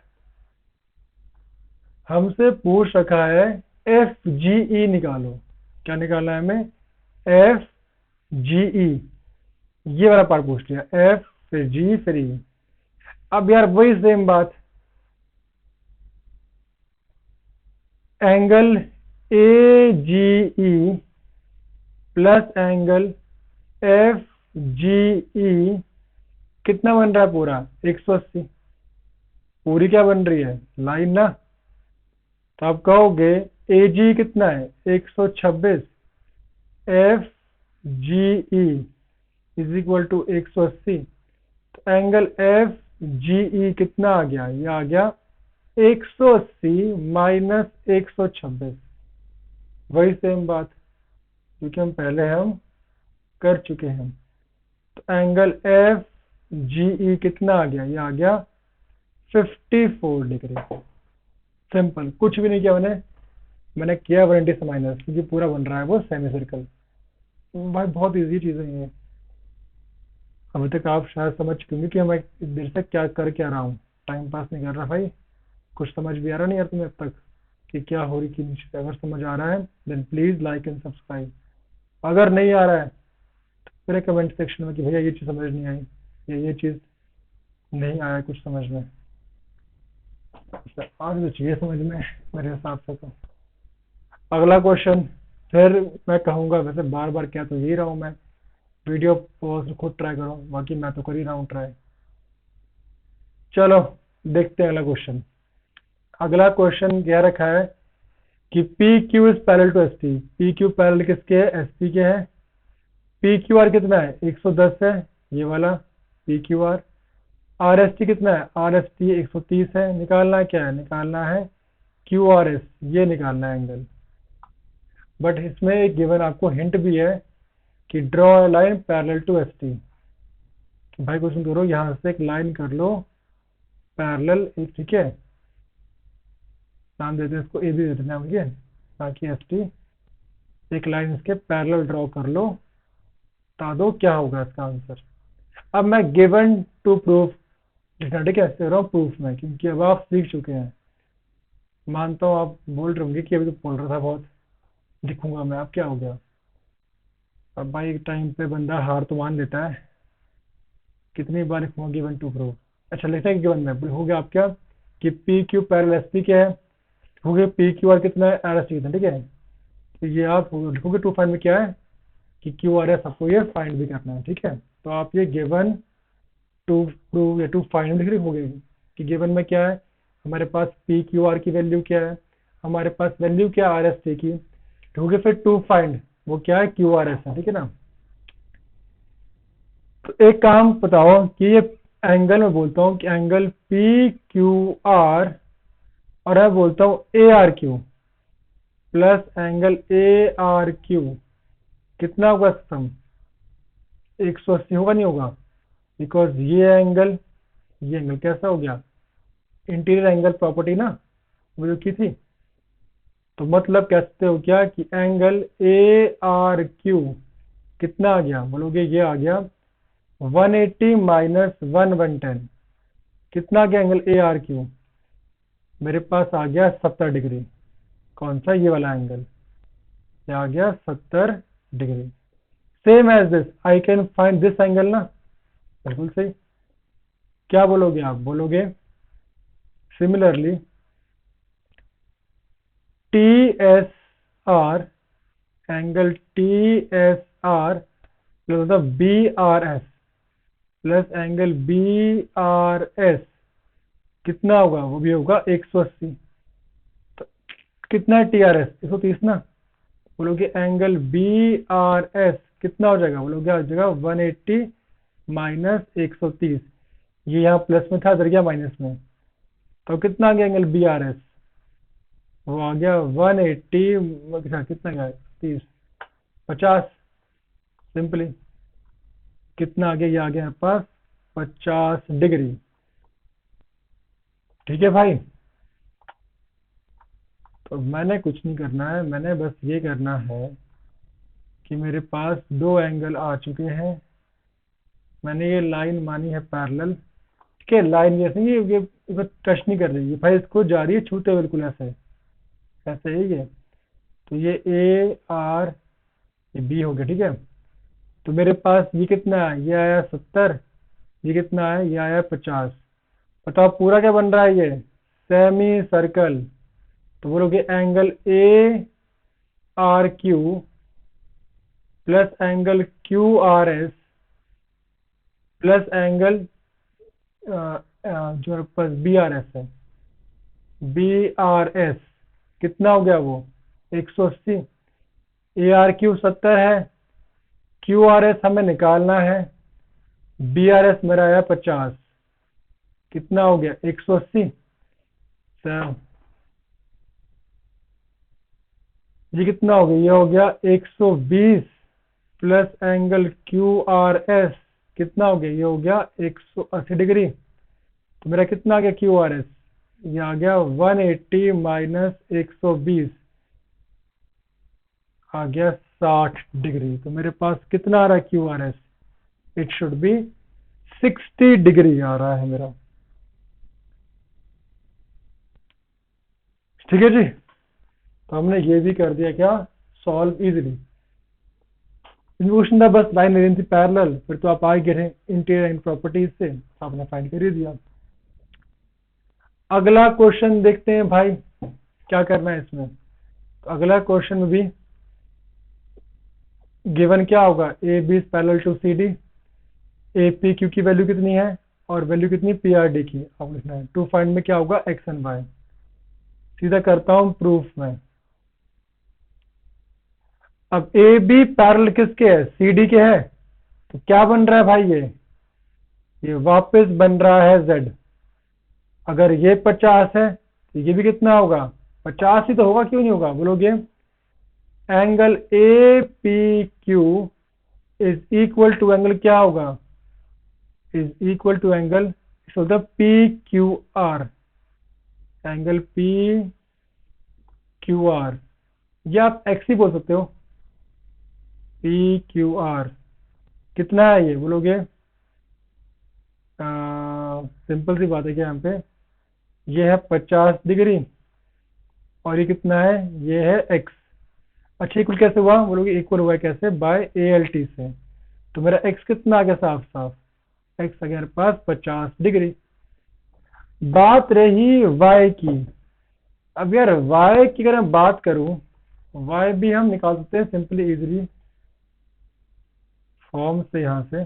हमसे पूछ रखा है एफ जी ई निकालो। क्या निकालना है हमें, एफ जी ई, ये वाला पार्ट पूछ लिया, एफ फिर जी फिर ई। अब यार वही सेम बात, angle A G E plus angle F G E कितना बन रहा है पूरा, 180। पूरी क्या बन रही है, लाइन ना। तो आप कहोगे ए जी कितना है, 126, F G E is equal to 180। तो एंगल एफ जी ई कितना आ गया, ये आ गया 180 माइनस 126। वही सेम बात, क्योंकि हम पहले कर चुके हैं। तो एंगल एफ जी ई कितना आ गया, ये आ गया 54 डिग्री। सिंपल, कुछ भी नहीं किया मैंने किया 180 से माइनस, क्योंकि पूरा बन रहा है वो सेमी सर्कल। भाई बहुत इजी चीजें हैं ये, अभी तक आप शायद समझ चुके होंगे कि मैं देर से क्या कर क्या रहा हूँ। टाइम पास नहीं कर रहा भाई, कुछ समझ भी आ रहा नहीं यार तुम्हें अब तक कि क्या हो रही की। अगर समझ आ रहा है then please like and subscribe, अगर नहीं आ रहा है तो फिर कमेंट सेक्शन में कि भैया ये चीज़ समझ नहीं आई या ये चीज़ नहीं आया कुछ समझ में। आज तो चाहिए समझ में मेरे हिसाब से। तो अगला क्वेश्चन फिर मैं कहूँगा, वैसे बार बार क्या तो यही रहा हूँ मैं, वीडियो पॉज खुद ट्राई करो, बाकी मैं तो कर ही रहा हूँ ट्राई। चलो देखते हैं अगला क्वेश्चन। अगला क्वेश्चन क्या रखा है कि P Q is parallel to S T. P Q parallel किसके है, एस टी के है। पी क्यू आर कितना है, 110 है, ये वाला P Q are. R S T कितना है, आर एस टी 130 है। निकालना क्या है, निकालना है क्यू आर एस, ये निकालना है एंगल। बट इसमें एक गिवन आपको हिंट भी है कि draw a line parallel to S T. भाई क्वेश्चन करो, यहाँ से एक लाइन कर लो पैरेलल, ठीक है, नाम देते हैं इसको, ए भी दे देना मुझे, ताकि एस टी एक लाइन इसके पैरेलल ड्रॉ कर लो, बता दो क्या होगा इसका आंसर। अब मैं गिवन टू प्रूफ लिखना, ठीक है, कर रहा हूँ प्रूफ में, क्योंकि अब आप सीख चुके हैं। मानता हूँ आप बोल रहे होंगे कि अभी तो बोल रहा था बहुत, दिखूंगा मैं, अब क्या हो गया। अब भाई एक टाइम पे बंदा हार तो मान लेता है, कितनी बार लिखूंगा गिवन टू प्रूफ। अच्छा लिखते हैं गिवन में, हो गया आप क्या कि P Q parallel S P क्या है, हो गया पी क्यू आर कितना है, आर एस टी कितना, ठीक है। तो ये आप लिखोगे टू फाइंड में क्या है कि क्यू आर एस, आपको ये फाइंड भी करना है, ठीक है। तो आप ये गिवन टू प्रूव या टू फाइंड लिख लिखोगे कि गिवन में क्या है, हमारे पास पी क्यू आर की वैल्यू क्या है, हमारे पास वैल्यू क्या है आर एस टी की, ठीक है। फिर टू फाइंड वो क्या है, क्यू आर एस है, ठीक है ना। तो एक काम बताओ कि ये एंगल में बोलता हूँ कि एंगल पी क्यू आर, और मैं बोलता हूँ A R Q plus angle A R Q, कितना होगा सम, 180 होगा नहीं होगा, बिकॉज ये एंगल कैसा हो गया, इंटीरियर एंगल प्रॉपर्टी ना वो जो की थी। तो मतलब कहते हो क्या कि एंगल ए आर क्यू कितना आ गया, बोलोगे ये आ गया 180 माइनस 110, कितना आ गया एंगल ए आर क्यू, मेरे पास आ गया 70 डिग्री। कौन सा, ये वाला एंगल, ये आ गया 70 degree. Same as this I can find this angle ना, बिल्कुल सही। क्या बोलोगे आप, बोलोगे similarly T S R, angle T S R plus B R S plus angle B R S कितना होगा, वो भी होगा 180। तो कितना है टी आर एस, 130 ना, बोलोगे एंगल बी आर एस कितना हो जाएगा, बोलोगे आ जाएगा 180 माइनस 130, ये यहाँ प्लस में था, इधर गया माइनस में, तो कितना आ गया एंगल बी आर एस, वो आ गया 180, कितना गया 30 50, सिंपली कितना आ गया, ये आ गया हमारे पास 50 डिग्री। ठीक है भाई, तो मैंने कुछ नहीं करना है, मैंने बस ये करना है कि मेरे पास दो एंगल आ चुके हैं, मैंने ये लाइन मानी है पैरेलल। ठीक है, लाइन जैसे ये टच नहीं कर रही है भाई, इसको जा रही है छूते बिल्कुल ऐसे, ऐसे ही है। तो ये ए आर, ये बी हो गया। ठीक है, तो मेरे पास ये कितना है, ये आया 70, ये कितना है, ये आया 50। बताओ पूरा क्या बन रहा है, ये सेमी सर्कल। तो बोलोगे angle A R Q plus angle Q R S plus angle जो मेरे पास बी आर एस है, बी आर एस कितना हो गया वो 180। ए आर क्यू 70 है, क्यू आर एस हमें निकालना है, बी आर एस मेरा आया 50, कितना हो गया 180। सर ये कितना हो गया, ये हो गया 120 plus angle Q R S कितना हो गया, ये हो गया 180 डिग्री। तो मेरा कितना आ गया क्यू आर एस, ये आ गया 180 माइनस 120, आ गया 60 डिग्री। तो मेरे पास कितना आ रहा है Q R S, it should be 60 degree आ रहा है मेरा। ठीक है जी, तो हमने ये भी कर दिया क्या, सॉल्व इजीली। क्वेश्चन था बस लाइन लेनी थी पैरेलल, फिर तो आप आ गए थे इंटीरियर एंड प्रॉपर्टीज से, तो आपने फाइंड कर ही दिया। अगला क्वेश्चन देखते हैं भाई क्या करना है इसमें। तो अगला क्वेश्चन में भी गिवन क्या होगा, A B is parallel to C D, A P Q की वैल्यू कितनी है और वैल्यू कितनी पी आर डी की, अब लिखना है। टू फाइंड में क्या होगा एक्स एंड वाई। सीधा करता हूं प्रूफ में। अब ए बी पैरेलल किसके है, सी डी के है, तो क्या बन रहा है भाई, ये वापस बन रहा है जेड। अगर ये 50 है तो ये भी कितना होगा 50 ही तो होगा, क्यों नहीं होगा बोलोगे। Angle A P Q is equal to angle क्या होगा, is equal to angle P Q R, angle P Q R, या आप एक्स ही बोल सकते हो। पी क्यू आर कितना है ये बोलोगे, सिंपल सी बात है क्या यहाँ पे, ये है 50 डिग्री और ये कितना है, ये है एक्स। अच्छा इक्वल कैसे हुआ बोलोगे, इक्वल हुआ है कैसे, बाय ए एल टी से। तो मेरा एक्स कितना आ गया, साफ साफ एक्स आ गया मेरे पास 50 डिग्री। बात रही वाई की। अब यार वाई की अगर मैं बात करूं, वाई भी हम निकाल सकते हैं सिंपली इजीली फॉर्म से यहां से।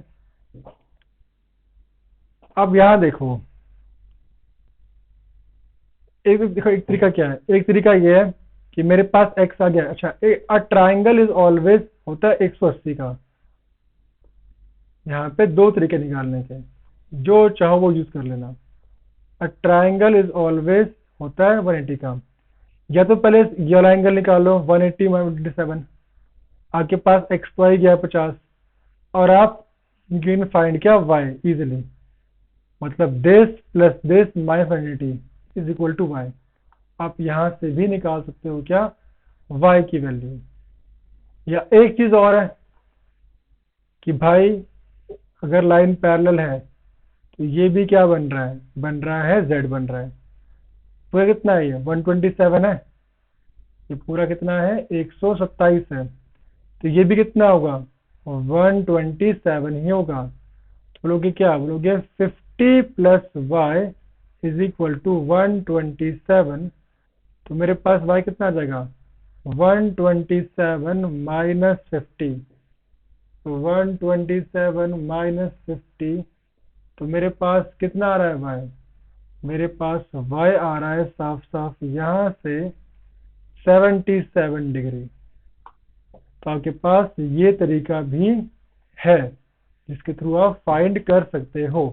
अब यहां देखो, देखो एक तरीका क्या है, एक तरीका ये है कि मेरे पास x आ गया। अच्छा अ ट्राइंगल इज ऑलवेज होता है 180 का। यहाँ पे दो तरीके निकालने के, जो चाहो वो यूज कर लेना। अ ट्राइंगल इज ऑलवेज होता है 180 का। या तो पहले ये वाला एंगल निकालो 180 माइनस 27, आपके पास x तो आ ही गया 50, और आप गेन फाइंड किया y इजिली, मतलब this plus this minus 180 is equal to y। आप यहां से भी निकाल सकते हो क्या, y की वैल्यू। या एक चीज और है कि भाई अगर लाइन पैरेलल है तो ये भी क्या बन रहा है, बन रहा है z बन रहा है। पूरा कितना है ये 127 है, ये पूरा कितना है 127 है, तो ये भी कितना होगा 127 ही होगा। तो बोलोगे क्या, बोलोगे 50 plus y is equal to 127। तो मेरे पास y कितना आ जाएगा 127 माइनस 50, तो 127 माइनस 50, तो मेरे पास कितना आ रहा है y, मेरे पास y आ रहा है साफ साफ यहाँ से 77 डिग्री। तो आपके पास ये तरीका भी है जिसके थ्रू आप फाइंड कर सकते हो।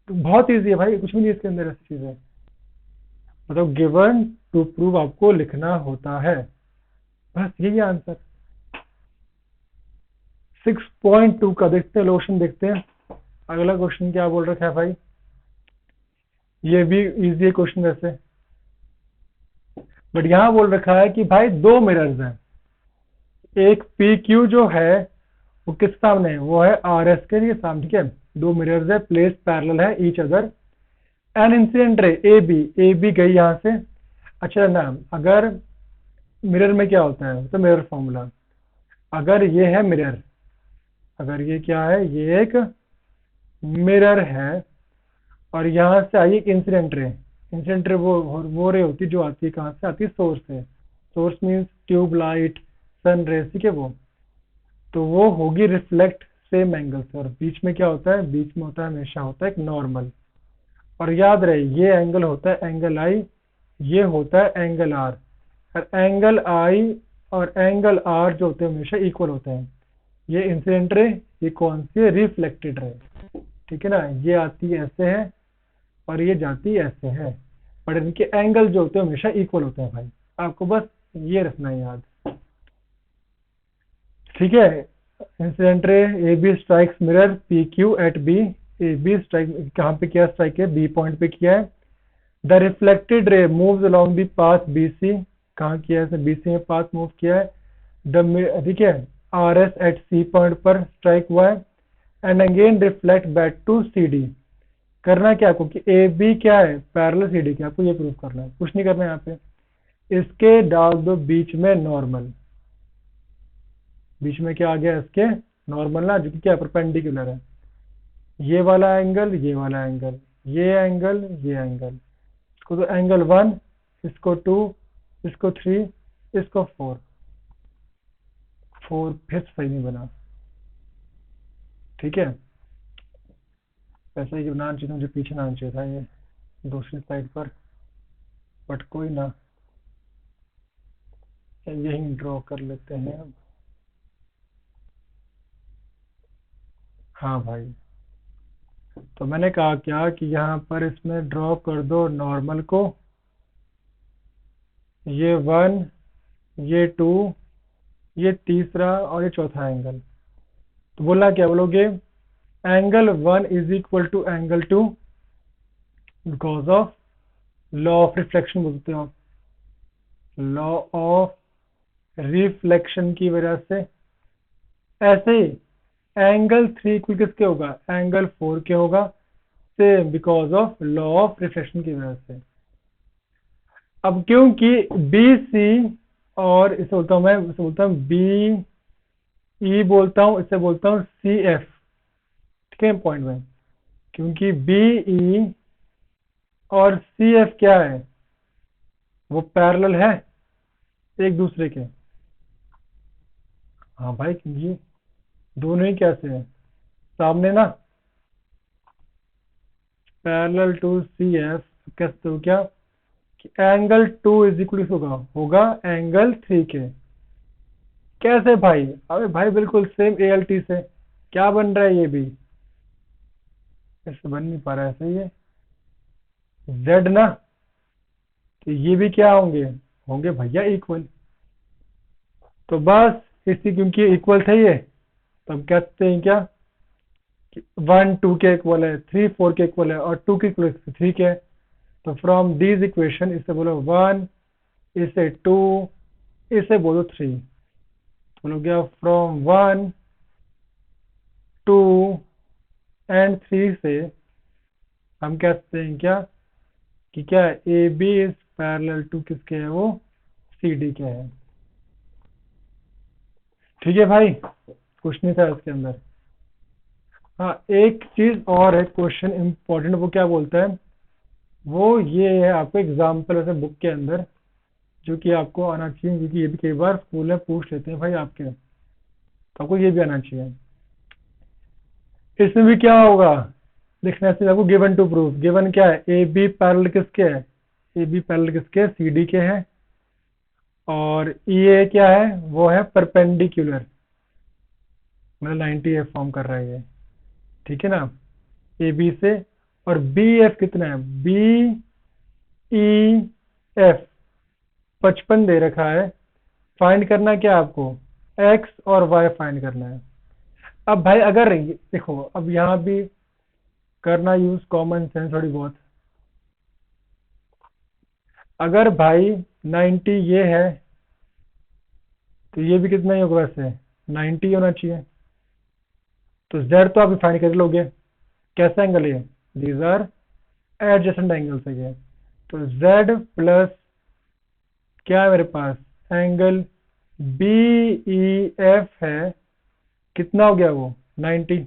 तो बहुत इजी है भाई, कुछ भी नहीं इसके अंदर ऐसी चीज है, मतलब गिवन टू प्रूव आपको लिखना होता है, बस यही आंसर। 6.2 का देखते हैं, क्वेश्चन देखते हैं। अगला क्वेश्चन क्या बोल रखा है भाई, ये भी इजी है क्वेश्चन वैसे, बट यहाँ बोल रखा है कि भाई दो मिरर्स हैं, एक पी क्यू जो है वो किस सामने है, वो है आर एस के लिए सामने, ठीक है। दो मिरर्स है, प्लेस पैरेलल है each other, an incident ray A B गई यहाँ से। अच्छा ना, अगर मिरर में क्या होता है, तो मिरर फॉर्मूला, अगर ये है मिरर, अगर ये क्या है, ये एक मिरर है, और यहाँ से आई एक इंसिडेंट रे, इंसिडेंट रे वो रे होती है जो आती है कहाँ से, आती है सोर्स से, सोर्स मीन्स ट्यूब लाइट, सन रे, ठीक है। वो तो वो होगी रिफ्लेक्ट सेम एंगल से, और बीच में क्या होता है, बीच में होता है हमेशा होता है एक नॉर्मल, और याद रहे ये एंगल होता है एंगल आई, ये होता है एंगल आर, और एंगल आई और एंगल आर जो होते हैं हमेशा इक्वल होते हैं। ये इंसिडेंट रे, ये कौन सी है, रिफ्लेक्टेड रे, ठीक है ना। ये आती ऐसे है और ये जाती ऐसे है, पर इनके एंगल जो होते हैं हमेशा इक्वल होते हैं भाई, आपको बस ये रखना है याद, ठीक है। Incident ray A B strikes mirror P Q at B, A B strike कहाँ पे किया, स्ट्राइक है बी पॉइंट पे किया है। The reflected ray moves along the path B C, कहाँ किया है, बी सी में पाथ मूव किया है। द ठीक है, R S at C point पर स्ट्राइक हुआ है, and again reflect back to C D. करना क्या आपको कि ए बी क्या है, पैरेलल सी डी के, आपको ये प्रूव करना है, कुछ नहीं करना है यहाँ पे। इसके डाल दो बीच में नॉर्मल, बीच में क्या आ गया इसके, नॉर्मल ना, जो कि क्या परपेंडिकुलर है, ये वाला एंगल, ये वाला एंगल, ये एंगल, ये एंगल, इसको तो एंगल 1, इसको 2, इसको 3, इसको 4, फिर सही नहीं बना, ठीक है। ऐसे ही बनाना चाहिए, मुझे पीछे ना आना चाहिए था ये दूसरी साइड पर, बट कोई ना, यही ड्रॉ कर लेते हैं अब। हाँ भाई, तो मैंने कहा क्या कि यहाँ पर इसमें ड्रॉ कर दो नॉर्मल को, ये 1, ये 2, ये तीसरा और ये चौथा एंगल। तो बोला क्या बोलोगे, angle 1 is equal to angle 2 because of law of reflection, बोलते हो आप, लॉ ऑफ रिफ्लेक्शन की वजह से। ऐसे ही एंगल 3 इक्वल किसके होगा, एंगल 4 के होगा, same because of law of reflection की वजह से। अब क्योंकि बी सी, और इसे बोलता हूं मैं, इसे बोलता हूं बी ई बोलता हूं, इसे बोलता हूं सी एफ, ठीक है पॉइंट में, क्योंकि बी ई और सी एफ क्या है, वो पैरेलल है एक दूसरे के। हाँ भाई, ये दोनों ही कैसे हैं, सामने ना, पैरेलल टू सी एफ, कैसे हो क्या कि एंगल 2 इज इक्वल होगा एंगल 3 के। कैसे भाई, अबे भाई बिल्कुल सेम ए एल टी से, क्या बन रहा है ये भी, ऐसे बन नहीं पा रहा है, सही है, जेड ना, तो ये भी क्या होंगे, होंगे भैया इक्वल। तो बस इसी, क्योंकि इक्वल थे ये, तो हम कहते हैं क्या कि 1 2 के इक्वल है, 3 4 के इक्वल है, और 2 के इक्वल 3 के। तो फ्रॉम दीज इक्वेशन, इसे बोलो 1, इसे 2, इसे बोलो 3, बोलो क्या, फ्रॉम 1 2 एंड 3 से हम कहते हैं क्या कि क्या A B is parallel to किसके है, वो सी डी के है, ठीक है भाई, कुछ नहीं था इसके अंदर। हाँ, एक चीज और है, क्वेश्चन इंपॉर्टेंट, वो क्या बोलता है, वो ये है, आपको एग्जाम्पल ऐसे बुक के अंदर जो कि आपको आना चाहिए, क्योंकि ये भी कई बार स्कूल में पूछ लेते हैं भाई आपके, तो आपको ये भी आना चाहिए। इसमें भी क्या होगा, लिखना चाहिए आपको, गिवन टू प्रूफ, गिवन क्या है, ए बी पैरेलल किसके है, ए बी पैरेलल किसके, सी डी के हैं, और ई ए क्या है, वो है परपेंडिकुलर, मतलब 90 एफ फॉर्म कर रहा है ये, ठीक है ना, ए बी से। और बी एफ कितना है, बी ई एफ 55 दे रखा है, फाइंड करना क्या आपको, एक्स और वाई फाइंड करना है। अब भाई अगर देखो, अब यहाँ भी करना यूज कॉमन सेंस थोड़ी बहुत। अगर भाई 90 ये है तो ये भी कितना ही होगा, वैसे 90 होना चाहिए। तो z तो आप फाइंड कर लोगे, कैसा एंगल है, दीज आर एडजेसेंट एंगल्स है ये। तो z प्लस क्या है मेरे पास, एंगल बी ई एफ है, कितना हो गया वो 90।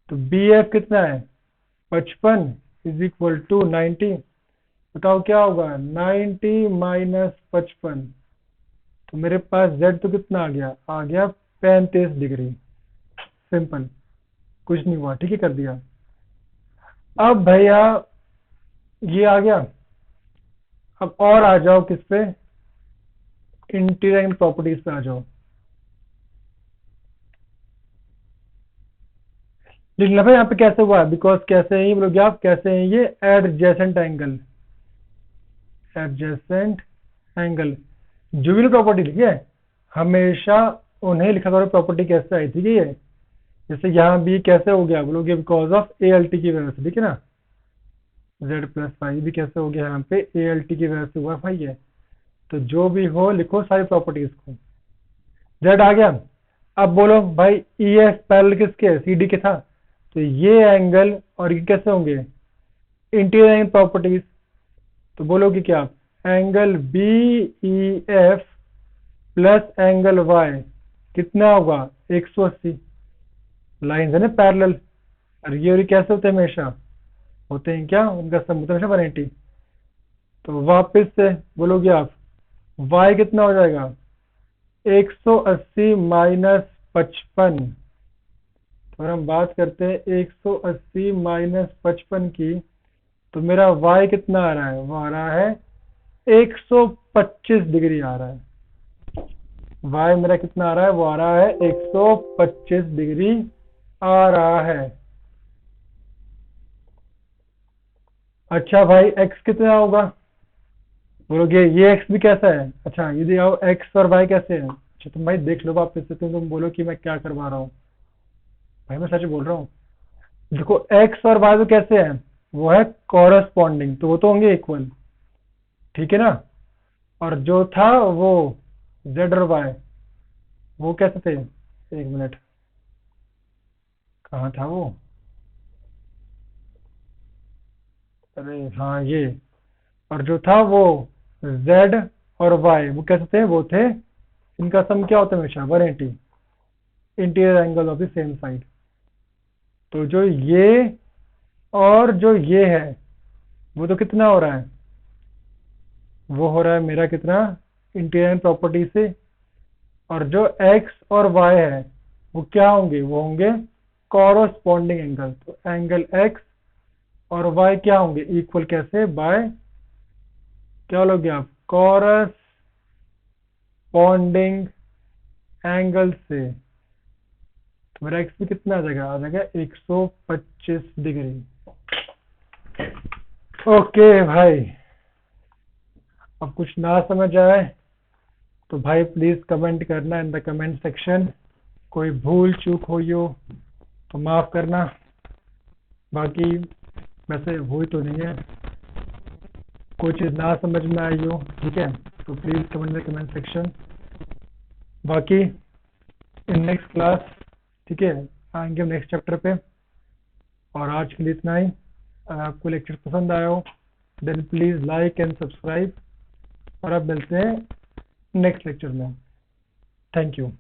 तो बी एफ कितना है 55 इज इक्वल टू 90। बताओ क्या होगा 90 माइनस 55। तो मेरे पास z तो कितना आ गया 35 डिग्री। सिंपल, कुछ नहीं हुआ, ठीक है, कर दिया। अब भैया ये आ गया। अब और आ जाओ किस पे, इंटीरियर प्रॉपर्टीज पे आ जाओ। लिखना भाई यहाँ पे कैसे हुआ है, बिकॉज कैसे है ये बोलोगे आप, कैसे है ये एडजेसेंट एंगल। एडजेसेंट एंगल जो भी प्रॉपर्टी लिखी है हमेशा उन्हें लिखा करो प्रॉपर्टी कैसे आई थी ये। जैसे यहाँ भी कैसे हो गया बोलोगे, because of A L T की वजह से, ठीक है ना। जेड प्लस फाइव भी कैसे हो गया यहाँ पे ए एल टी की वजह से हुआ भाई है। तो जो भी हो लिखो सारी प्रॉपर्टीज को। जेड आ गया। अब बोलो भाई ई एफ पैरेलल किसके, सी डी के था। तो ये एंगल और ये कैसे होंगे, इंटीरियर प्रॉपर्टीज। तो बोलोगे क्या, angle B E F plus angle y कितना होगा 180। लाइन है ना पैरेलल, और ये कैसे होते हैं, हमेशा होते हैं क्या, उनका सम होता है हमेशा 180। तो वापस से बोलोगे आप y कितना हो जाएगा 180 माइनस 55। और हम बात करते हैं 180 माइनस 55 की, तो मेरा y कितना आ रहा है, वो आ रहा है 125 डिग्री आ रहा है। y मेरा कितना आ रहा है, वो आ रहा है 125 डिग्री आ रहा है। अच्छा भाई x कितना होगा, बोलोगे ये x भी कैसा है। अच्छा ये दिखाओ x और y कैसे है। अच्छा तुम भाई देख लो वापस से, तुम बोलो कि मैं क्या करवा रहा हूँ। भाई मैं सच बोल रहा हूँ। देखो x और y तो कैसे हैं, वो है कॉरस्पॉन्डिंग, तो वो तो होंगे इक्वल, ठीक है ना। और जो था वो z और y वो कैसे थे, एक मिनट, कहाँ था वो, अरे हाँ ये, और जो था वो z और y वो कैसे थे, वो थे, इनका सम क्या होता है हमेशा 180, interior angle of the same side. तो जो ये और जो ये है वो तो कितना हो रहा है, वो हो रहा है मेरा कितना इंटीरियर प्रॉपर्टी से। और जो x और y है वो क्या होंगे, वो होंगे कॉरस्पॉन्डिंग एंगल। तो एंगल x और y क्या होंगे इक्वल, कैसे, बाय क्या लोगे आप, कॉरस्पॉन्डिंग एंगल से। तो मेरा x भी कितना आ जाएगा 125 डिग्री। ओके भाई, अब कुछ ना समझ आए तो भाई प्लीज कमेंट करना इन द कमेंट सेक्शन। कोई भूल चूक हुई हो तो माफ करना, बाकी वैसे हुई तो नहीं है, कोई चीज़ ना समझ में आई हो, ठीक है, तो please comment in the comment section. बाकी इन नेक्स्ट क्लास, ठीक है, आएंगे हम नेक्स्ट चैप्टर पे। और आज के लिए इतना ही। अगर आपको लेक्चर पसंद आया हो then please like and subscribe, और अब मिलते हैं नेक्स्ट लेक्चर में। Thank you.